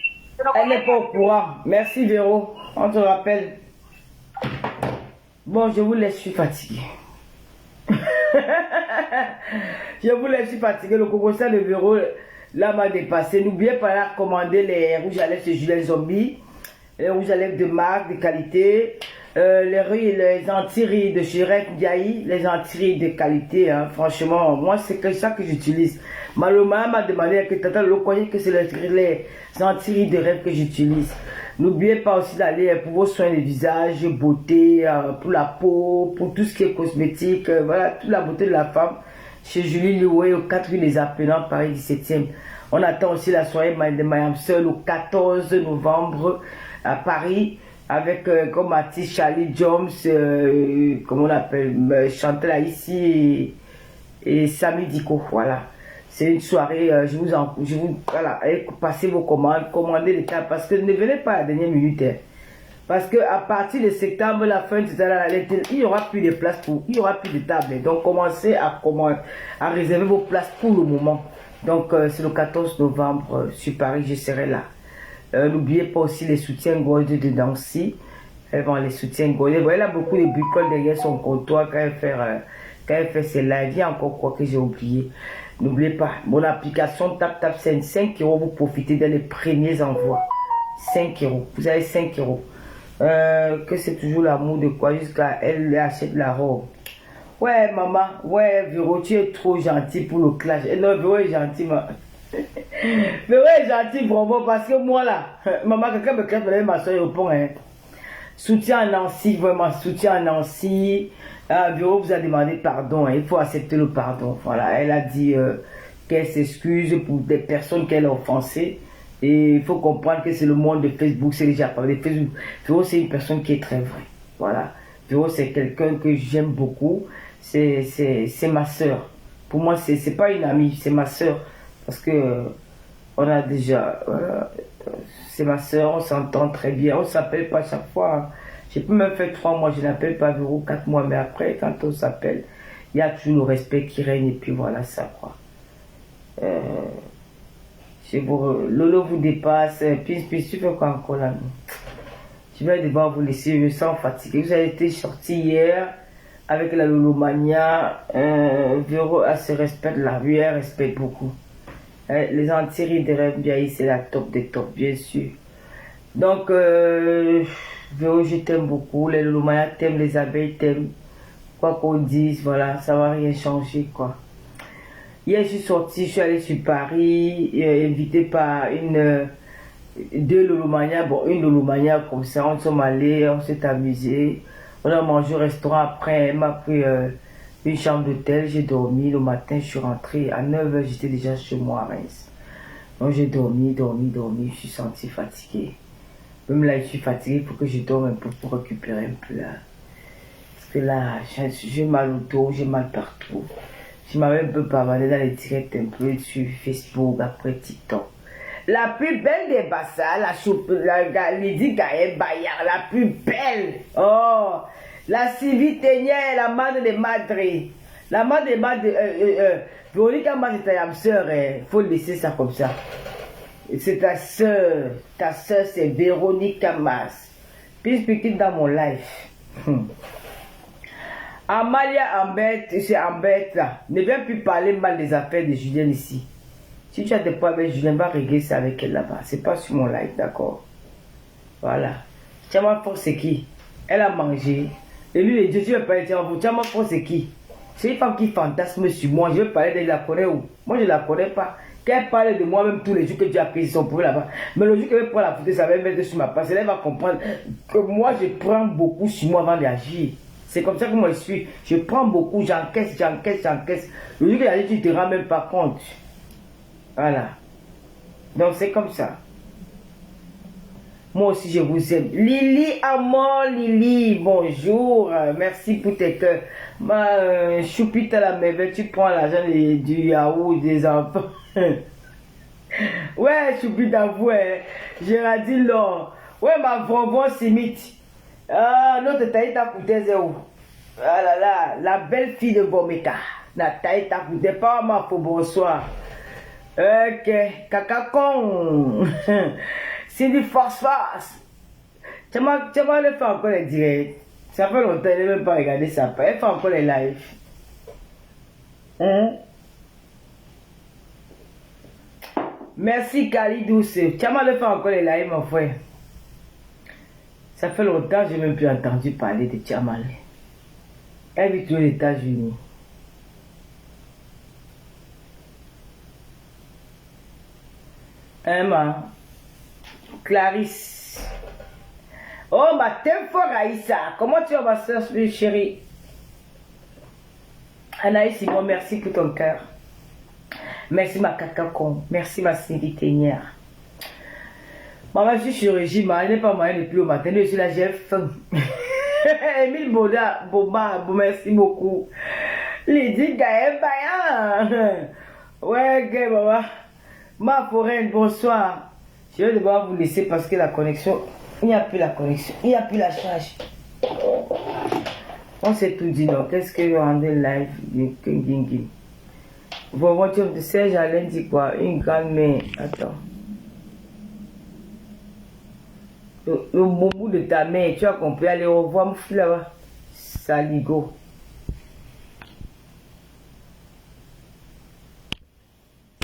Elle n'est pas au courant. Merci, Véro. On te rappelle. Bon, je vous laisse, je suis fatigué. Je vous laisse, je suis fatigué. Le cocosa de Véro, là, m'a dépassé. N'oubliez pas de commander les rouges à lèvres de Julien Zombie, les rouges à lèvres de marque, de qualité, les anti-rides de Chirec Diaye, les anti-rides de qualité. Hein. Franchement, moi, c'est que ça que j'utilise. Maloma m'a demandé que Tata le croyait que c'est les anti-rides de rêve que j'utilise. N'oubliez pas aussi d'aller pour vos soins de visage, beauté, pour la peau, pour tout ce qui est cosmétique, voilà, toute la beauté de la femme. Chez Julie Loué, au 4 rue des Appelants, Paris 17e. On attend aussi la soirée de Mayam Seul au 14 novembre à Paris, avec comme artiste Charlie Jones, comment on appelle, Chantal ici et Samy Diko, voilà. C'est une soirée, voilà, allez passer vos commandes, commandez les tables, parce que ne venez pas à la dernière minute. Hein. Parce que à partir de septembre, la fin, il n'y aura plus de place pour, il n'y aura plus de tables. Donc commencez à réserver vos places pour le moment. Donc c'est le 14 novembre sur Paris, je serai là. N'oubliez pas aussi les soutiens Gold de Nancy. Les soutiens Gold. Vous voyez là beaucoup de bricoles derrière son comptoir quand elle fait ses lives. Il y a encore quoi que j'ai oublié. N'oubliez pas, mon application TapTap, c'est 5 €. Vous profitez dans les premiers envois. 5 €. Vous avez 5 €. Que c'est toujours l'amour de quoi jusqu'à elle achète la robe. Ouais, maman. Ouais, Véro, tu es trop gentil pour le clash. Non, Véro est gentil, maman. Véro est gentil, vraiment, parce que moi là, maman, quelqu'un me clash, ma soeur au pont, hein. Soutien à Nancy, vraiment, soutien à Nancy. Véro vous a demandé pardon, hein. Il faut accepter le pardon. Voilà, elle a dit qu'elle s'excuse pour des personnes qu'elle a offensées. Et il faut comprendre que c'est le monde de Facebook, c'est déjà parlé de Facebook. Véro, c'est une personne qui est très vraie. Voilà. Véro, c'est quelqu'un que j'aime beaucoup. C'est ma soeur. Pour moi, c'est pas une amie, c'est ma soeur. Parce que on a déjà... c'est ma soeur, on s'entend très bien. On s'appelle pas chaque fois. Je peux même faire 3 mois, je n'appelle pas Véro, 4 mois, mais après, quand on s'appelle, il y a toujours le respect qui règne, et puis voilà ça, quoi. Lolo vous dépasse, puis tu fais quoi encore là? Je vais devoir vous laisser, je me sens fatigué. Vous avez été sorti hier avec la Lolomania. Véro a ce respect de la vie, elle respecte beaucoup. Les anti de rêve, c'est la top des tops, bien sûr. Donc, Véro, je t'aime beaucoup. Les Lolomania t'aiment, les abeilles t'aiment. Quoi qu'on dise, voilà, ça va rien changer, quoi. Hier, je suis sorti, je suis allé sur Paris, invité par deux Lolomania, bon, une Lolomania comme ça, on s'est allés, on s'est amusé, on a mangé au restaurant, après elle m'a pris une chambre d'hôtel, j'ai dormi, le matin je suis rentré, à 9h j'étais déjà chez moi à Reims. Donc j'ai dormi, je suis senti fatigué. Même là je suis fatigué, il faut que je dorme un peu pour récupérer un peu là. Parce que là, j'ai mal au dos, j'ai mal partout. Je m'avais un peu bavardé dans les directs un peu sur Facebook, après TikTok. La plus belle des bassins, la Lydie Gaël Bayard, la plus belle. Oh, la Sylvie Ténière, la madre de Madrid. La madre de Madrid, Véronique Amas, c'est ta soeur, faut laisser ça comme ça. C'est ta soeur c'est Véronique Amas. Puis je dans mon life. Amalia embête, c'est embête là. Ne viens plus parler mal des affaires de Julien ici. Si tu as des problèmes avec Julien, va régler ça avec elle là-bas. C'est pas sur mon live, d'accord? Voilà. Tiama Force c'est qui? Elle a mangé. Et lui, les dieux, tu veux parler de Tiama Force c'est qui? C'est une femme qui fantasme sur moi. Je veux parler d'elle, je la connais où? Moi, je la connais pas. Qu'elle parle de moi-même tous les jours que tu as pris son pour là-bas. Mais le jour qu'elle prend la photo, ça va mettre sur ma page. Elle va comprendre que moi, je prends beaucoup sur moi avant d'agir. C'est comme ça que moi je suis. Je prends beaucoup, j'encaisse. Le jour que tu ne te rends même pas compte. Voilà. Donc c'est comme ça. Moi aussi je vous aime. Lily Amor, Lily, bonjour. Merci pour tes cœurs. Ma choupite à la merveille, tu prends l'argent du yaourt des enfants. Ouais, choupite à vous. Géraldine Laure. Ouais, ma bonbon simite. Ah, notre taïta coûtait zéro. Ah là là, la belle fille de Bomeka. La taïta coûtait pas ma faux bonsoir. Ok, Kakakon. Cindy Force. Tu m'as fait encore les directs. Ça fait longtemps, elle n'a même pas regardé ça. Elle fait encore les lives. Merci Kali Douce. Tu m'as fait encore les lives, mon frère. Ça fait longtemps que je n'ai même plus entendu parler de Tchamal. Elle vit aux États-Unis. Emma. Clarisse. Oh, ma thème fort Aïssa. Comment tu vas, ma soeur chérie? Anaïs Simon, merci pour ton cœur. Merci ma Kakakon. Merci ma Cindy Ténière. Maman, je suis sur le régime, elle n'est pas moyen depuis au matin, je suis là, j'ai faim. Emile Boda, Boba, merci beaucoup. Lydie Gaël Bayan. Ouais, ok, maman. Ma foraine, bonsoir. Je vais devoir vous laisser parce que la connexion, il n'y a plus la connexion, il n'y a plus la charge. On s'est tout dit, donc, qu'est-ce que vous rendez live? Vos voitures de Serge Alain dit quoi? Une grande main, attends. Le bon bout de ta main, tu as compris, allez au revoir, mon fils là-bas. Saligo.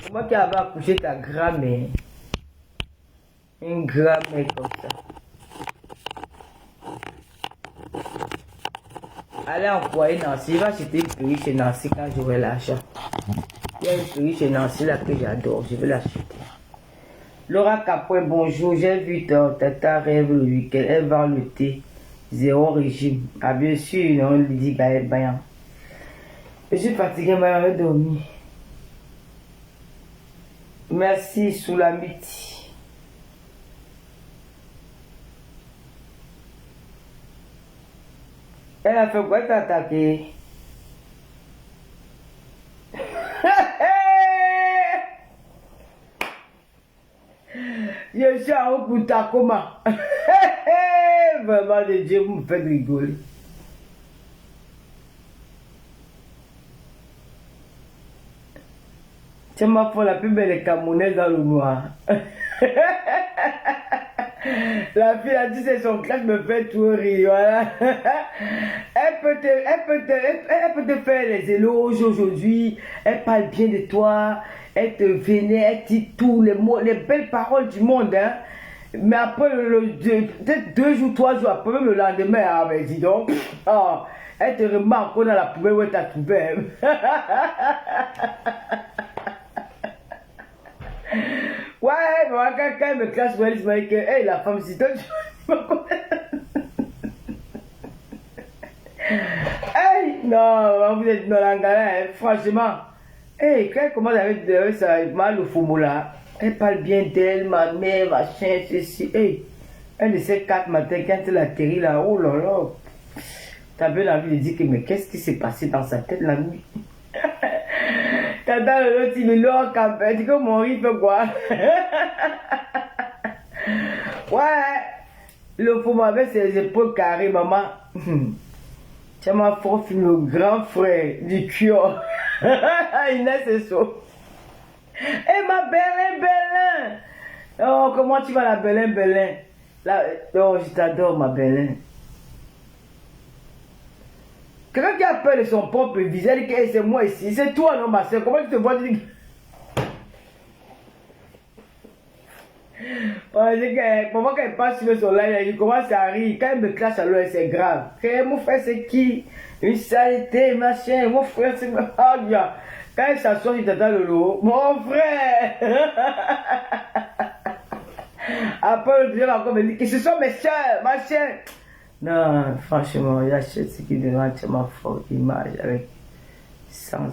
C'est moi qui avais accouché ta grand-mère. Une grand-mère comme ça. Allez employer Nancy, il va acheter une perruque chez Nancy quand j'aurai l'argent. Il y a une perruque chez Nancy là que j'adore, je vais l'acheter. Laura Capoin, bonjour, j'ai vu Tata rêve le week-end, elle vend le thé, zéro régime. Ah bien sûr, non, Lydie Gaël Bayan. Je suis fatigué, mais je vais dormir. Merci, Soulamiti. Elle a fait quoi t'attaquer? Je suis en Okutakoma. vraiment de Dieu, vous me faites rigoler. Tiens, ma foi, la plus belle est camerounaise dans le noir. La fille a dit c'est son classe me fait tout rire, voilà. Elle peut te faire les éloges aujourd'hui, elle parle bien de toi, elle te vénère, elle dit tous les mots, les belles paroles du monde, hein. Mais après, peut-être 2 jours, 3 jours après, même le lendemain, ah, mais dis donc, oh, elle te remarque dans la poubelle où elle t'a trouvé. Ouais, mais quand elle me classe, elle me dit que, hey, la femme, si toi, tu me connais. Hey, non, vous êtes dans la galère, hein, franchement. Hey, quand elle commence avec ça, mal au fomo là, elle parle bien d'elle, ma mère, machin, ceci. Hey, un de ces 4 matins, quand elle atterrit là, oh là là, t'as bien envie de dire que, mais qu'est-ce qui s'est passé dans sa tête la nuit? T'entends l'autre, il est là, campé, tu dis que mon riz fait quoi? Ouais, le fou avec ses épaules carrées, maman. Tu m'as fait le grand frère du cure. Inès est chaud. Eh ma Belin. Oh, comment tu vas la Belin? Là, oh, je t'adore ma Belin. Quelqu'un qui a peur de son propre visage, il dit que c'est moi ici. C'est toi, non, ma soeur. Comment tu te vois? Pour moi, quand elle passe sur le soleil, il commence à rire. Quand elle me clash à l'œil, c'est grave. Mon frère, c'est qui? Une saleté, machin. Mon frère, c'est. Oh, bien. Quand elle s'assoit, il t'attend le lot. Mon frère! Après, le deuxième encore me dit que ce sont mes soeurs, machin. Non, franchement, il achète ce qui devant ma forte image avec 100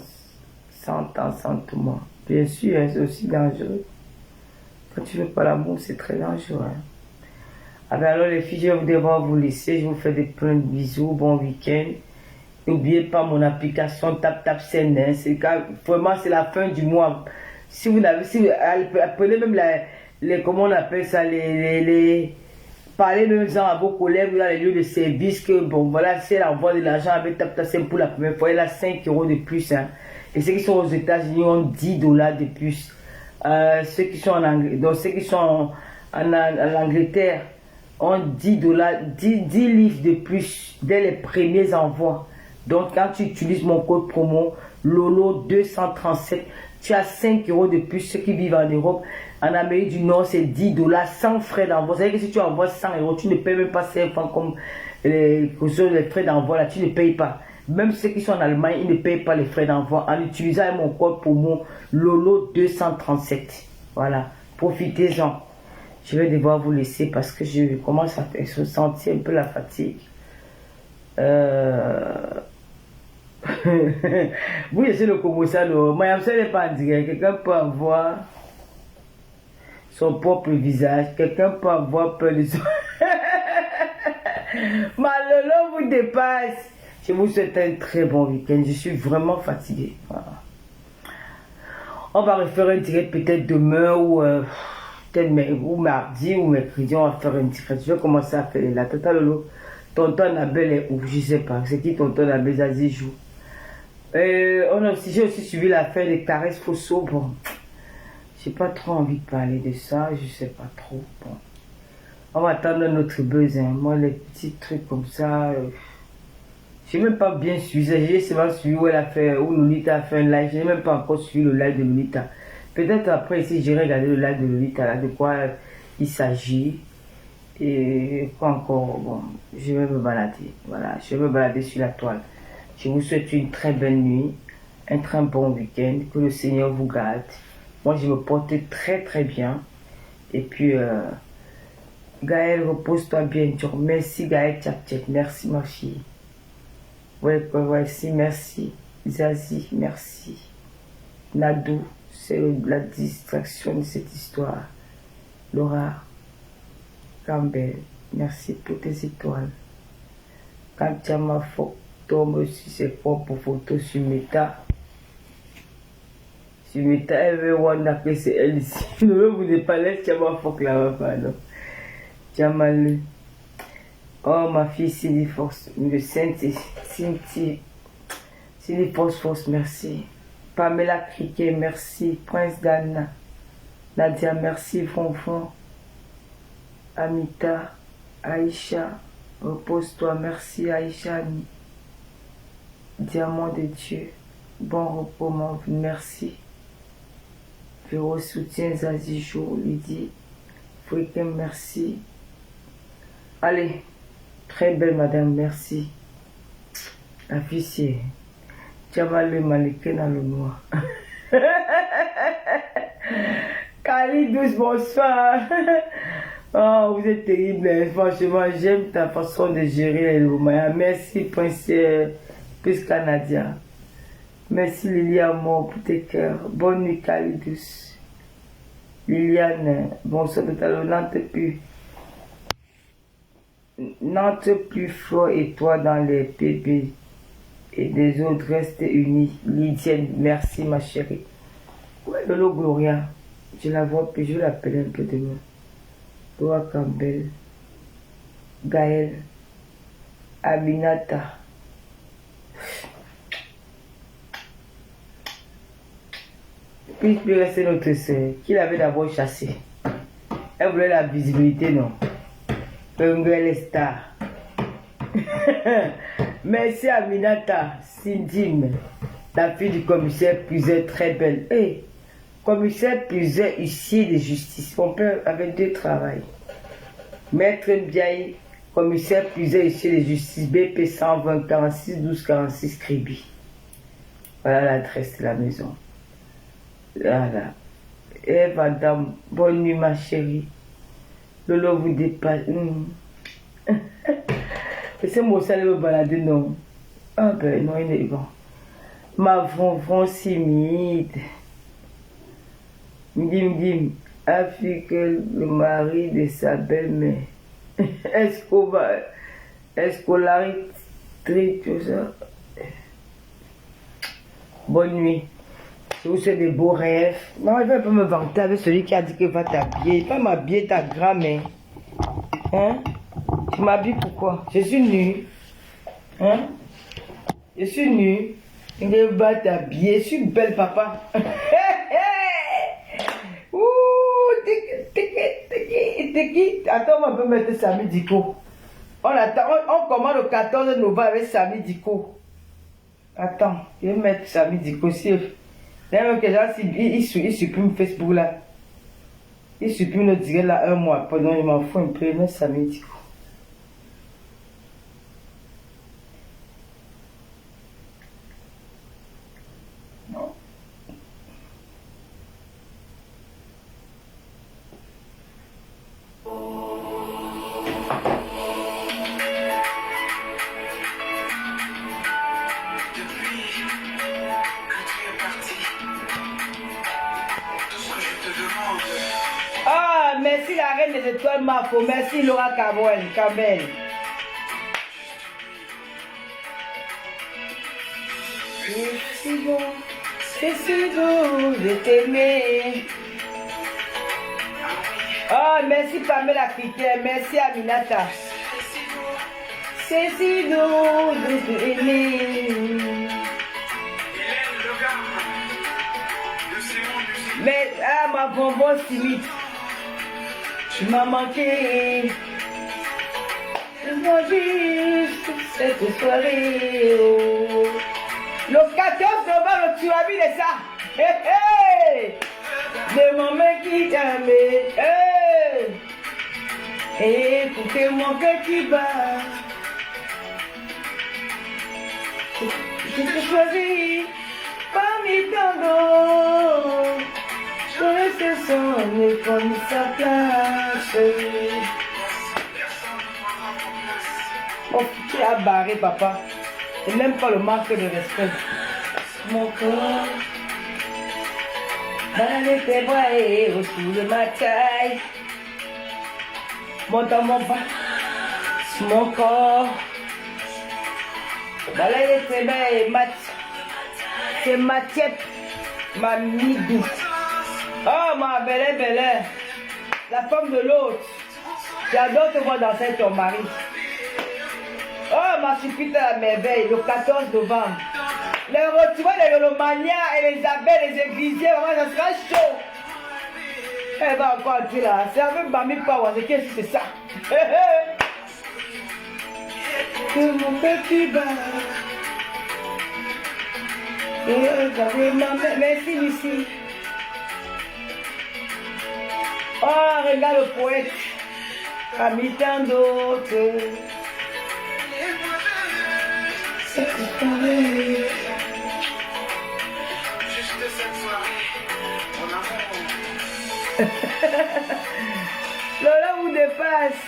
ans sans tout le monde. Bien sûr, c'est aussi dangereux. Quand tu ne fais pas l'amour, c'est très dangereux. Hein. Ah ben alors les filles, je vais devoir vous laisser. Je vous fais des plein de bisous. Bon week-end. N'oubliez pas mon application Tap Send. Hein. Vraiment, c'est la fin du mois. Si vous n'avez, appelez même les, comment on appelle ça, parlez même à vos collègues dans les lieux de service que, bon, voilà, si elle envoie de l'argent avec TapTapSend pour la première fois, elle a 5 € de plus. Hein. Et ceux qui sont aux États-Unis ont 10 $ de plus. Ceux qui sont en Angleterre, donc ceux qui sont en Angleterre ont 10 livres de plus dès les premiers envois. Donc, quand tu utilises mon code promo LOLO237, tu as 5 € de plus. Ceux qui vivent en Europe, en Amérique du Nord, c'est 10 $ sans frais d'envoi. C'est-à-dire que si tu envoies 100 €, tu ne payes même pas 5 francs comme les frais d'envoi. Là, tu ne payes pas. Même ceux qui sont en Allemagne, ils ne payent pas les frais d'envoi en utilisant mon code promo LOLO237. Voilà, profitez-en. Je vais devoir vous laisser parce que je commence à sentir un peu la fatigue. Oui, c'est le Komosano. Moi, je ne sais pas dire. Quelqu'un peut avoir son propre visage. Quelqu'un peut avoir peur de son. Malheureusement, vous dépasse. Je vous souhaite un très bon week-end. Je suis vraiment fatigué. Voilà. On va refaire un direct peut-être demain ou ou mardi ou mercredi. On va faire un direct. Je vais commencer à faire la Tata Lolo. Tonton Annabelle est où? Je ne sais pas. C'est qui Tonton Annabelle? Zazie joue. J'ai aussi suivi l'affaire des caresses Fosso. Bon, j'ai pas trop envie de parler de ça. Je sais pas trop. Bon. On va attendre notre buzz. Hein. Moi, les petits trucs comme ça. J'ai même pas bien suivi. J'ai seulement suivi où elle a fait, où Lolita a fait un live. J'ai même pas encore suivi le live de Lolita. Peut-être après ici, j'irai regarder le live de Lolita, là, de quoi il s'agit. Et quoi encore? Bon, je vais me balader. Voilà, je vais me balader sur la toile. Je vous souhaite une très belle nuit, un très bon week-end. Que le Seigneur vous garde. Moi, je me porte très très bien. Et puis, Gaël, repose-toi bien. Merci Gaël, tchap. Merci ma fille. Ouais, merci. Zazie, merci. Nadou, c'est la distraction de cette histoire. Laura Campbell, merci pour tes étoiles. Quand tu as ma photo, tombe sur ses propres photos sur Meta. Sur Meta, elle veut voir que c'est elle ici. Ne vous n'êtes pas laisse, tu as ma photo là-bas, non. Tu as mal. Oh, ma fille Cindy Force, le Cindy Force, merci. Pamela Criquet, merci. Prince Dana, Nadia, merci. Fonfon, Amita, Aïcha, repose-toi, merci. Aïcha, Diamant de Dieu, bon repos, mon merci. Véro soutien, Zazijo, Lydie, Fouiquet, merci. Allez, très belle madame, merci. Officier, Jamal le Maliké dans le noir. Kali douce, bonsoir. Oh, vous êtes terrible, franchement, j'aime ta façon de gérer les Loumaya. Merci, princesse, plus canadien. Merci Liliane, mon pour tes cœurs. Bonne nuit, Kali douce. Liliane, bonsoir, de n'entre plus. N'entre plus fort et toi dans les PB et des autres restent unis. Lydienne, merci ma chérie. Où est Lolo Gloria? Je la vois plus, je l'appelle un peu demain. Laura Campbell, Gaël, Aminata. Puis peut rester notre soeur, qui l'avait d'abord chassé. Elle voulait la visibilité, non? Les stars. Merci Aminata, Cindy, la fille du commissaire Puiset, très belle. Hey, commissaire Puiset, huissier de justice. Mon père avait deux travails. Maître Biaï, commissaire Puiset, huissier de justice, BP 120 46 12 46 Kribi. Voilà l'adresse de la maison. Voilà. Et madame, bonne nuit ma chérie. Lolo vous dépasse. Et c'est moi ça me balader, non. Ah ben non, il est bon. Ma vonvon simide. Mdim, Afrique, le mari de sa belle-mère. Escolarité, tout ça. Bonne nuit. Je vous souhaite des beaux rêves. Non, il ne va pas me vanter avec celui qui a dit qu'il va t'habiller. Il va m'habiller ta grand-mère. Hein? Tu m'habilles pourquoi? Je suis nue. Hein? Je suis nue. Il va t'habiller. Je suis belle, papa. Attends, on peut mettre Samy Diko. On commande le 14 novembre avec Samy Diko. Attends, je vais mettre Samy Diko. Même que là, il supprime Facebook là. Il supprime le direct là 1 mois. Pendant il m'en fout un peu, mais Samy Diko. Merci la reine des étoiles Mafo. Merci Laura Campbell. C'est si doux de t'aimer. Oh, merci Pamela Criquet. Merci Aminata. C'est si doux de t'aimer. Mais, ah, ma bonbon timide. Tu m'as manqué. Je vois juste cette soirée. Oh. Le 14 novembre, tu as vu de ça. Hey, hey. De mon mec qui t'aimait. Hey. Écoutez mon cœur qui bat. Je te choisis parmi tant d'autres. Je laisse sonner comme sa place. Oh, tu as barré, papa. Et même pas le manque de respect. Mon corps, dans tes bras et autour de ma taille. Monte dans mon bas, mon corps. Dans tes bras et c'est ma tiette, ma midou. Oh, ma belle, la femme de l'autre. J'adore te voir danser ton mari. Oh, ma supite à la merveille, le 14 novembre. Le retour des Lolomania, Elisabeth, les églisiers, vraiment, ça sera chaud. Elle va encore entrer là. C'est avec Bami Power, qu'est-ce que c'est ça? Que mon petit bar. Merci Lucie. Oh, regarde le poète. Parmi tant d'autres. Lola vous dépasse.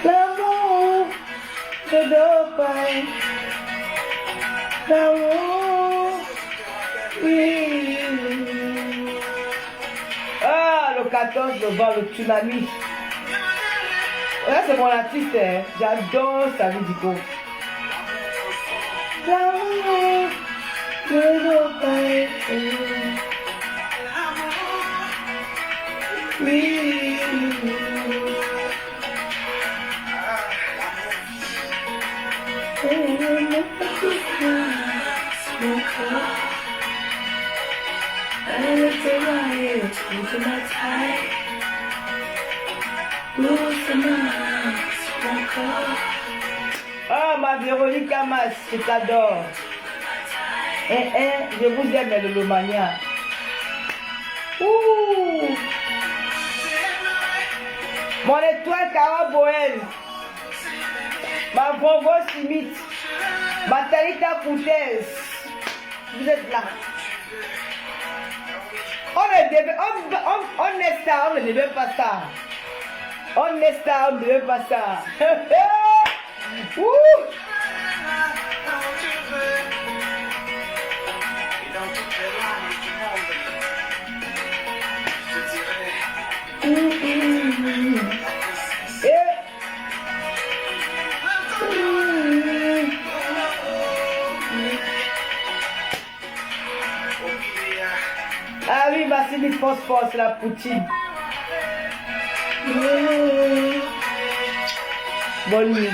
L'amour te dope, l'amour, oui. Ah, le 14 novembre, le tsunami. Là, c'est mon artiste, hein. J'adore sa musique. L'amour te dope, oui. Ah, ma Véronique Amas, je t'adore. Je vous aime, le Lomania. Ouh. Mon étoile Cara Boel. Ma Bongo Simite. Ma Talita Coutez. Vous êtes là. On est star, on ne devait pas ça. On est star, on ne devait pas ça. Ah oui, Vassili Phosphore, c'est la poutine. Bonne nuit.